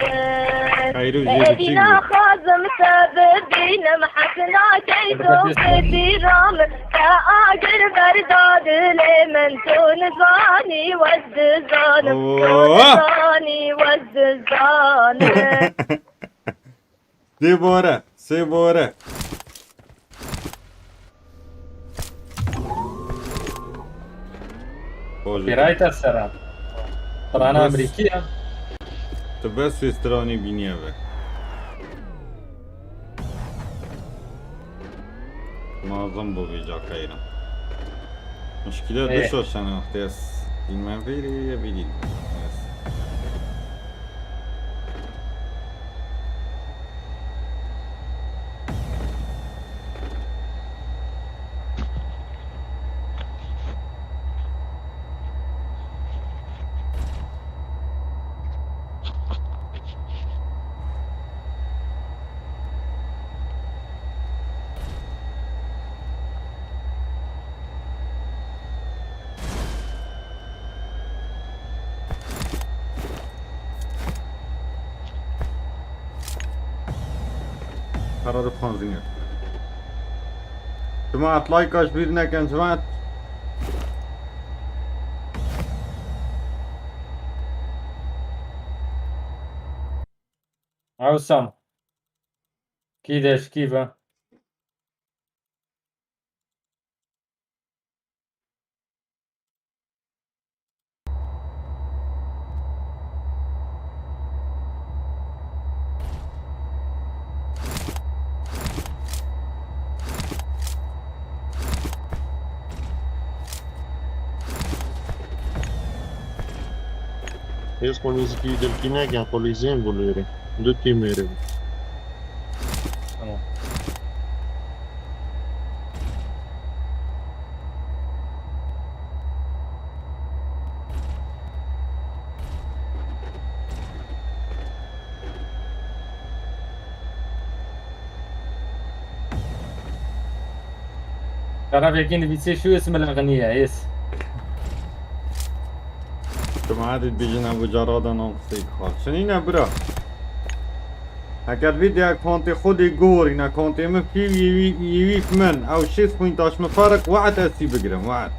ايدينا خازم سابقين محسنا كيتو كثيرام تآجر برداد لمن تونزاني والدزان تونزاني والدزان سيبورة برايت السلام ترانا أمريكية تبس في استراني بينيا بك معظم بو بيجا خيرا مشكلة دشو شانا اختيس المن فيري يبيدين قرار بخانزينه جماعة لايكاش بيرنا كان جماعة عوسام كيداش كيفا Eles conhecem del Kine que polizien buluyor. Do timere. تمام تعرف يمكن بيصير شو اسم الأغنية يس جماعة بيجينا بجرادا نقصيك خال شنينا برا اگر ویدیو اکانت خودی گور این اکانت من فی یویف من او 6.8 مفارق وعد اسی بگیرم وعد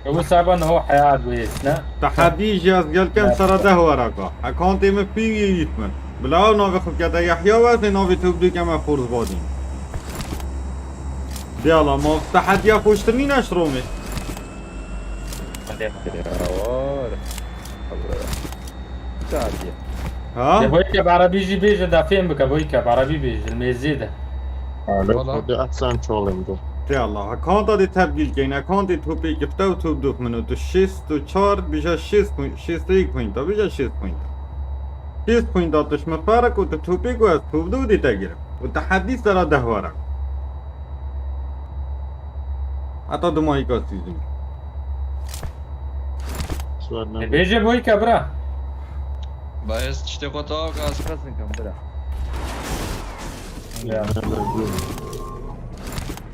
هو صعب انه هو حياة ويس لا تحدي جاز قال كم سرده ورقا اکانت من فی یویف من بلا ناوی خوب کده یحیی واسه ناوی توبدو که من فورز بادیم يلا ما تحدي خوشتني نشرومي ها بويكا بعربي يجي بيجي دافين بك بويكا بعربي بيجي الميزيدة ده احسن شغلم دو يلا اكونت دي تبديل كاين اكونت توبي كفتو توب دوخ منو تو 6 تو 4 بيجا 6 بوينت بيجا 6 بوينت 6 بوينت اتش مفارق وتو توبي كو توب دو دي تاجر والتحدي سرا ده ورق حتى دماغي كاسيزم سوالنا بيجي بويكا برا بايس تشتي قطاق Krasny kam,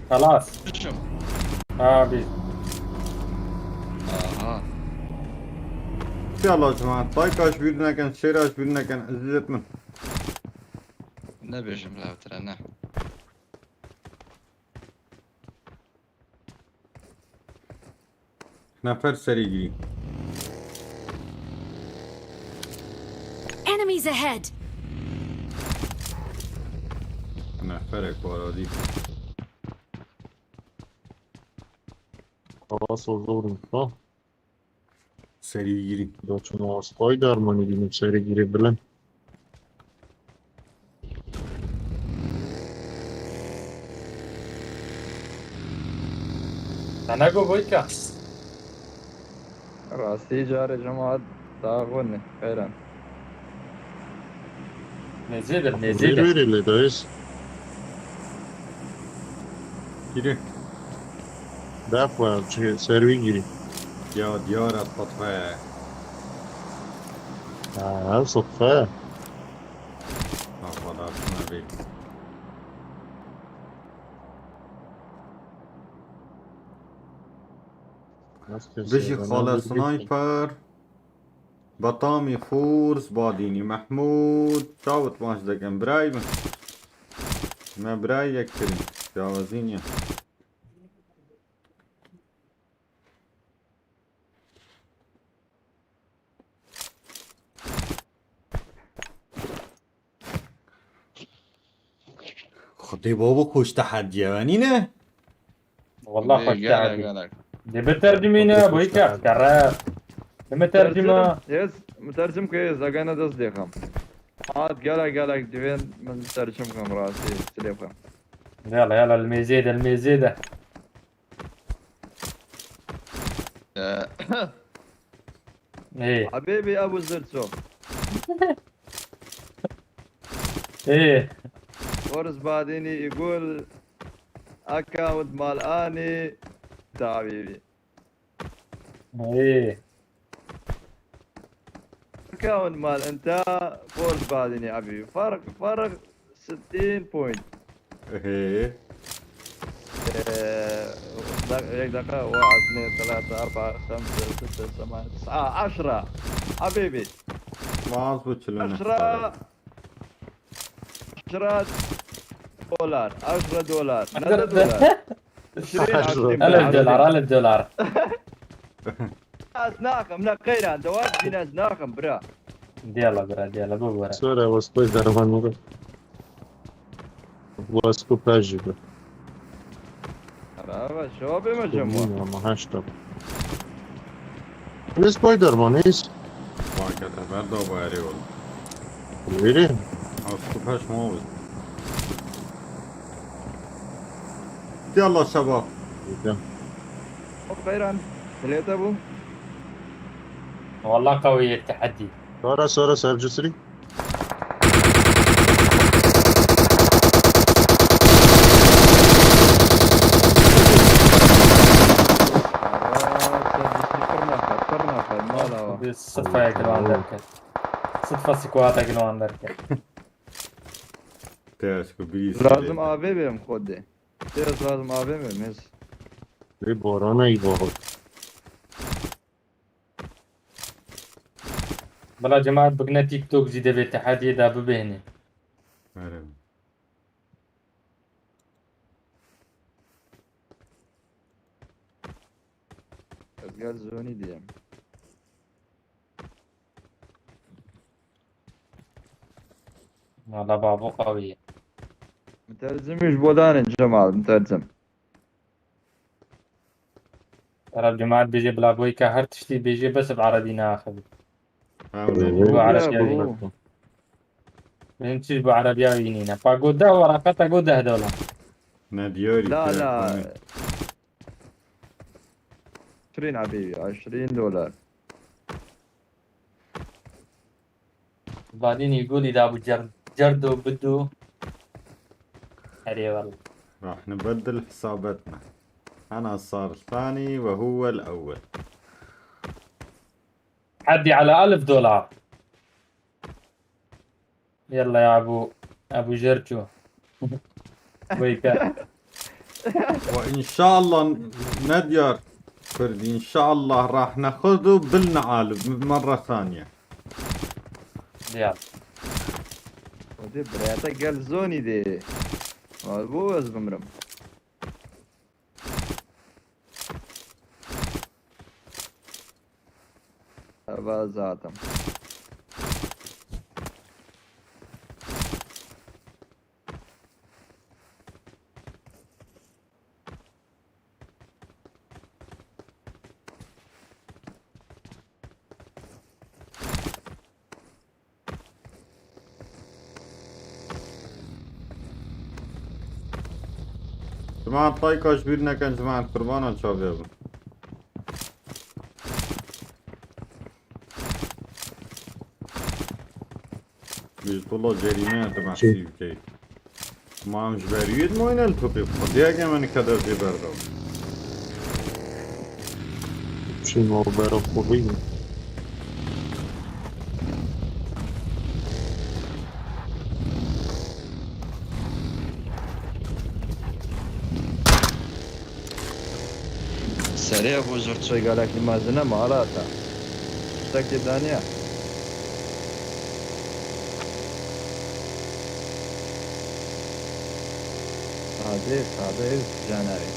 خلاص شو بيجي اها يلا يا جماعة لايكاش بيدنا كان شيراش بيدنا كان عزيزتنا نبيجم لا ترى نفر سريجي Enemies ahead! نفرك ورا دي خلاص وزورم صح؟ سريجي دا چون سپایدر منی بینیم سری گیری بلن انا جو بويكا راسي جاري جماعة تاغوني خيرا نزيد ویری نزيد ویری لیدایس گیری دفع چه سروی گیری يا ديار التطفيع صفه خلاص ما بيك بشي خالص سنايبر بطامي فورس باديني محمود شاوت ماش دقن براي ما براي يكترين جاوزين خطي بابا خوش تحدي نه والله خوش قالك تعبي قالك دي بترجمينا بويكا كراف لما ترجمة يس مترجم كويس انا تصديقهم عاد قالك دفين من مترجمكم راسي سليفهم يلا يلا الميزيدة الميزيدة ايه حبيبي ابو زرتسو ايه فورس بعديني يقول اكاونت مال اني حبيبي ايه اكاونت مال انت فورس بعديني حبيبي فرق 60 بوينت ايه دقيقة 1 2 3 4 5 6 7 9 10 حبيبي ما اظبط شلون 10 دولار 10 دولار 10 دولار 20 1000 دولار 1000 دولار ناس ناقم نقينا دوات في ناس ناقم برا يلا برا يلا بورا سوري و سپایدر من و سکوپاجی به شو بمجموع اما هشتا این سپایدر من ایست واقعا بردا بایری ول ویری اسكوباش موت يلا شباب خيرا ثلاثة ابو والله قوي التحدي سورا سرجسري بالصدفة يقولون ذلك صدفة سكواتك يقولون ذلك تاسكو بيس لازم ابي بهم خده لازم ابي بهم ای باران ای باران بلا جماعة بقنا تيك توك زيادة في التحدي دا ببهني قال زوني ديم والله بابو قوي مترجم ايش بودان جمال مترجم ترى الجماعة بيجي بلا بويكا هر تشتي بيجي بس بعربي ناخذ من تشي بعربياوي ينينا فاقوده ورقة قوده دولار ناديوري لا 20 حبيبي 20 دولار بعدين يقول إذا أبو جردو بدو هري والله راح نبدل حساباتنا أنا صار الثاني وهو الأول حدي على 1000 دولار يلا يا أبو جرجو ويكا وإن شاء الله ندير كرد ان شاء الله راح ناخذه بالنعال مرة ثانية. يلا خودی برایتا گل زونی دی بو از بمرم هوا زاتم جماعة طايقة شبيرنا كان جماعة قربانا شباب. بيطلع جريمة تبع سيف جاي. ما مش بريد ما ينالتوبي خديها كمان كذا في بردو. شي ما بيرو خوبين. سریع بزرگ شوی گالک مازنه مالاتا شتاکی دانیا ساده جانایی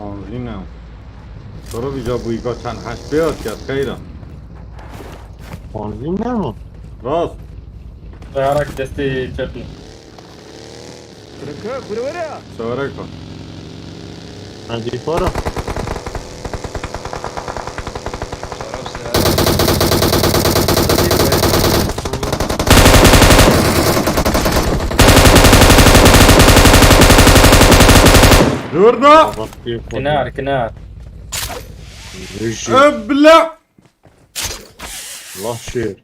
عاملين ترى بيجابوا يقا كان حش بيات كات خيرا. عاملين نعم. راس. سيارك دستي شكل. بركة بروريا. سواريكا. عندي فرق. دورنا. كنار كنار. ابلع. الله شير.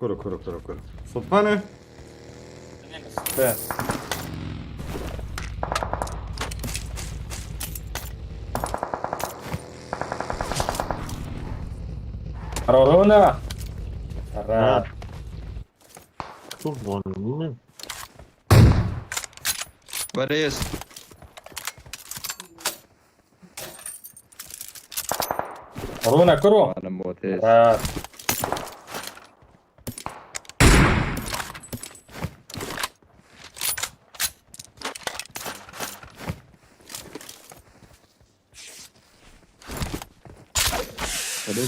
كرة صفانة. رورونا. بريس رونا كرو. انا موتيس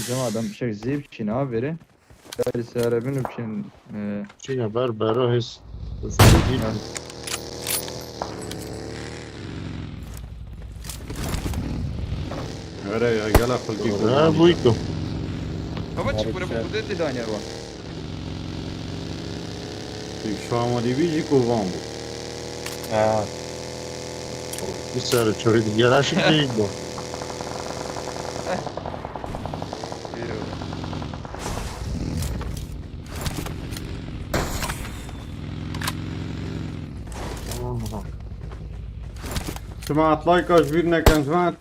جماعة adam bir şey zeyip için abi veri. Dari serebin için شي بربرو هس. زيدين. هرا يا جلا خلقي. لا بويكو. Ama çıkıp burada da aynı var. شو عمودي بيجي كوفامبو. بسر چوری دیگه راشی دیگه. جماعة لايك شبيرنا كان جماعة.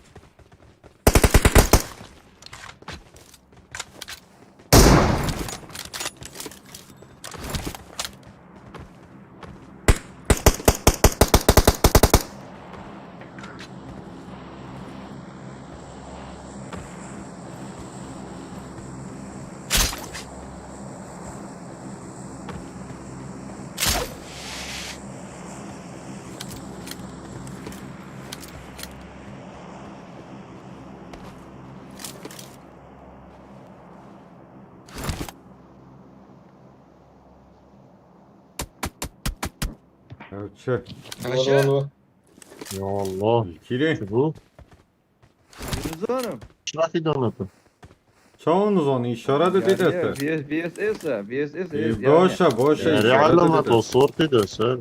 شو Aşağı. يا الله. الكيلي شو Yunus ايش راح يدونكم؟ شو نظن إشارة تدرسه VSS باشا يعني علامة الصورة تدرسه.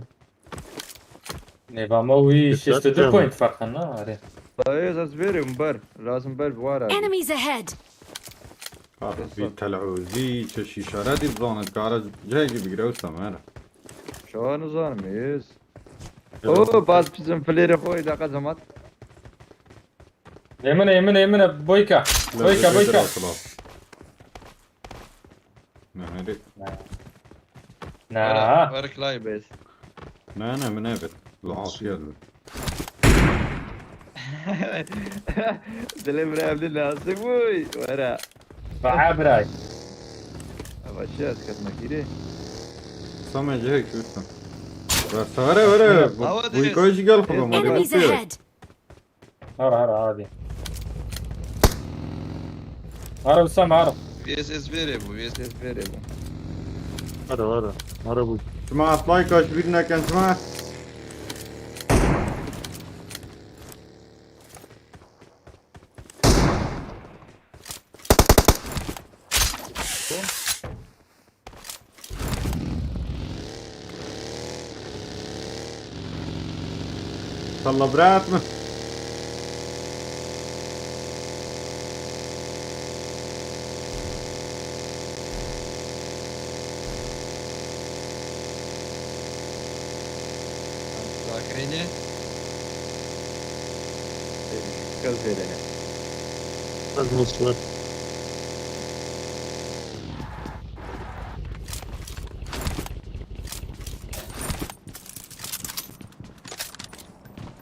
نظام وي بالذات 62 جامد. بوينت فرق النار طيب أصبر مبر لازم بر بوارا Enemies ahead! في تلعوزي تشي شرادي بزون الكارج جاي بيقرأ سمارة شو نظام يس اوه باز بزن فلير خوي دا قزمت يمنا يمنا يمنا بويكا بويكا بويكا نهاري نا بارك لاي بس أنا من أبد العافية دليفري عبد الله سوي ورا بعابراي ابشات كتنا كده سامع جاي شو اسمه بس ورا بويكوش قال خبا ما Enemies ahead! هرا عادي هرا وسام هرا في اس اس فيريبو في اس اس فيريبو ورا بوي جماعة لايكاش بيدنا كان جماعة طلع براتنا فاكريني؟ كالفيرنا لازم نصور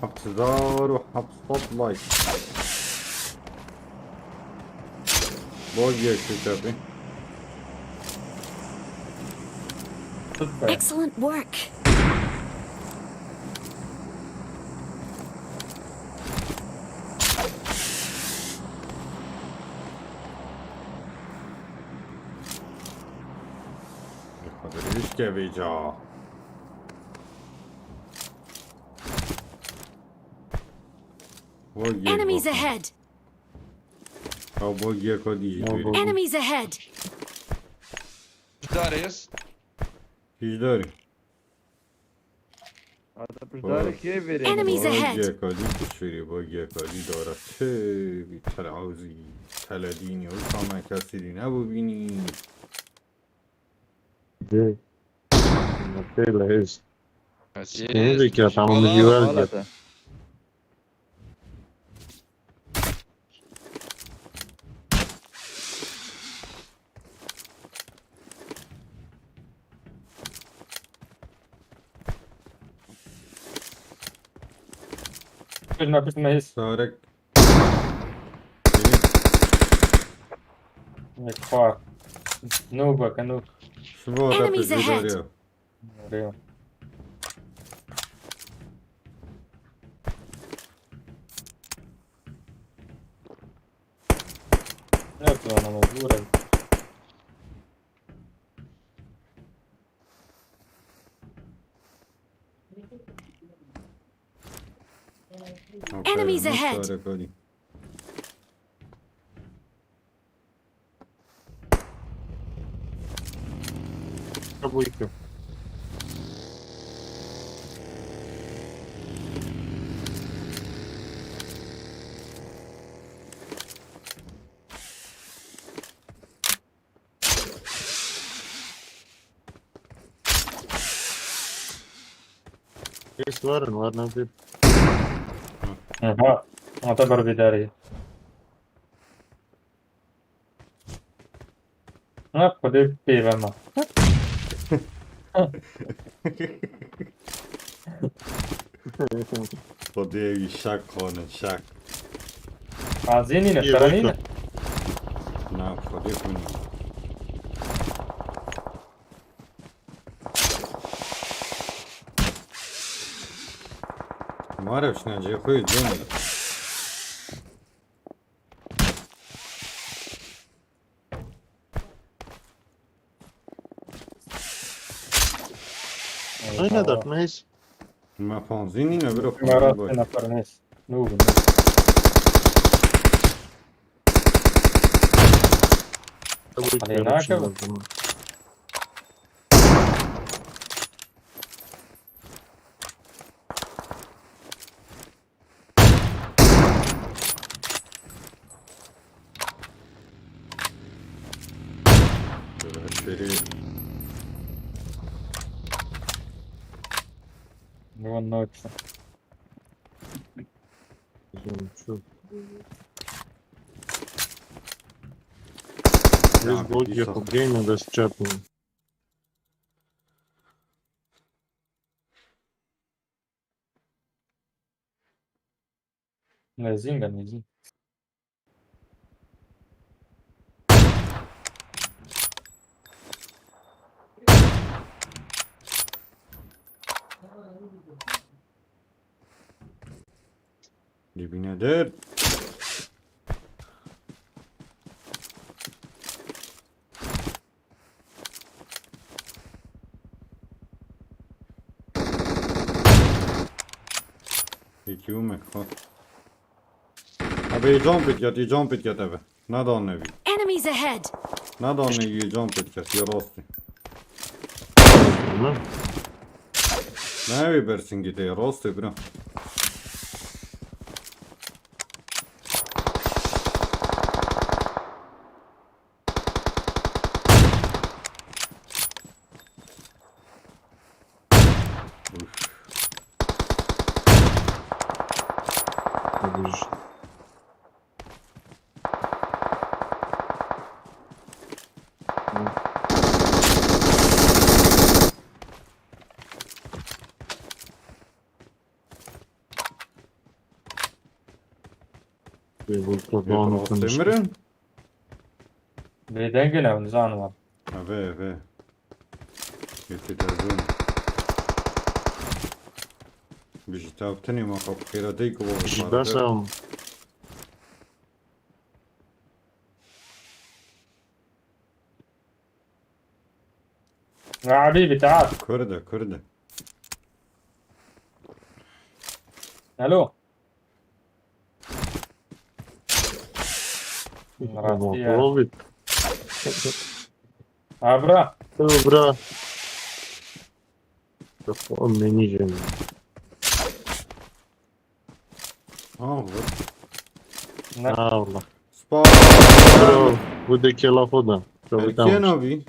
حبس دار وحبس صوت لايك بوجيك شو شافي Excellent work! يقدر ايش كيف جا Enemies ahead! او بوجيك ودي Enemies ahead! داريس ايش داري هذا مش داري كيف Enemies ahead! بوجيك ودي تشفيري بوجيك ودي دورة تبي تلعوزي تلديني وسامع كاسرين ابو بيني دي نتيلا ايش هذيك يا طعم الجوال كلنا بس ما يس سارك كفار نوبة كنوب شبو هذا Enemies ahead. في ريو يبدو أنا موجودة Enemies ahead. سارك ودي ابويك ايش ورنا في أها أعتبر بداري خذ بيبا ما خدي شك هون شك عايزيني نشترينا نعم خدي كوني ما اعرف شنو جاي اخوي الجمله اين هذا ماشي ما فانزيني نبرو مرات خدي نفر ناس نوب ابويك علينا كذا. النوتس. شوف This boat ехал гейна да счапнул. نازلين جامدين. Dibine der. İki umek ha. Abi jump et yat, jump et yat abi. Nadan nevi. Enemies ahead! Nadan nevi jump et yat, yarasti. Ne? Nevi bersin gide yarasti bro. Demirin? Beyden gene nizam var. Ave. Yetidazun. Bijitavtani ma kapkira deyko بس يا حبيبي تعال. Kırdı. الو. Робит. عبرة. Добра. Он мне ниже. Allah. Allah. Spa. Buradaki lafı da. Erken abi.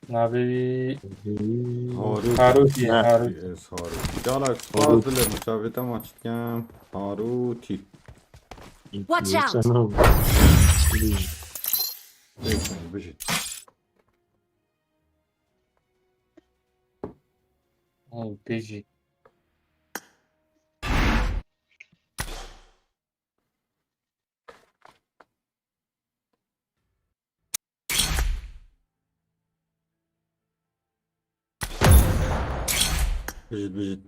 نبي Harut. هاروتي. Yes, Harut. Dalak spazılı müsavetem açıkken Haruti. Watch out! Bekleyin, bijit. بيجي. Bijit.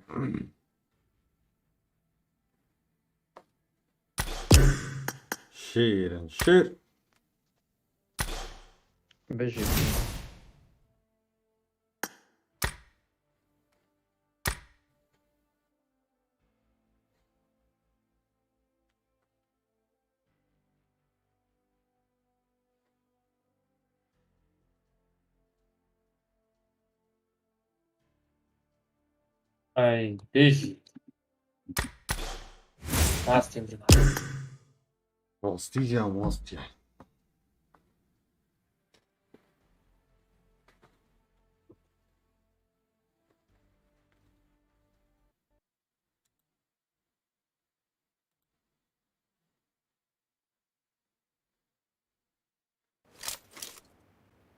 Şiir. بيجي. اي بيجي. ماستم. Mostia.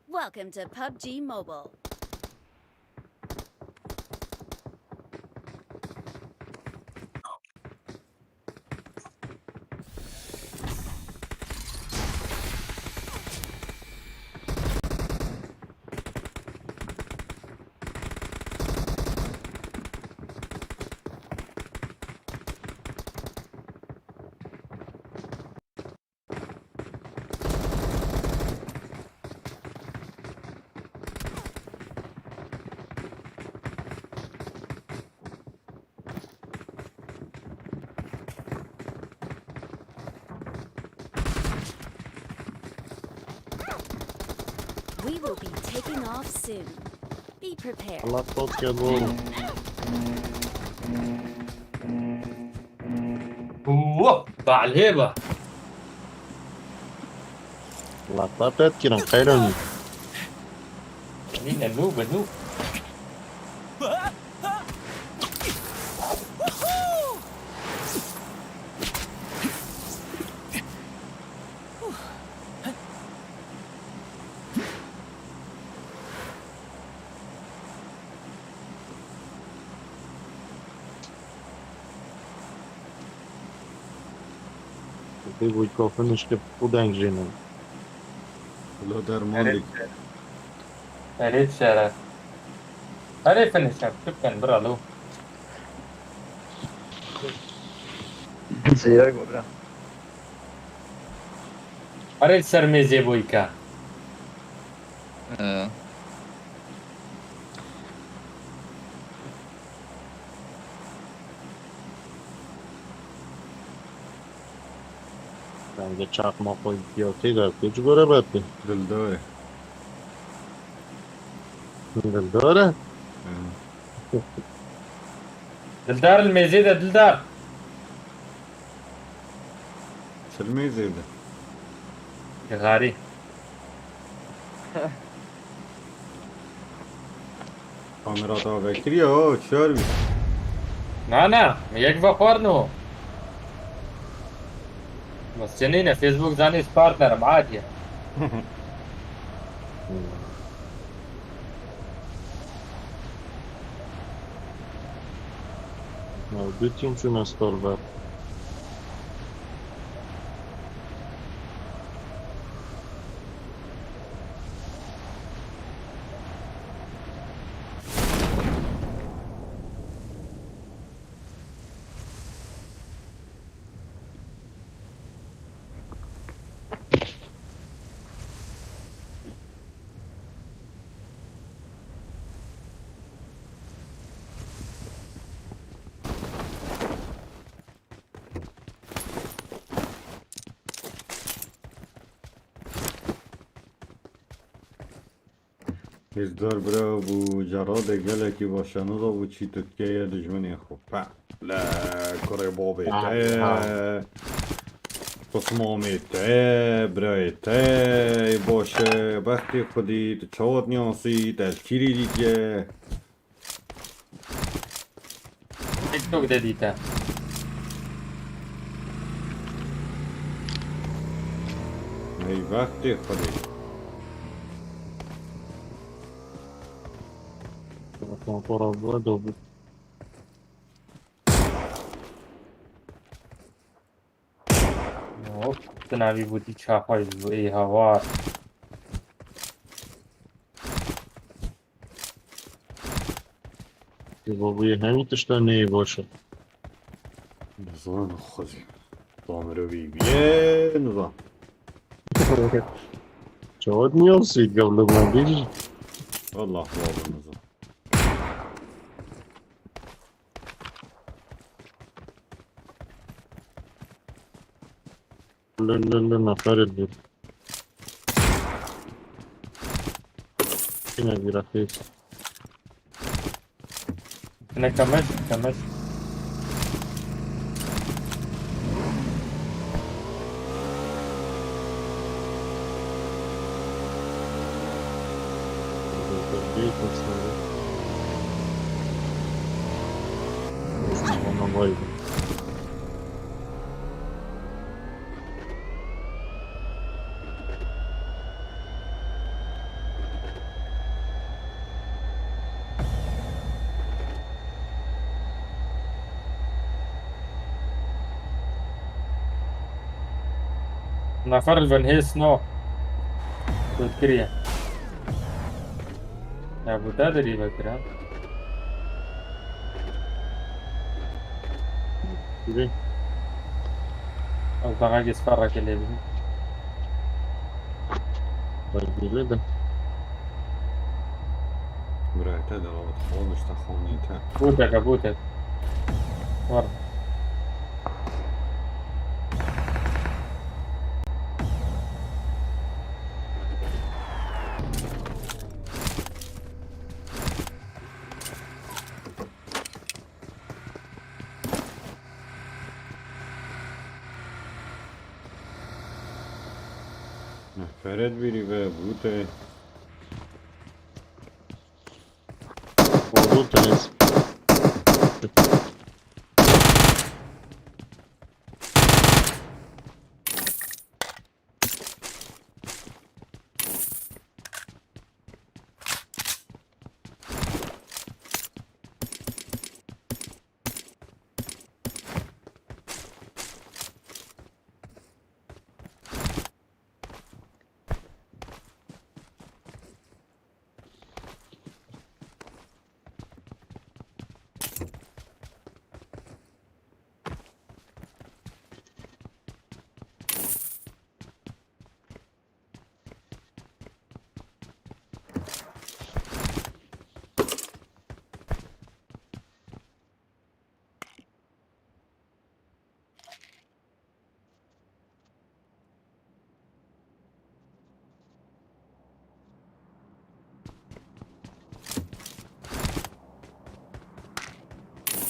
Welcome to PUBG Mobile. We will be taking off soon. Be prepared. Allah tot geldi oğlum. اوه ضاع الهيبة. Allah tapet kiran kayran. خلينا النوب. بگوی کافنش که بودنگ جینم. لا درمانdik. ريت شارع هري فينيشر شكرا برالو سيارة قبرة. هري سرميزي بويكا Bence çakma koy diyote da kuch gore batte. دلداره. Dore. دلدار الميزي ده دلدار سلمي زيده. غاري کامرات آوکری ها چهار بی. نه یک بخورنو بس جنينة فيسبوك زاني بارتنر عادية Bütün şu nasıl var. هزدار برا بو جراد گله کی باشنو دا بو چی تکیه دجمنی خوب لا کره بابی ته قسمامی ته برای ته باشه وقتی خودی تو چهات نیاسی دلگیری دیگه تيك توك ده ديتا ای وقتی خودی Kontora bu da bu. تناوي بودي تشاخوي اي هوار Babuya همین تشتنه باشه. نظام خودی دامرو بی بیه نظام Çavat نیاسی قبل ما بیش. والله بابا نظام لا نفر بود. Yine bir hafif. انا كمش Büyük aslında. Ona bayıldım. نفر الفان هيس نو تذكريا يا ابو تدري بكره Gibi. او بغاقي يتفرج اللي بيه Böyle de. برای ته دلالت خودش تخونی ته بوتك ورا فرد بیری به بوته Oldu tenis.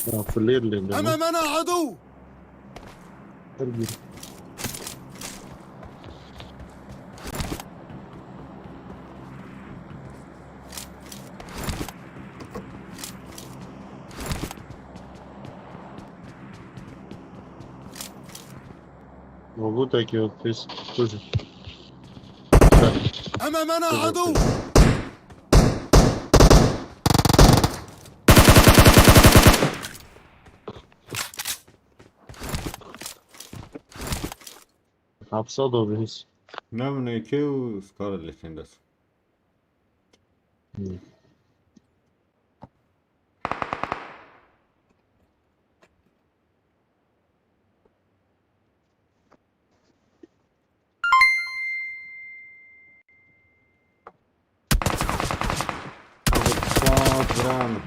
فلير اللي أمامنا عدو. موجود такие вот тоже. أمامنا عدو. Hapsa بهش. نعم نيكيو سكار اللي تندس. برام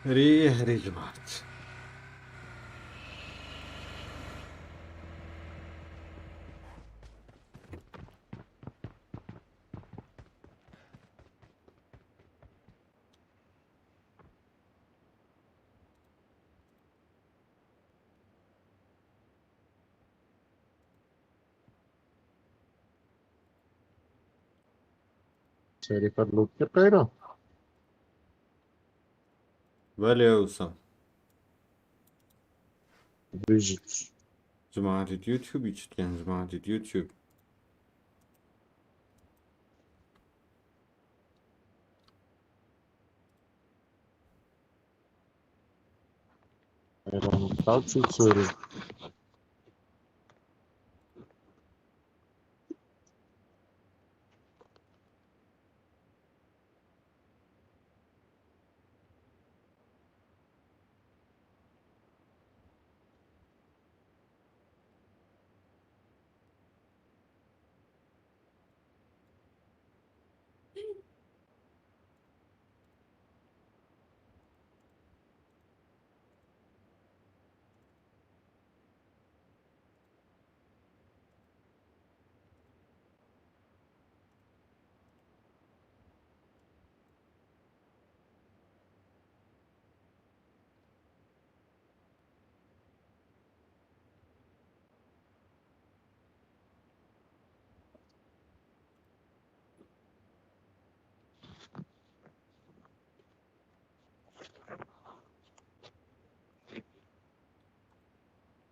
ريح جماعت ساري पर लूट कर कह रहा بله اوسم بيجي جماعة اليوتيوب يشتغل جماعة اليوتيوب ايران تاچو سوري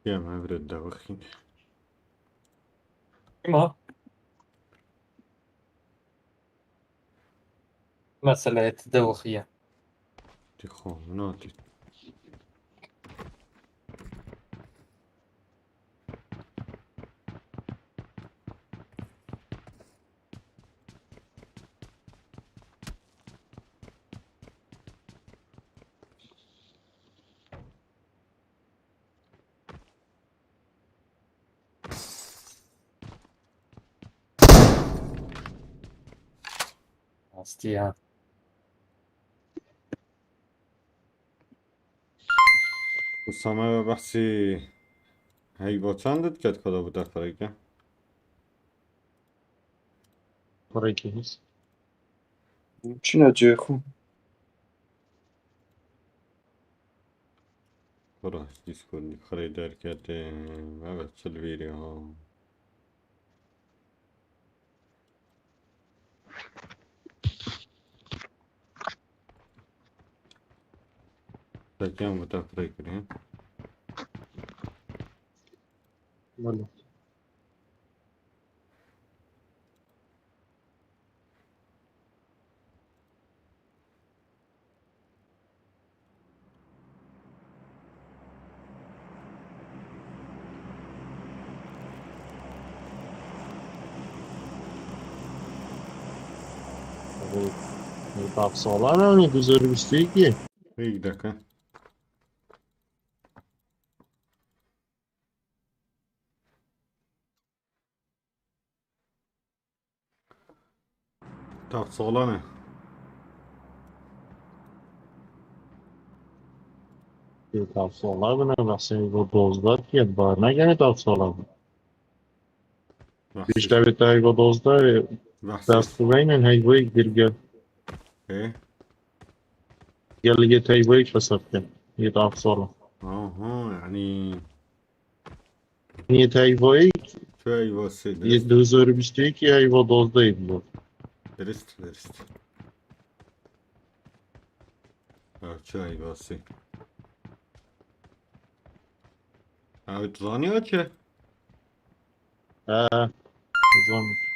يا ما برد دوخين ما مسألة تدوخية. تخو مناطق استيها Usama بحثي هاي با چندت کد کدا بود دفتره که؟ فريكي هيس چی نجای خون؟ برای دیسکورد خریدار کرده و به سلویری ها تاکیم بود دفتره کریم ولا طب سالانه می 2022 یک دکه طب سالانه طب سالانه بنا بس با 12 که بار نگه طب سالانه بیشتر بهتره با 12 بحث بس وين هاي قال ايه قال لي جت هاي فصرت يضعف صورة يعني نيت هاي شو ايوه سي درست يدوزور بشتيكي هاي دوزدي بلو درست شو ايوه سي تظاني وچه زانك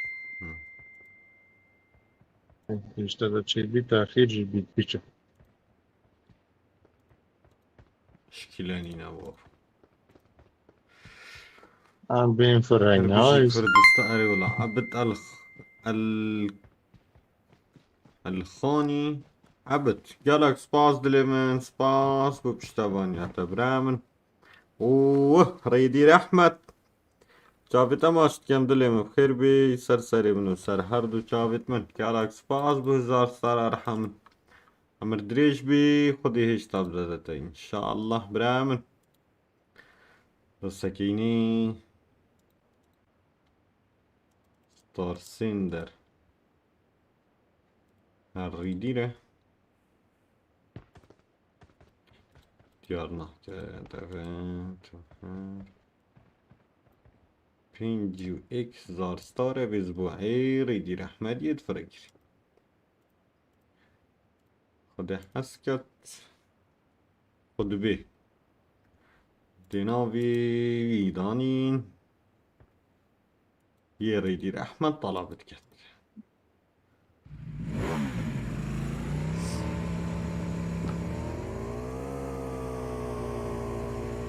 اشتغل شيء بي تأخير جي بيتش شكلاني نبوف عم بين فرعي بيجيك نايس فردستاني ولا عبد الخوني عبد جالك سباس دليمن سباس ببشتابان يعتبرامن اوه ريدي احمد چاویت اماش کم دلیم بخیر بی سر منو سر هر دو چاویت من که علاک سپاس به هزار سر ارحم امر دریش بی خودی هیچ تاب زدتا انشاءالله برامن سکینی ستار سندر هر ریدیره دیار نحکه بينجيو اكس زار ستار باسبوعي ريدي احمد يتفرج خد حسكت خد به دينافي ويدانين يريدي احمد طلبت كت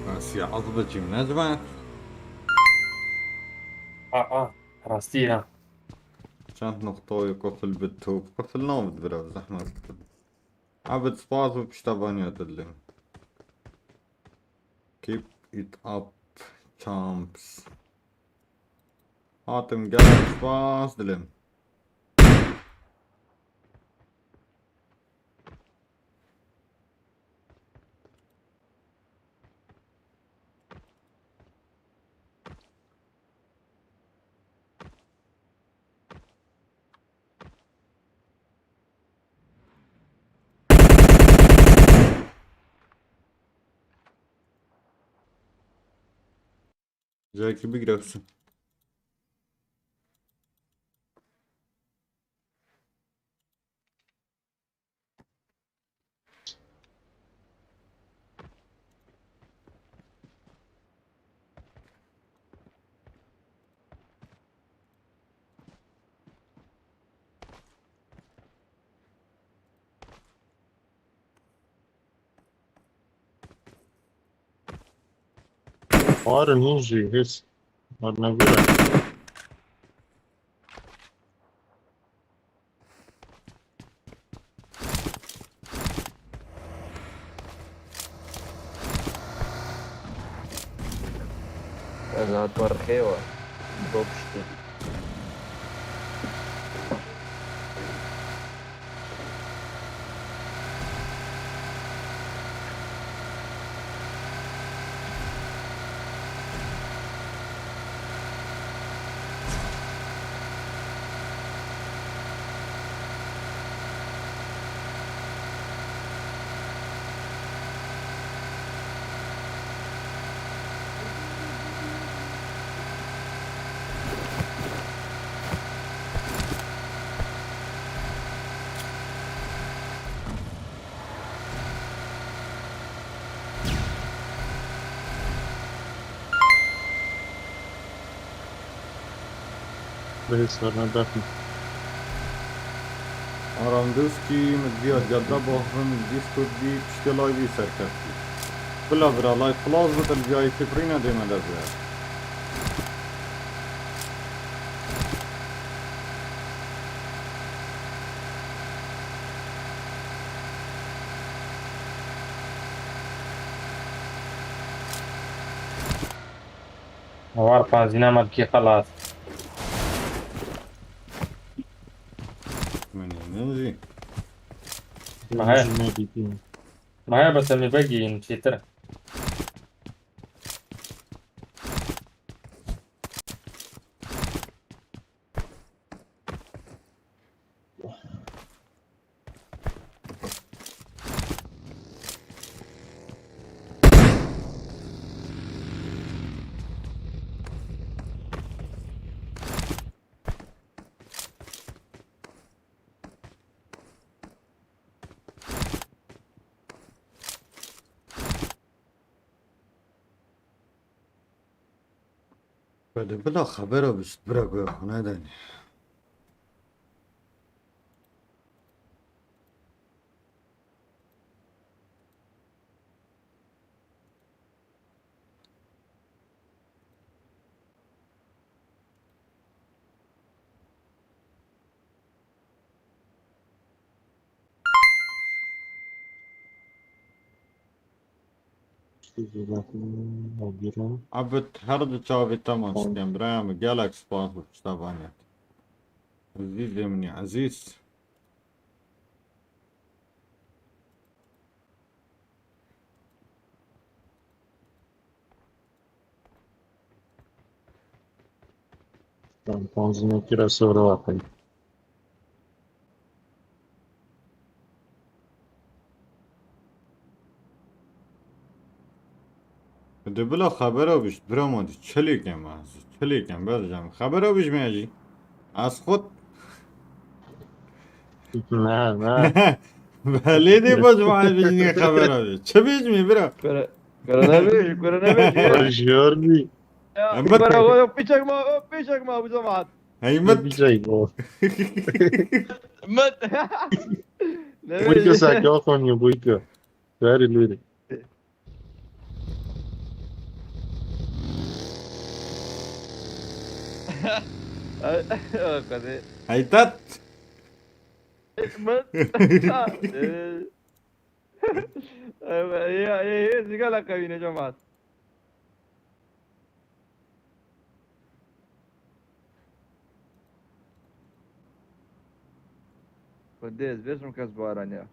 بس يا عصبة مناسبة راستينا كانت نقطة قفل بالتوب قفل نومد برا زحمة عبد سباس وبشتبانيا تدلم keep it up champs حاتم قال سباس دلم جاكي بيقرأ Harun Hinji his Arnavura هذا تورخيوة دوبشتي بهس Arnavura آرامدوسكي مديات جربه من الديسكورد دي بشتي لايفي سركبتي كلها برا لايف خلاص بطل جاي كبرينا دي مدبر نوار بانزينا مالكي خلاص من ننزي ما هي Hinji ما هي بس اللي باقي نسيتها بده بلا خبره بشت برا گویا خونه دانی. عبد هر دو چاوی تماس کن برایم گلکس پاس بشتابانیت. عزیز منی عزیز. Ben Ponzi'nin kirası var. بده بلا خبره بشت برا مادی چلی کم عزیز چلی کم برجام خبره بش میاجی از خود Ne. بله دی باز معاش بجنی خبره بش چه بیش می برا Koronavirüs, koronavirüs. Barışıyor mu? Ya, Ama- para öpecek mi bu zaman? هیمت Bir şey o. Mıt. Ne Buyka bileyim. sakin ol konuyu buyka. Ver ileri. Hadi. هیتت Mıt. Ya, sigara kavine cemaat. Kodez, vezi kas baranya.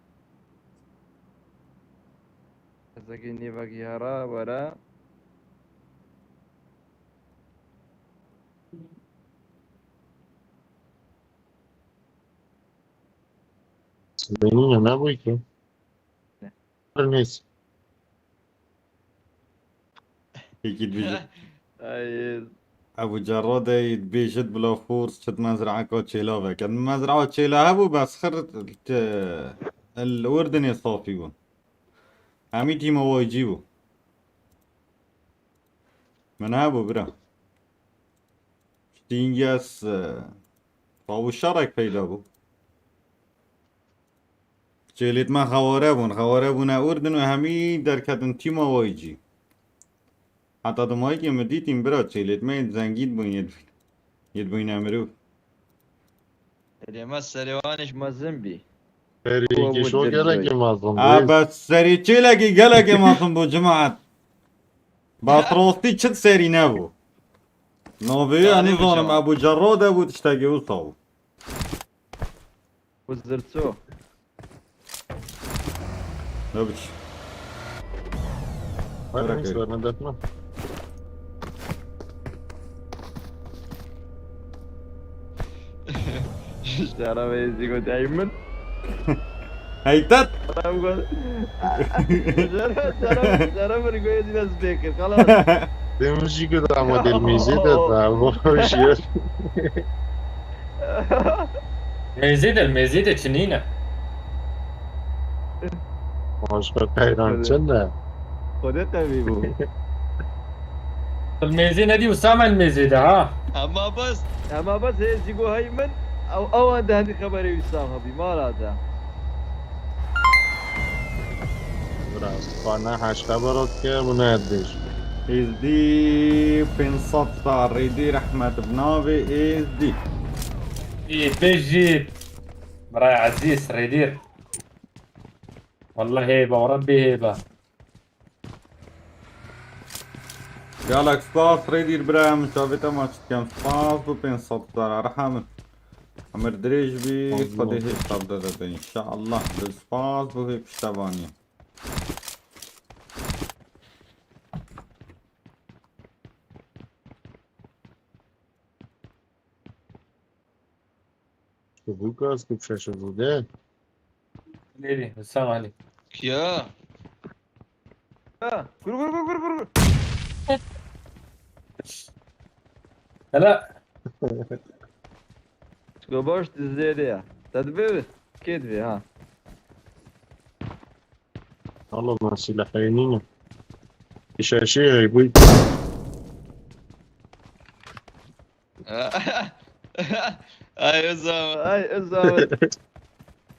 Zagini vagiara vara. Benim ne buyka? Ne? Neyse. هيك بيجي Ay, ابو جراده يتبيشت بلا فورس شت مزرعه كوتشيلوفا كان مزرعه تشيلا هبو بس خرت الوردن يصافيون عميتي ما هو يجيبو من هبو برا شتينجاس فاو الشرك فيدا بو تشيلت ما خواربون اردن وهمي دركتن تيما وايجي حتی دمایی که مدیتیم برا چیلت من زنگید بوین ید بوین امرو elmas serivaniş mazımbi. Her Bu iki şu bu gerek derzoy. mazlum. بس سری چیلکی گلکی ماخن بو جماعت بس راستی چت سری نبو نوبه هنی زانم ابو جراده بود اشتاگی او صاو Bu zırtso. نبچ Var mı? Sonra defne. İşte arabaya zigo dayımın. هیتت Adam gol. Zara bir goyezi nasıl bekir. Kalan. Demişi ki de model mizi de daha barışıyor. الميزيد تشنينه Başka kayrancın da. Kodet tabii bu. الميزينه دي وسامع الميزيده ها Ama bas zigo hayımın. Av anda hadi haberi Hüsam abi. Malada. Biraz bana haşka barot ki bu ne ediş? ازدي بين سطار ريدي رحمة بنابي ازدي إيه بيجيب براي عزيز ريدير والله هيبه وربي هيبه قالك سباس ريدي برايم شافيتا ما كان سباس بين سطار رحمة عمر دريج بي قد هيك صدرت ان شاء الله بالسباس بهيك اشتبانية Bu kız çok şaşırdı. ليلي وسام عليك Ya. Ha, kur. لا Skoboş dizleri ya. Tadbir. Kedvi ha. Allah silahını. İşaşı bu. اي اسامه اي اسامه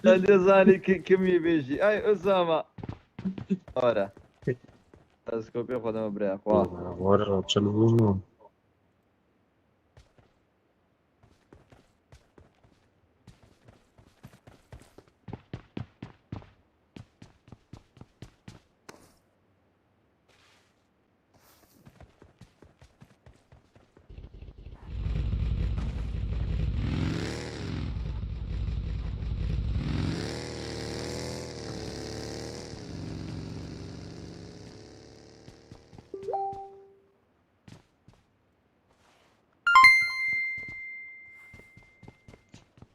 خلي زاني كم يبيجي اي اسامه ورا اسكوبي خدمه بري اخوان ورا تشلفونو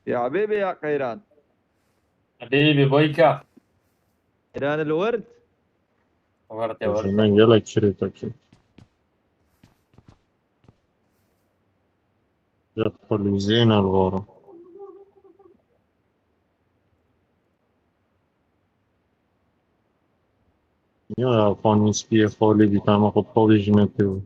يا حبيبي يا قيران حبيبي بويكا قيران الورد ورد يا ورد. من يلا شريتك يدخل زين الغورة يا فاني سبيه خالي بيتعمل خد طالي جنتي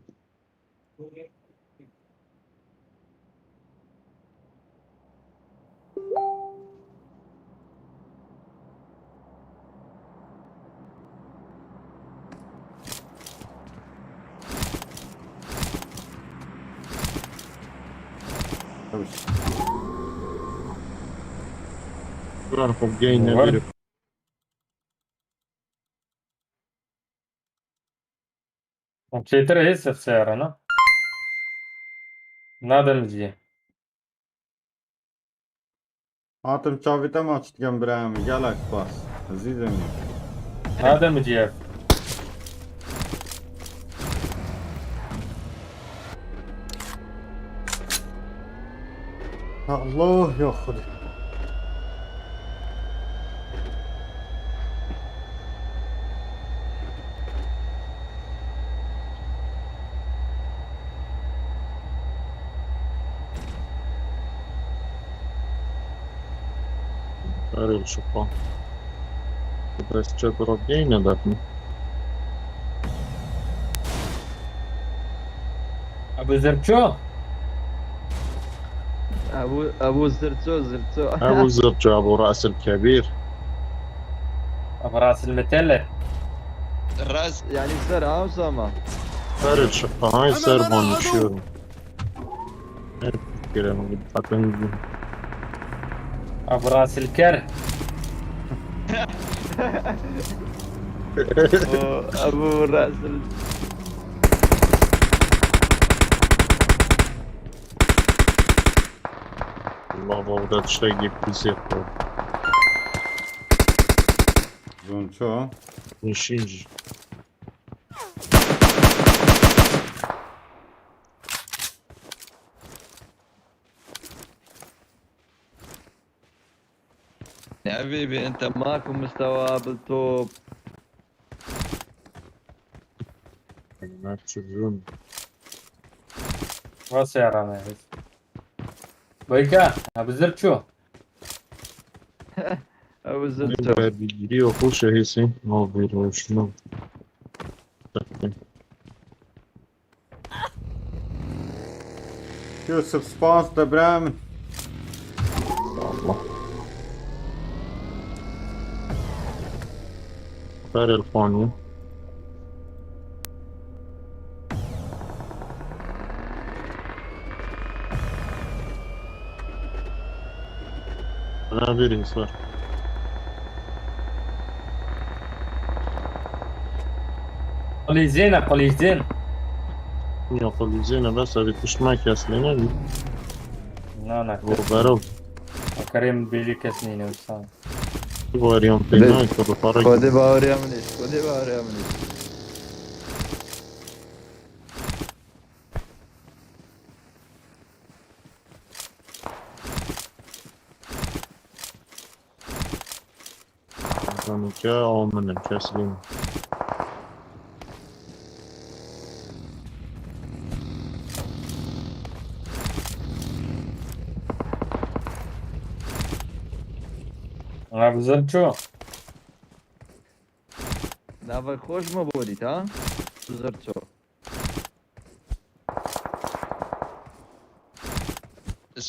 بعرف جاينا ورد. بيرف مشيت رئيس السيارة أنا نادى مجيه Hatım çavita mı açtıkken birahimi gel akbas. Azizim. نادى مجيه Allah ya خدي. Arel şupa بس جبرا جاينا دفن أبو زرتشو ابو زرتو أبو زرجة أبو رأس الكبير أبو راس المتلة الراس يعني سر ها اسامه أرل شقة هاي سربون شيرو كلام قد أبو راس الكر ابو راس الله بودات شيء بيصير Zon ço. نشيج يا حبيبي انت ماكو مستوى بالتوب ما تشوفون والسيارة أنا بس بويكا أبو زرتشو ابو زرتو بيجري وخوش هيسي ما بيرو شنو Yusuf spans da birahimi. فرق الفانية أنا بيري صار قولي زينة قولي زين يقول زينة بس أبي تشماك يا سلينا لا لا وبرو كريم بيجي كسنيني وصان واريوم بيناي كده فرق خذي باور يا منيش خذي باور يا منيش يعني كا أو من الكاسلين أبو زرتشو نافك خوش ما بوديت ها زرتو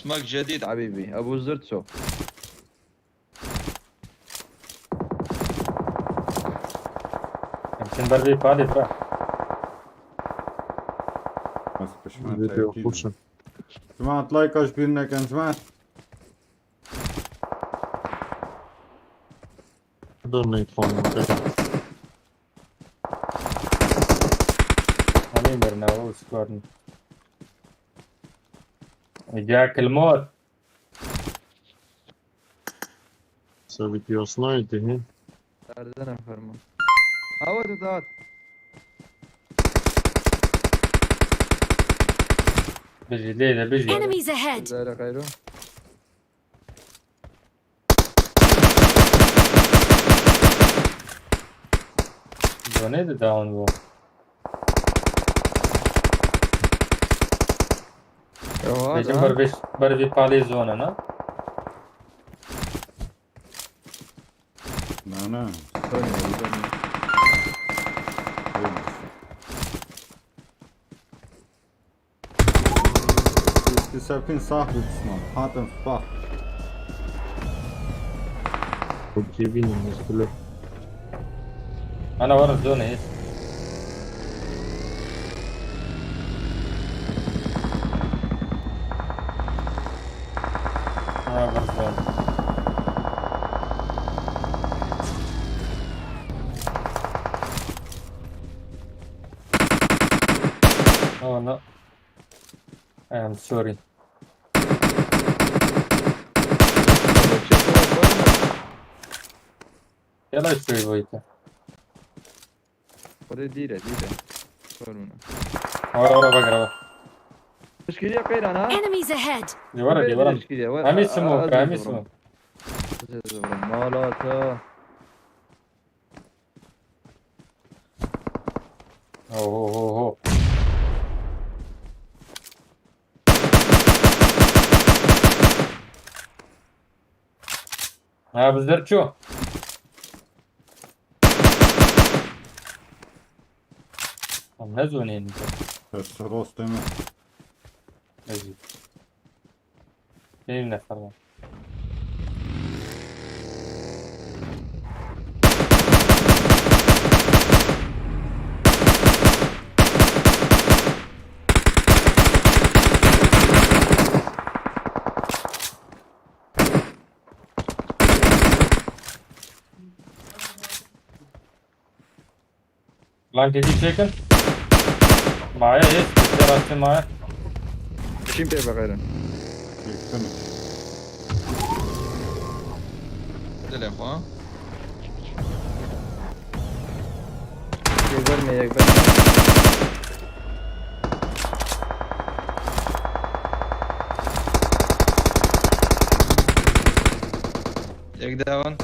اسمك جديد. حبيبي ابو زرتسو. يمكن بري فادي فرا. بس بشمات فيديو أكيد. خوشم. جماعة لايك أشبيلنا كان جماعة. قدرنا يدخلون همين برناو سكورن. جاك الموت. سوي فيديو سنايد هنا. اردنا فرمان. عود وتعال. بيجي ليلة بيجي. Enemies ahead! لا غيره. Donate down वो. Lekin bir pali zona na. لا ساكن صاحبي اسمه حاتم صباح. وجيبين الناس كلها. أنا ورا الزونة هيك. ورا الزونة. Oh no. I am sorry. يلا شوي بويته. ورا ديره فرمنا. ورا بقرا. تشكيلية قيل انا. Enemies ahead! دي ورا. تشكيلية. همي سموك. مالاتا. اوه. ها بزرت شو؟ نزونين بس روستم. نزي. ايه نفر. Lan did you taken? معايا ايه؟ بتشتغل معايا؟ شين بيبقى غيره. يكتمل. هذا يا اخوان. يقبلني. يقدرون.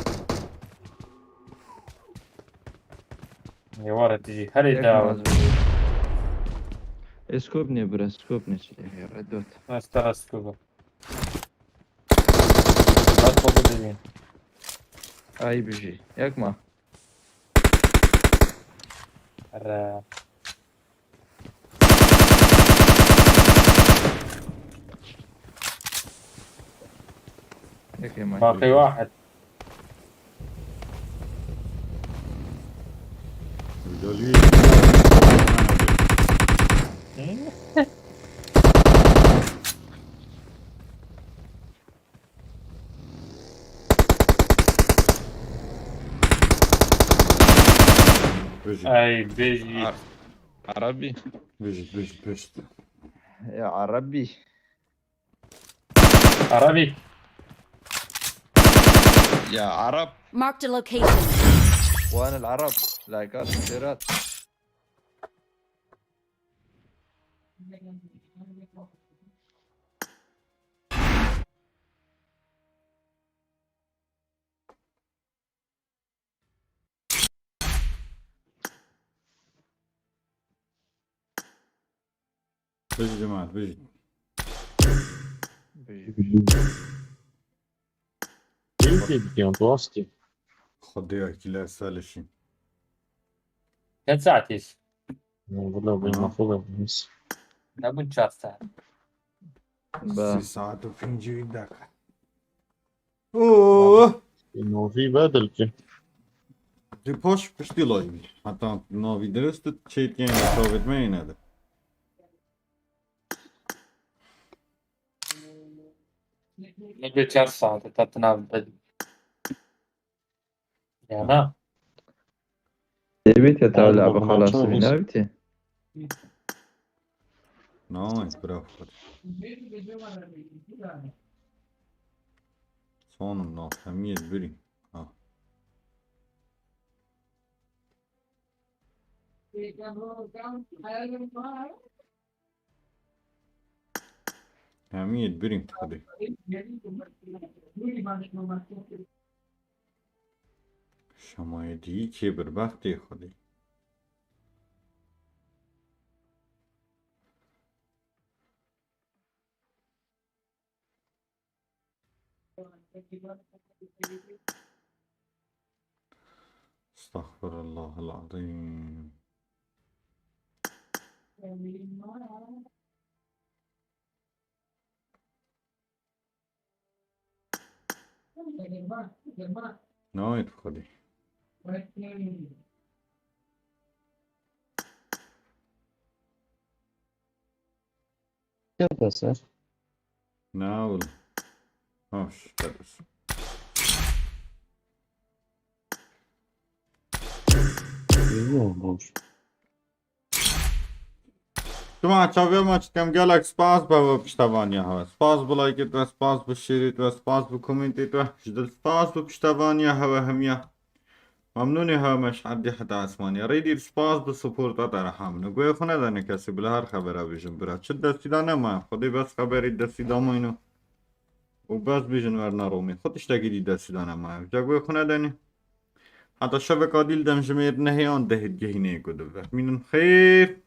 يا ورا تجي هري داون. اسكوبني برا اسكوبني يا ردوت. استرى سكوبا. أطلب اليمين. اي بيجي ياك ما. الرا. ياك ما. باقي واحد. الجولي. اي بيجي. عربي. بيجي. يا عربي. عربي. يا عرب. Marked a location. وانا العرب لايكات كثيرات. بيجي جماعة بيجي. بيجي بوستي. خديها كلا سالشين. كم ساعة تيس؟ والله بين مفروض بس. نبون 4 ساعات. با 305 دقيقة. اوه انه في بدل كي دي باش پشتی لایوی حتی ناوی درست چیت یعنی ثابت می نده. نجي 4 ساعات تتنام بدري يا لا تبيت يا لعبة خلاص بنابتي نایس برافو. صانم ناف همیت بریم. همیت بریم خدي. شمایدی که بربختی خدي. استغفر الله العظيم. نايت خدي. بس ناول هاش درس. جماعة چاوی ما چتیم گلک سپاس با پشتوانی ها. سپاس با لایکت و سپاس با شیرت و سپاس با کومنتت و جدل سپاس با پشتوانی ها و همیا. ممنونی ها مشهدی حتی اسمانی ریدیر سپاس با سپورت در هم نگوی خونه دانه کسی بله هر خبره بیشن برا چه دستی دانه ما خودی بس خبری دستی دامو اینو و بس بیشن ورنا رومی خودش تگیدی دستی دانه ما جگوی خونه دانه حتی شبکه دیل دم جمیر نهیان دهید گهینه کده مینن خیر